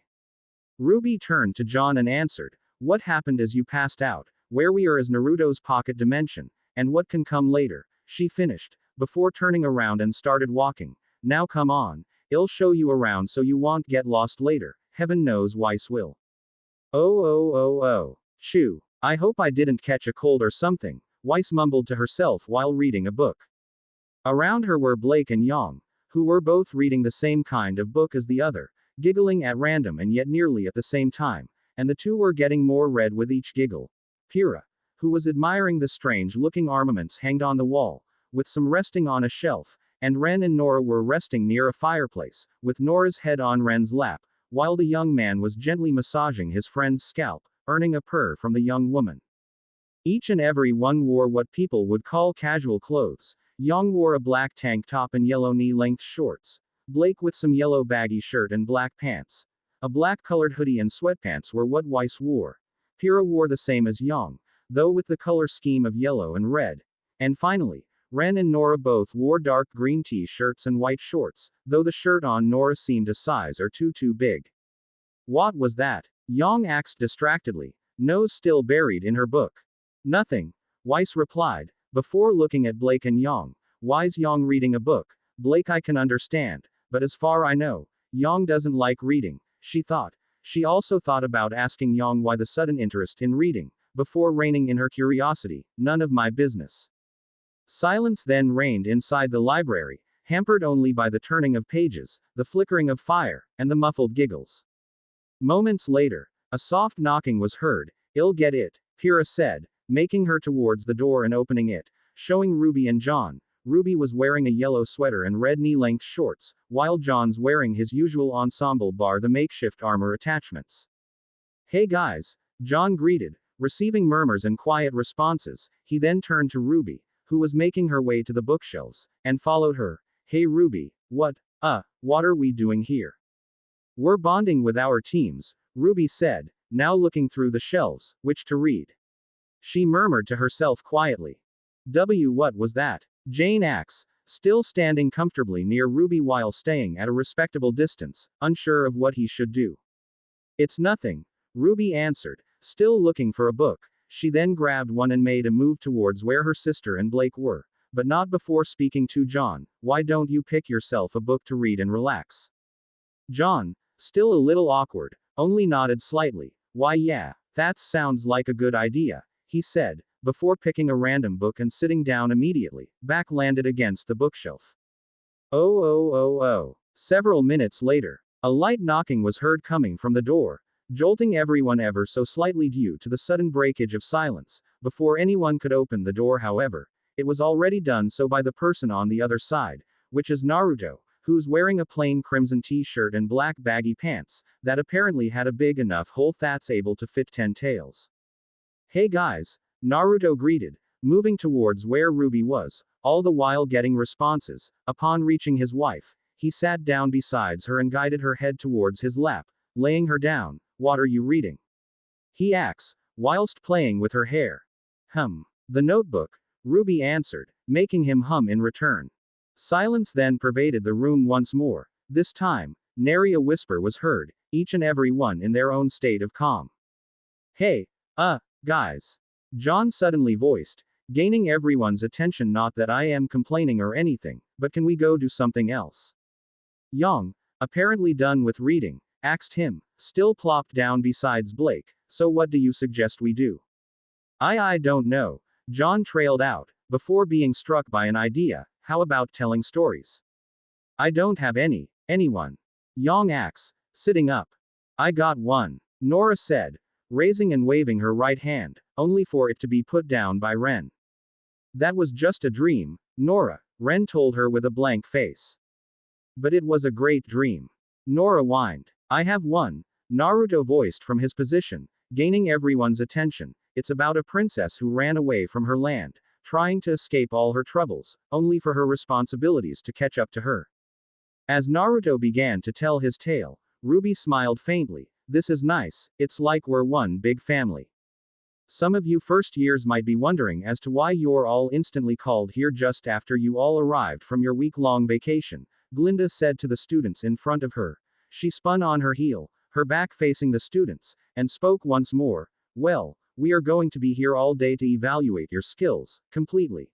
Ruby turned to John and answered, what happened as you passed out, where we are as Naruto's pocket dimension, and what can come later, she finished, before turning around and started walking. Now come on, I'll show you around so you won't get lost later, heaven knows Weiss will. Oh. Shoo. I hope I didn't catch a cold or something, Weiss mumbled to herself while reading a book. Around her were Blake and Yang, who were both reading the same kind of book as the other, giggling at random and yet nearly at the same time, and the two were getting more red with each giggle. Pyrrha, who was admiring the strange-looking armaments hanged on the wall, with some resting on a shelf, and Ren and Nora were resting near a fireplace, with Nora's head on Ren's lap, while the young man was gently massaging his friend's scalp, earning a purr from the young woman. Each and every one wore what people would call casual clothes. Yang wore a black tank top and yellow knee-length shorts. Blake with some yellow baggy shirt and black pants. A black-colored hoodie and sweatpants were what Weiss wore. Pyrrha wore the same as Yang, though with the color scheme of yellow and red. And finally, Ren and Nora both wore dark green t-shirts and white shorts, though the shirt on Nora seemed a size or two too big. What was that? Yang asked distractedly, nose still buried in her book. Nothing, Weiss replied, before looking at Blake and Yang. Why's Yang reading a book? Blake, I can understand, but as far I know, Yang doesn't like reading, she thought. She also thought about asking Yang why the sudden interest in reading, before reining in her curiosity. None of my business. Silence then reigned inside the library, hampered only by the turning of pages, the flickering of fire, and the muffled giggles. Moments later, a soft knocking was heard. I'll get it, Pyrrha said, making her towards the door and opening it, showing Ruby and John. Ruby was wearing a yellow sweater and red knee-length shorts, while John's wearing his usual ensemble bar the makeshift armor attachments. "Hey guys," John greeted, receiving murmurs and quiet responses. He then turned to Ruby, who was making her way to the bookshelves, and followed her. "Hey Ruby, what are we doing here?" "We're bonding with our teams," Ruby said, now looking through the shelves, which to read. She murmured to herself quietly. What was that?" Jane asked, still standing comfortably near Ruby while staying at a respectable distance, unsure of what he should do. "It's nothing," Ruby answered, still looking for a book. She then grabbed one and made a move towards where her sister and Blake were, but not before speaking to John. "Why don't you pick yourself a book to read and relax?" John, still a little awkward, only nodded slightly. "Why yeah, that sounds like a good idea," he said, before picking a random book and sitting down immediately. Back landed against the bookshelf. Oh. Several minutes later, a light knocking was heard coming from the door, jolting everyone ever so slightly due to the sudden breakage of silence. Before anyone could open the door, however, it was already done so by the person on the other side, which is Naruto, who's wearing a plain crimson t-shirt and black baggy pants, that apparently had a big enough hole that's able to fit 10 tails. "Hey guys," Naruto greeted, moving towards where Ruby was, all the while getting responses. Upon reaching his wife, he sat down beside her and guided her head towards his lap, laying her down. "What are you reading?" he asked, whilst playing with her hair. The Notebook," Ruby answered, making him hum in return. Silence then pervaded the room once more. This time, nary a whisper was heard, each and every one in their own state of calm. "Hey, guys," John suddenly voiced, gaining everyone's attention. "Not that I am complaining or anything, but can we go do something else?" Young, apparently done with reading, asked him, still plopped down besides Blake. "So what do you suggest we do?" I don't know," John trailed out, before being struck by an idea. "How about telling stories?" "I don't have any. Anyone?" Young asked, sitting up. "I got one," Nora said, raising and waving her right hand, only for it to be put down by Ren. "That was just a dream, Nora," Ren told her with a blank face. "But it was a great dream," Nora whined. "I have one," Naruto voiced from his position, gaining everyone's attention. "It's about a princess who ran away from her land, trying to escape all her troubles, only for her responsibilities to catch up to her." As Naruto began to tell his tale, Ruby smiled faintly. "This is nice, it's like we're one big family." "Some of you first years might be wondering as to why you're all instantly called here just after you all arrived from your week-long vacation," Glinda said to the students in front of her. She spun on her heel, her back facing the students, and spoke once more. "Well, we are going to be here all day to evaluate your skills, completely."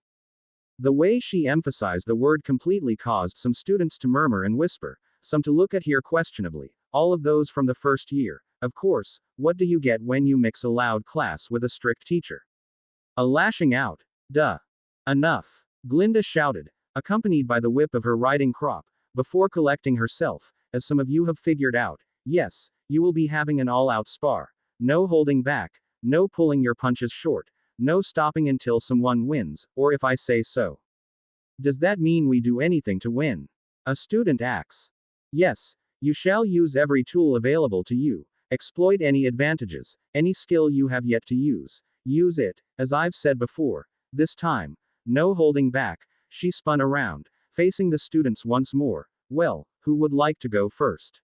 The way she emphasized the word completely caused some students to murmur and whisper, some to look at her questionably, all of those from the first year. Of course, what do you get when you mix a loud class with a strict teacher? A lashing out. Duh. Enough, Glinda shouted, accompanied by the whip of her riding crop, before collecting herself. "As some of you have figured out, yes, you will be having an all-out spar. No holding back, no pulling your punches short, no stopping until someone wins, or if I say so." "Does that mean we do anything to win?" a student asks. "Yes, you shall use every tool available to you, exploit any advantages, any skill you have yet to use. Use it, as I've said before. This time, no holding back." She spun around, facing the students once more. "Well, who would like to go first?"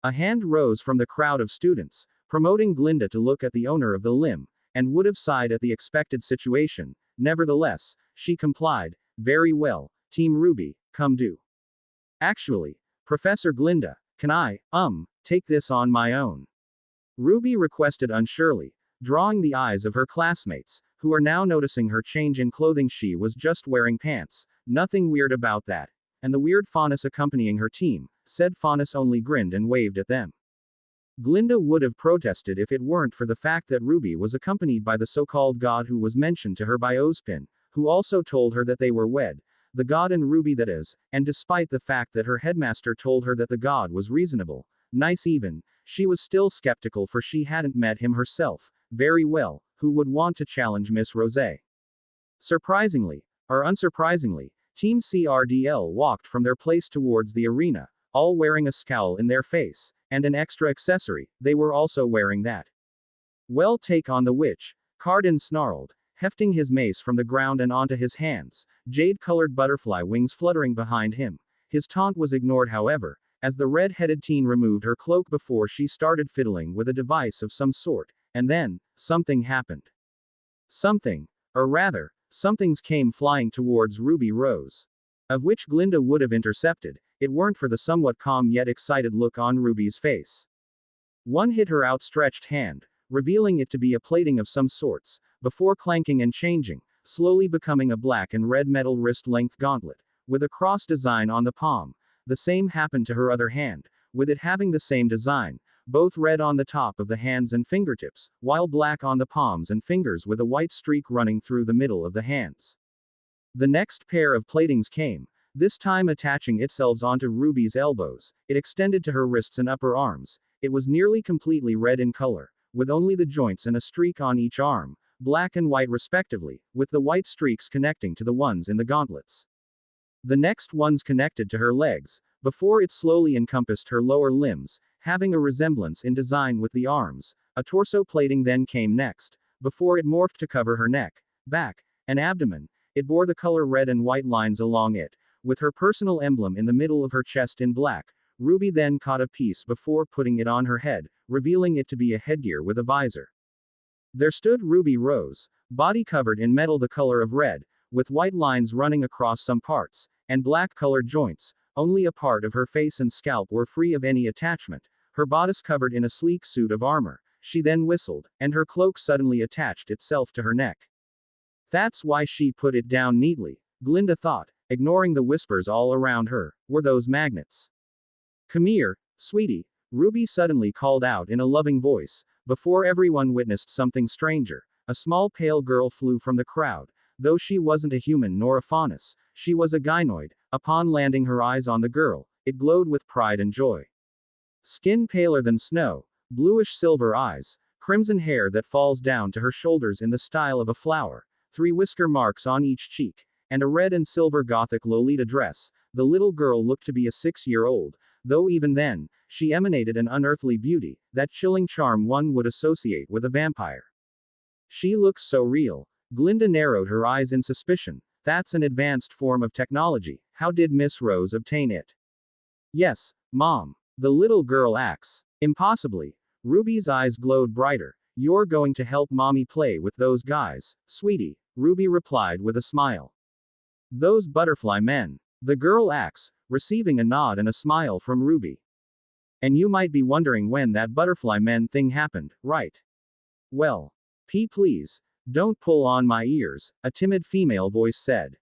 A hand rose from the crowd of students, promoting Glinda to look at the owner of the limb, and would have sighed at the expected situation. Nevertheless, she complied. "Very well, Team Ruby, come do." "Actually, Professor Glinda, can I, take this on my own?" Ruby requested unsurely, drawing the eyes of her classmates, who are now noticing her change in clothing. She was just wearing pants, nothing weird about that. And the weird Faunus accompanying her team, said Faunus only grinned and waved at them. Glinda would have protested if it weren't for the fact that Ruby was accompanied by the so-called god who was mentioned to her by Ozpin, who also told her that they were wed. The god and Ruby, that is, and despite the fact that her headmaster told her that the god was reasonable, nice even, she was still skeptical, for she hadn't met him herself. Very well, who would want to challenge Miss Rosé? Surprisingly, or unsurprisingly, Team CRDL walked from their place towards the arena, all wearing a scowl in their face, and an extra accessory, they were also wearing that. Well, take on the witch, Cardin snarled, hefting his mace from the ground and onto his hands, jade-colored butterfly wings fluttering behind him. His taunt was ignored, however, as the red-headed teen removed her cloak before she started fiddling with a device of some sort, and then, something happened. Somethings came flying towards Ruby Rose. Of which Glinda would have intercepted, it weren't for the somewhat calm yet excited look on Ruby's face. One hit her outstretched hand, revealing it to be a plating of some sorts, before clanking and changing, slowly becoming a black and red metal wrist-length gauntlet, with a cross design on the palm. The same happened to her other hand, with it having the same design, both red on the top of the hands and fingertips, while black on the palms and fingers with a white streak running through the middle of the hands. The next pair of platings came, this time attaching itself onto Ruby's elbows. It extended to her wrists and upper arms. It was nearly completely red in color, with only the joints and a streak on each arm, black and white respectively, with the white streaks connecting to the ones in the gauntlets. The next ones connected to her legs, before it slowly encompassed her lower limbs, having a resemblance in design with the arms. A torso plating then came next, before it morphed to cover her neck, back, and abdomen. It bore the color red and white lines along it, with her personal emblem in the middle of her chest in black. Ruby then caught a piece before putting it on her head, revealing it to be a headgear with a visor. There stood Ruby Rose, body covered in metal the color of red, with white lines running across some parts, and black-colored joints. Only a part of her face and scalp were free of any attachment, her bodice covered in a sleek suit of armor. She then whistled, and her cloak suddenly attached itself to her neck. That's why she put it down neatly, Glinda thought, ignoring the whispers all around her. Were those magnets? Come here, sweetie, Ruby suddenly called out in a loving voice. Before everyone witnessed something stranger, a small pale girl flew from the crowd. Though she wasn't a human nor a faunus, she was a gynoid. Upon landing her eyes on the girl, it glowed with pride and joy. Skin paler than snow, bluish silver eyes, crimson hair that falls down to her shoulders in the style of a flower, 3 whisker marks on each cheek, and a red and silver Gothic Lolita dress. The little girl looked to be a 6-year-old, though even then, she emanated an unearthly beauty, that chilling charm one would associate with a vampire. She looks so real. Glinda narrowed her eyes in suspicion. That's an advanced form of technology. How did Miss Rose obtain it? Yes, Mom. The little girl acts. Impossibly. Ruby's eyes glowed brighter. You're going to help Mommy play with those guys, sweetie, Ruby replied with a smile. Those butterfly men. The girl acts, receiving a nod and a smile from Ruby. And you might be wondering when that butterfly men thing happened, right? Well, please, don't pull on my ears, a timid female voice said.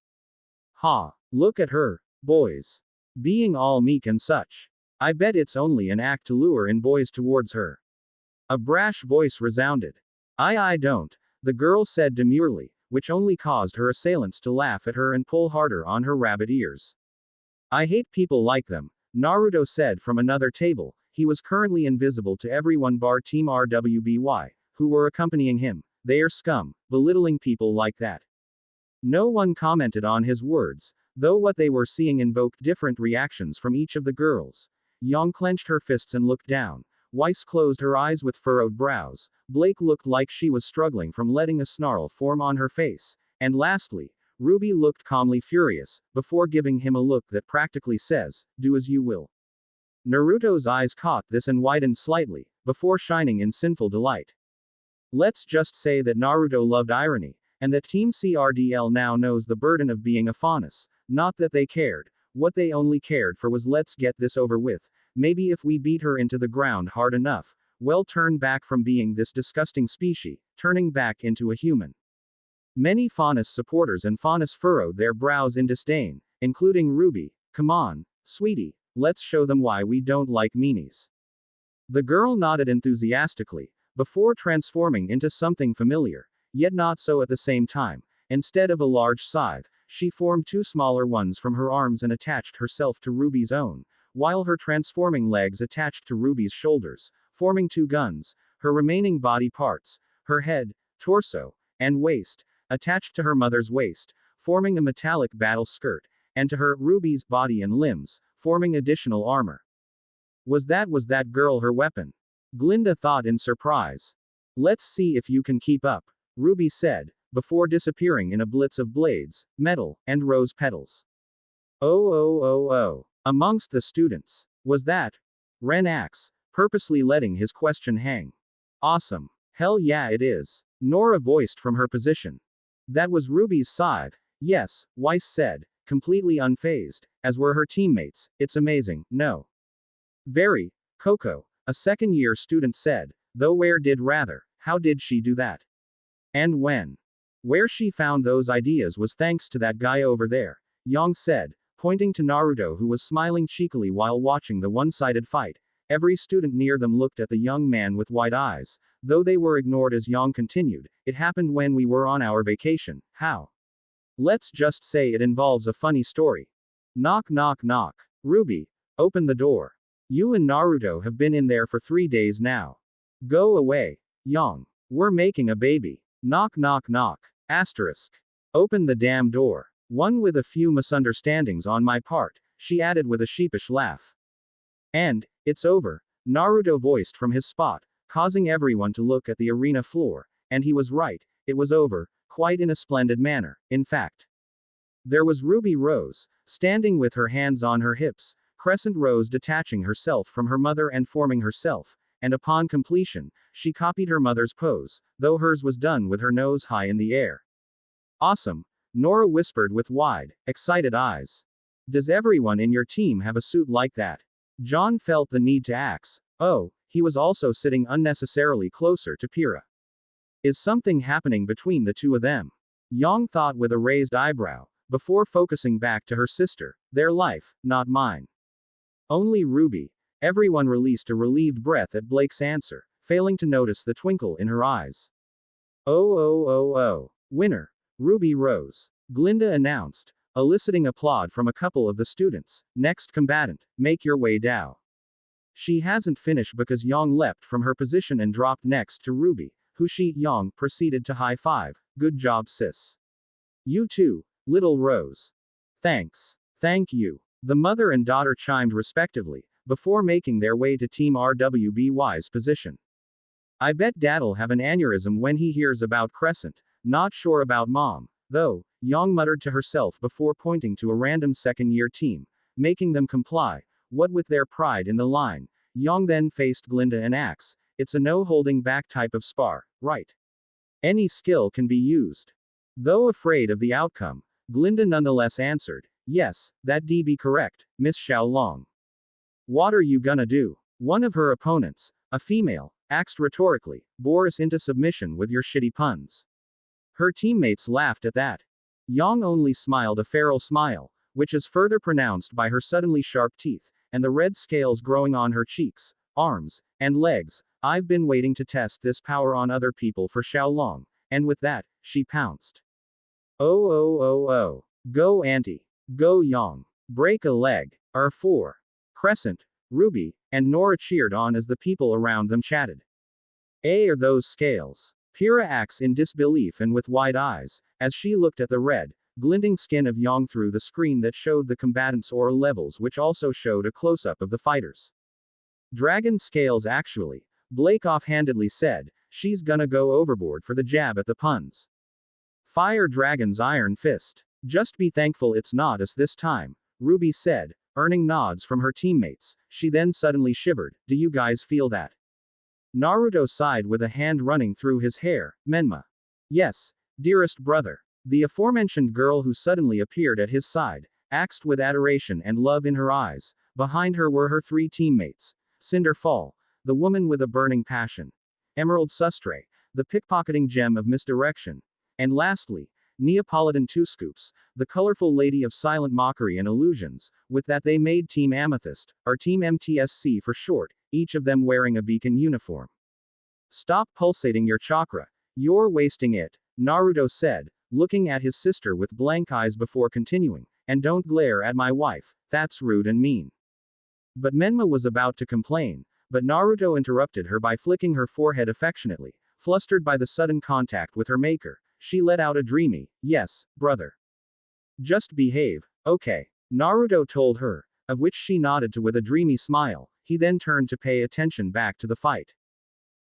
Ha, look at her, boys. Being all meek and such. I bet it's only an act to lure in boys towards her. A brash voice resounded. I don't, the girl said demurely, which only caused her assailants to laugh at her and pull harder on her rabbit ears. I hate people like them, Naruto said from another table. He was currently invisible to everyone bar Team RWBY, who were accompanying him. They are scum, belittling people like that. No one commented on his words, though what they were seeing invoked different reactions from each of the girls. Yang clenched her fists and looked down. Weiss closed her eyes with furrowed brows. Blake looked like she was struggling from letting a snarl form on her face. And lastly, Ruby looked calmly furious, before giving him a look that practically says, do as you will. Naruto's eyes caught this and widened slightly, before shining in sinful delight. Let's just say that Naruto loved irony, and that Team CRDL now knows the burden of being a faunus. Not that they cared. What they only cared for was let's get this over with. Maybe if we beat her into the ground hard enough, we'll turn back from being this disgusting species, turning back into a human. Many faunus supporters and faunus furrowed their brows in disdain, including Ruby. Come on, sweetie, let's show them why we don't like meanies. The girl nodded enthusiastically, before transforming into something familiar, yet not so at the same time. Instead of a large scythe, she formed 2 smaller ones from her arms and attached herself to Ruby's own, while her transforming legs attached to Ruby's shoulders, forming 2 guns. Her remaining body parts, her head, torso, and waist, attached to her mother's waist, forming a metallic battle skirt, and to her, Ruby's body and limbs, forming additional armor. Was that girl her weapon? Glinda thought in surprise. Let's see if you can keep up, Ruby said, before disappearing in a blitz of blades, metal, and rose petals. Oh. Amongst the students. Was that Ren axe, purposely letting his question hang. Awesome. Hell yeah it is, Nora voiced from her position. That was Ruby's scythe. Yes, Weiss said, completely unfazed, as were her teammates. It's amazing, no? Very. Coco, a second-year student said, though how did she do that? And when? Where she found those ideas was thanks to that guy over there, Yang said, pointing to Naruto who was smiling cheekily while watching the one-sided fight. Every student near them looked at the young man with wide eyes, though they were ignored as Yang continued, it happened when we were on our vacation. How? Let's just say it involves a funny story. Knock knock knock. Ruby, open the door. You and Naruto have been in there for 3 days now. Go away. Yang. We're making a baby. Knock knock knock. Asterisk. Open the damn door. One with a few misunderstandings on my part, she added with a sheepish laugh. And, it's over, Naruto voiced from his spot, causing everyone to look at the arena floor, and he was right, it was over, quite in a splendid manner, in fact. There was Ruby Rose, standing with her hands on her hips, Crescent Rose detaching herself from her mother and forming herself, and upon completion, she copied her mother's pose, though hers was done with her nose high in the air. Awesome, Nora whispered with wide, excited eyes. Does everyone in your team have a suit like that? John felt the need to ask. Oh, he was also sitting unnecessarily closer to Pyrrha. Is something happening between the two of them? Yang thought with a raised eyebrow, before focusing back to her sister. Their life, not mine. Only Ruby. Everyone released a relieved breath at Blake's answer, failing to notice the twinkle in her eyes. Oh. Winner. Ruby Rose. Glinda announced, eliciting applaud from a couple of the students. Next combatant, make your way down. She hasn't finished because Yang leapt from her position and dropped next to Ruby, who Yang proceeded to high-five. Good job sis. You too, little Rose. Thanks. Thank you. The mother and daughter chimed respectively, before making their way to Team RWBY's position. I bet Dad'll have an aneurysm when he hears about Crescent, not sure about Mom, though, Yang muttered to herself before pointing to a random second-year team, making them comply. What with their pride in the line, Yang then faced Glinda and asked, it's a no-holding-back type of spar, right? Any skill can be used. Though afraid of the outcome, Glinda nonetheless answered, yes, that'd be correct, Miss Xiaolong. What are you gonna do? One of her opponents, a female, asked rhetorically, bore us into submission with your shitty puns. Her teammates laughed at that. Yang only smiled a feral smile, which is further pronounced by her suddenly sharp teeth, and the red scales growing on her cheeks, arms, and legs. I've been waiting to test this power on other people for Xiaolong, and with that, she pounced. Oh. Go Auntie. Go Yang. Break a leg. R4. Crescent, Ruby, and Nora cheered on as the people around them chatted. Are those scales? Pyrrha acts in disbelief and with wide eyes, as she looked at the red, glinting skin of Yang through the screen that showed the combatants' aura levels, which also showed a close-up of the fighters. Dragon scales actually, Blake offhandedly said, she's gonna go overboard for the jab at the puns. Fire Dragon's iron fist. Just be thankful it's not us this time, Ruby said, earning nods from her teammates. She then suddenly shivered. Do you guys feel that? Naruto sighed with a hand running through his hair. Menma. Yes, dearest brother. The aforementioned girl who suddenly appeared at his side, asked with adoration and love in her eyes. Behind her were her 3 teammates. Cinder Fall, the woman with a burning passion. Emerald Sustre, the pickpocketing gem of misdirection. And lastly, Neapolitan Two Scoops, the colorful lady of silent mockery and illusions. With that they made Team Amethyst, or Team MTSC for short, each of them wearing a beacon uniform. Stop pulsating your chakra. You're wasting it, Naruto said, looking at his sister with blank eyes before continuing. And don't glare at my wife, that's rude and mean. But Menma was about to complain, but Naruto interrupted her by flicking her forehead affectionately. Flustered by the sudden contact with her maker, she let out a dreamy, yes, brother. Just behave, Okay. Naruto told her, of which she nodded to with a dreamy smile. He then turned to pay attention back to the fight.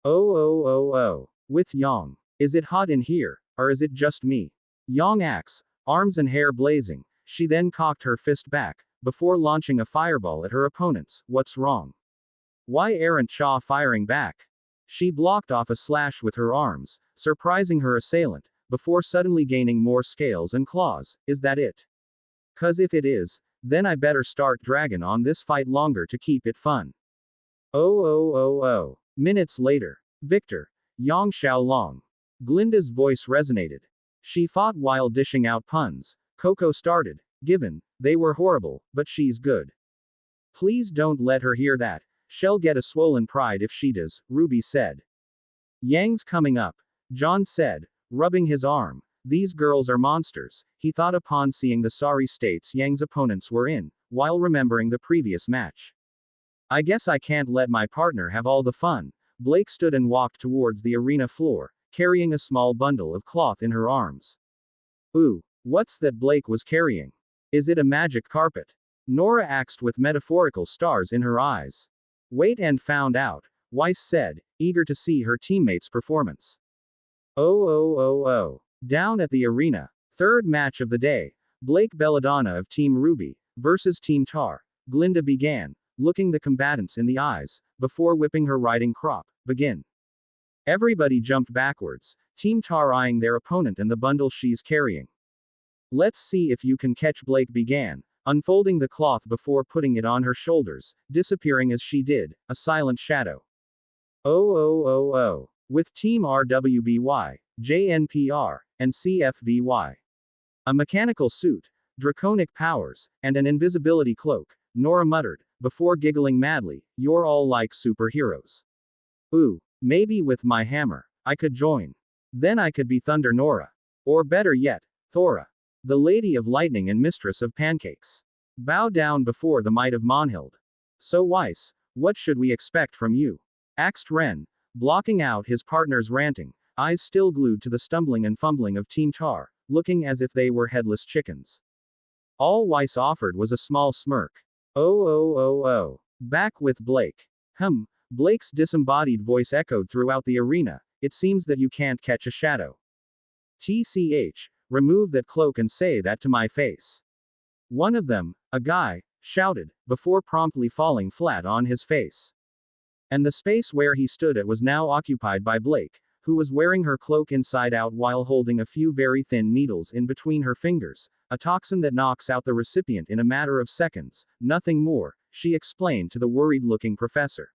Oh oh oh oh. With Yang. Is it hot in here, or is it just me? Yang asks, arms and hair blazing. She then cocked her fist back, before launching a fireball at her opponents. What's wrong? Why aren't Cha firing back? She blocked off a slash with her arms, surprising her assailant, before suddenly gaining more scales and claws. Is that it? 'Cause if it is, then I better start dragging on this fight longer to keep it fun. Oh oh oh oh. Minutes later. Victor. Yang Xiaolong. Glinda's voice resonated. She fought while dishing out puns. Coco started. Given, they were horrible, but she's good. Please don't let her hear that. She'll get a swollen pride if she does, Ruby said. Yang's coming up. John said, rubbing his arm. These girls are monsters, he thought upon seeing the sorry states Yang's opponents were in, while remembering the previous match. I guess I can't let my partner have all the fun. Blake stood and walked towards the arena floor, carrying a small bundle of cloth in her arms. Ooh, what's that Blake was carrying? Is it a magic carpet? Nora asked with metaphorical stars in her eyes. Wait and found out, Weiss said, eager to see her teammates' performance. Oh oh oh oh. Down at the arena. Third match of the day. Blake Belladonna of Team Ruby versus Team Tar. Glinda began, looking the combatants in the eyes, before whipping her riding crop. Begin. Everybody jumped backwards, Team Tar eyeing their opponent and the bundle she's carrying. Let's see if you can catch, Blake began, unfolding the cloth before putting it on her shoulders, disappearing as she did, a silent shadow. Oh oh oh oh. With Team RWBY, JNPR, and CFVY. A mechanical suit, draconic powers, and an invisibility cloak, Nora muttered, before giggling madly, you're all like superheroes. Ooh, maybe with my hammer, I could join. Then I could be Thunder Nora. Or better yet, Thora. The Lady of Lightning and Mistress of Pancakes. Bow down before the might of Monhild. So Weiss, what should we expect from you? Asked Ren, blocking out his partner's ranting, eyes still glued to the stumbling and fumbling of Team Tar, looking as if they were headless chickens. All Weiss offered was a small smirk. Oh oh oh oh. Back with Blake. Blake's disembodied voice echoed throughout the arena, it seems that you can't catch a shadow. TCH, remove that cloak and say that to my face. One of them, a guy, shouted, before promptly falling flat on his face. And the space where he stood at was now occupied by Blake, who was wearing her cloak inside out while holding a few very thin needles in between her fingers, a toxin that knocks out the recipient in a matter of seconds, nothing more, she explained to the worried-looking professor.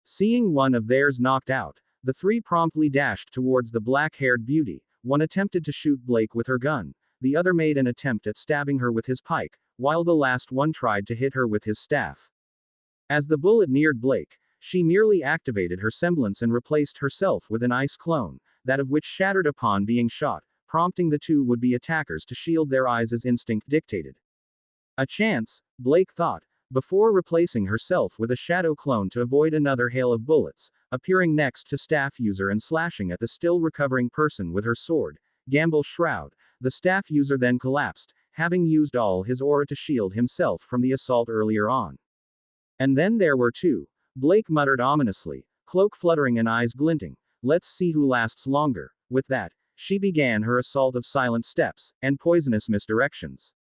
Seeing one of theirs knocked out, the three promptly dashed towards the black-haired beauty. One attempted to shoot Blake with her gun, the other made an attempt at stabbing her with his pike, while the last one tried to hit her with his staff. As the bullet neared Blake, she merely activated her semblance and replaced herself with an ice clone, that of which shattered upon being shot, prompting the two would-be attackers to shield their eyes as instinct dictated. A chance, Blake thought, before replacing herself with a shadow clone to avoid another hail of bullets, appearing next to staff user and slashing at the still recovering person with her sword, Gamble Shroud. The staff user then collapsed, having used all his aura to shield himself from the assault earlier on. And then there were two. Blake muttered ominously, cloak fluttering and eyes glinting. Let's see who lasts longer. With that, she began her assault of silent steps and poisonous misdirections.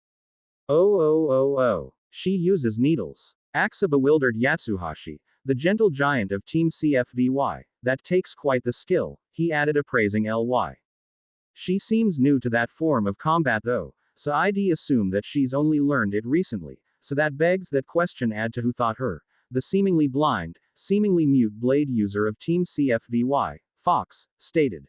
Oh oh oh oh. She uses needles. Acts a bewildered Yatsuhashi, the gentle giant of Team CFVY. That takes quite the skill, he added, appraising LY. She seems new to that form of combat though, so I'd assume that she's only learned it recently, so that begs that question add to who thought her. The seemingly blind, seemingly mute blade user of Team CFVY, Fox, stated.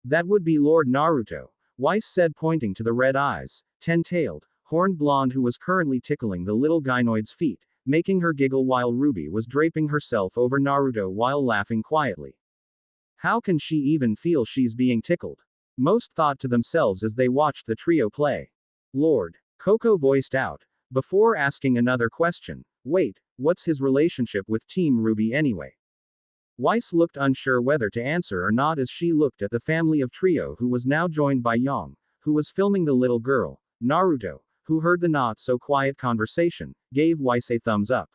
That would be Lord Naruto, Weiss said, pointing to the red eyes, ten-tailed, horned blonde who was currently tickling the little gynoid's feet, making her giggle while Ruby was draping herself over Naruto while laughing quietly. How can she even feel she's being tickled? Most thought to themselves as they watched the trio play. Lord, Coco voiced out, before asking another question. Wait, what's his relationship with Team Ruby anyway? Weiss looked unsure whether to answer or not as she looked at the family of trio who was now joined by Yang, who was filming the little girl, Naruto, who heard the not-so-quiet conversation, gave Weiss a thumbs up.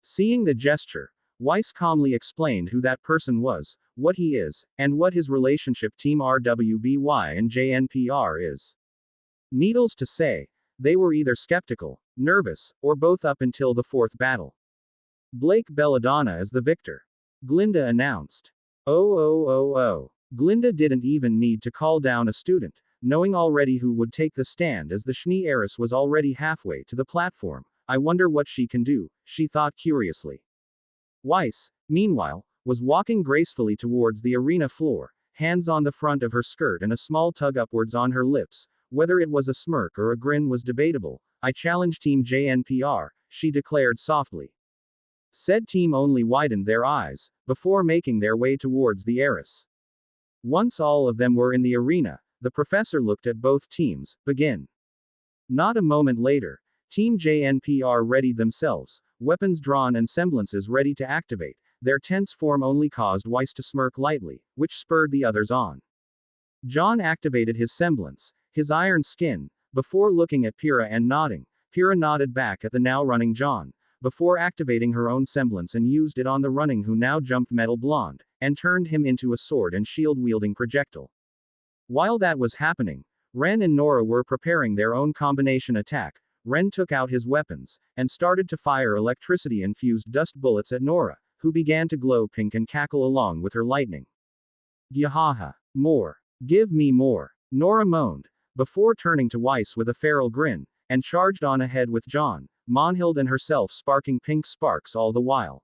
Seeing the gesture, Weiss calmly explained who that person was, what he is, and what his relationship Team RWBY and JNPR is. Needless to say, they were either skeptical, nervous, or both up until the fourth battle. Blake Belladonna is the victor, Glinda announced. Oh. Glinda didn't even need to call down a student, knowing already who would take the stand as the Schnee heiress was already halfway to the platform. I wonder what she can do, she thought curiously. Weiss, meanwhile, was walking gracefully towards the arena floor, hands on the front of her skirt and a small tug upwards on her lips. Whether it was a smirk or a grin was debatable. I challenge Team JNPR, she declared softly. Said team only widened their eyes, before making their way towards the heiress. Once all of them were in the arena, the professor looked at both teams. Begin. Not a moment later, Team JNPR readied themselves, weapons drawn and semblances ready to activate. Their tense form only caused Weiss to smirk lightly, which spurred the others on. John activated his semblance, his iron skin, before looking at Pyrrha and nodding. Pyrrha nodded back at the now running John, before activating her own semblance and used it on the running who now jumped Metal Blonde, and turned him into a sword and shield-wielding projectile. While that was happening, Ren and Nora were preparing their own combination attack. Ren took out his weapons, and started to fire electricity-infused dust bullets at Nora, who began to glow pink and cackle along with her lightning. Gyahaha. More. Give me more. Nora moaned, before turning to Weiss with a feral grin, and charged on ahead with John, Monhild and herself sparking pink sparks all the while.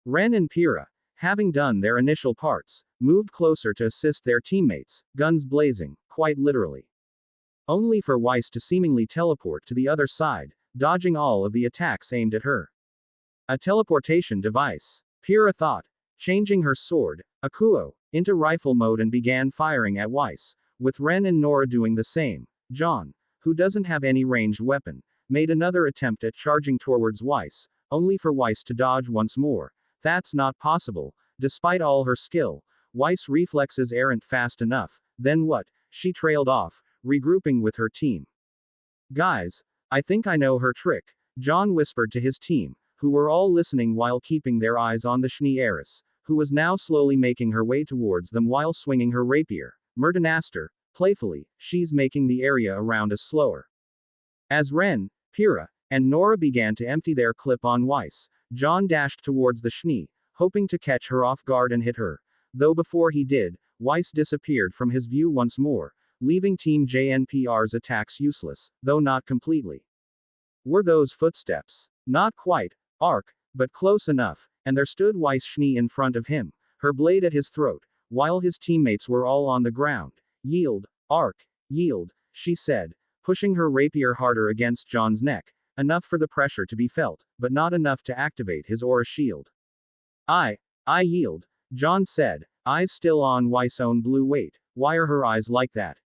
Ren and Pyrrha, having done their initial parts, moved closer to assist their teammates, guns blazing, quite literally. Only for Weiss to seemingly teleport to the other side, dodging all of the attacks aimed at her. A teleportation device, Pyrrha thought, changing her sword, Akuo, into rifle mode and began firing at Weiss, with Ren and Nora doing the same. John, who doesn't have any ranged weapon, made another attempt at charging towards Weiss, only for Weiss to dodge once more. That's not possible. Despite all her skill, Weiss' reflexes aren't fast enough. Then what? She trailed off, regrouping with her team. Guys, I think I know her trick, John whispered to his team, who were all listening while keeping their eyes on the Schnee heiress, who was now slowly making her way towards them while swinging her rapier. Merton asked her, playfully, she's making the area around us slower. As Ren, Pyrrha, and Nora began to empty their clip on Weiss, John dashed towards the Schnee, hoping to catch her off guard and hit her. Though before he did, Weiss disappeared from his view once more, leaving Team JNPR's attacks useless, though not completely. Were those footsteps? Not quite, Ark, but close enough, and there stood Weiss Schnee in front of him, her blade at his throat, while his teammates were all on the ground. Yield, Ark, yield, she said, pushing her rapier harder against John's neck, enough for the pressure to be felt, but not enough to activate his aura shield. I yield, John said, eyes still on Weiss' own blue weight. Why are her eyes like that?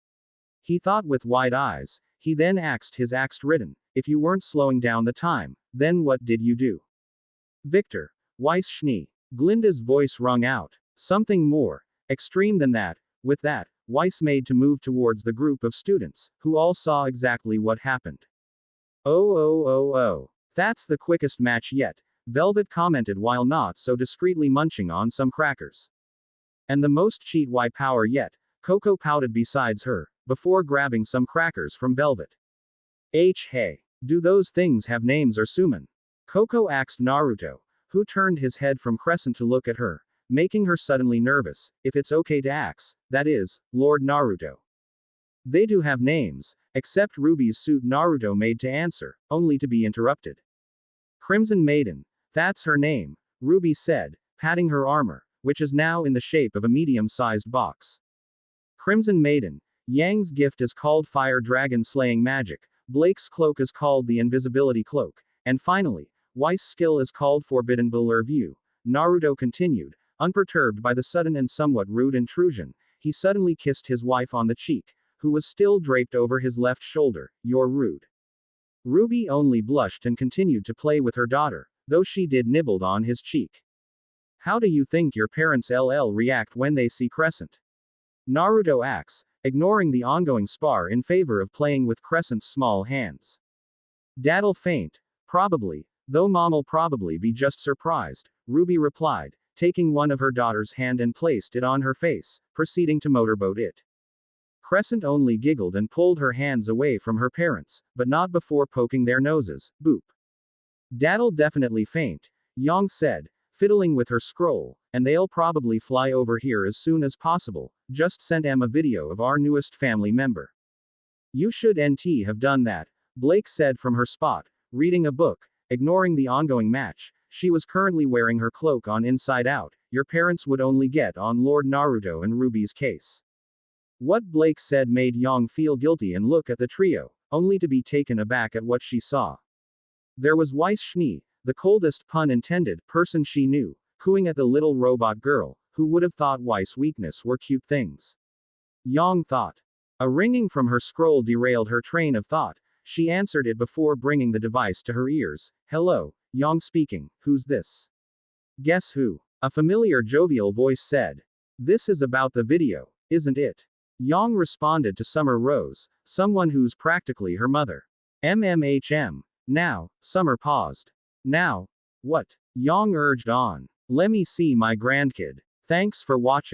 He thought with wide eyes. He then axed his axed ridden, if you weren't slowing down the time, then what did you do? Victor, Weiss Schnee. Glinda's voice rung out. Something more extreme than that. With that, Weiss made to move towards the group of students, who all saw exactly what happened. Oh. That's the quickest match yet, Velvet commented while not so discreetly munching on some crackers. And the most cheat Y power yet, Coco pouted besides her, before grabbing some crackers from Velvet. Hey, do those things have names or summon? Coco asked Naruto, who turned his head from Crescent to look at her, making her suddenly nervous. If it's okay to ask, that is, Lord Naruto. They do have names, except Ruby's suit, Naruto made to answer, only to be interrupted. Crimson Maiden, that's her name, Ruby said, patting her armor, which is now in the shape of a medium-sized box. Crimson Maiden, Yang's gift is called Fire Dragon Slaying Magic, Blake's cloak is called the Invisibility Cloak, and finally, Weiss' skill is called Forbidden Blur View. Naruto continued, unperturbed by the sudden and somewhat rude intrusion. He suddenly kissed his wife on the cheek, who was still draped over his left shoulder. You're rude. Ruby only blushed and continued to play with her daughter, though she did nibbled on his cheek. How do you think your parents LL react when they see Crescent? Naruto asks, ignoring the ongoing spar in favor of playing with Crescent's small hands. Dad'll faint. Probably, though Mom'll probably be just surprised, Ruby replied, taking one of her daughter's hand and placed it on her face, proceeding to motorboat it. Crescent only giggled and pulled her hands away from her parents, but not before poking their noses. Boop. Dad'll definitely faint, Yang said, fiddling with her scroll, and they'll probably fly over here as soon as possible. Just sent Em a video of our newest family member. You should NT have done that, Blake said from her spot, reading a book, ignoring the ongoing match. She was currently wearing her cloak on inside out. Your parents would only get on Lord Naruto and Ruby's case. What Blake said made Yang feel guilty and look at the trio, only to be taken aback at what she saw. There was Weiss Schnee, the coldest pun intended person she knew, cooing at the little robot girl, who would have thought Weiss' weakness were cute things. Yang thought. A ringing from her scroll derailed her train of thought. She answered it before bringing the device to her ears. Hello, Yang speaking, who's this? Guess who? A familiar jovial voice said. This is about the video, isn't it? Yang responded to Summer Rose, someone who's practically her mother. MMHM. Now, Summer paused. Now? What? Yang urged on. Let me see my grandkid. Thanks for watching.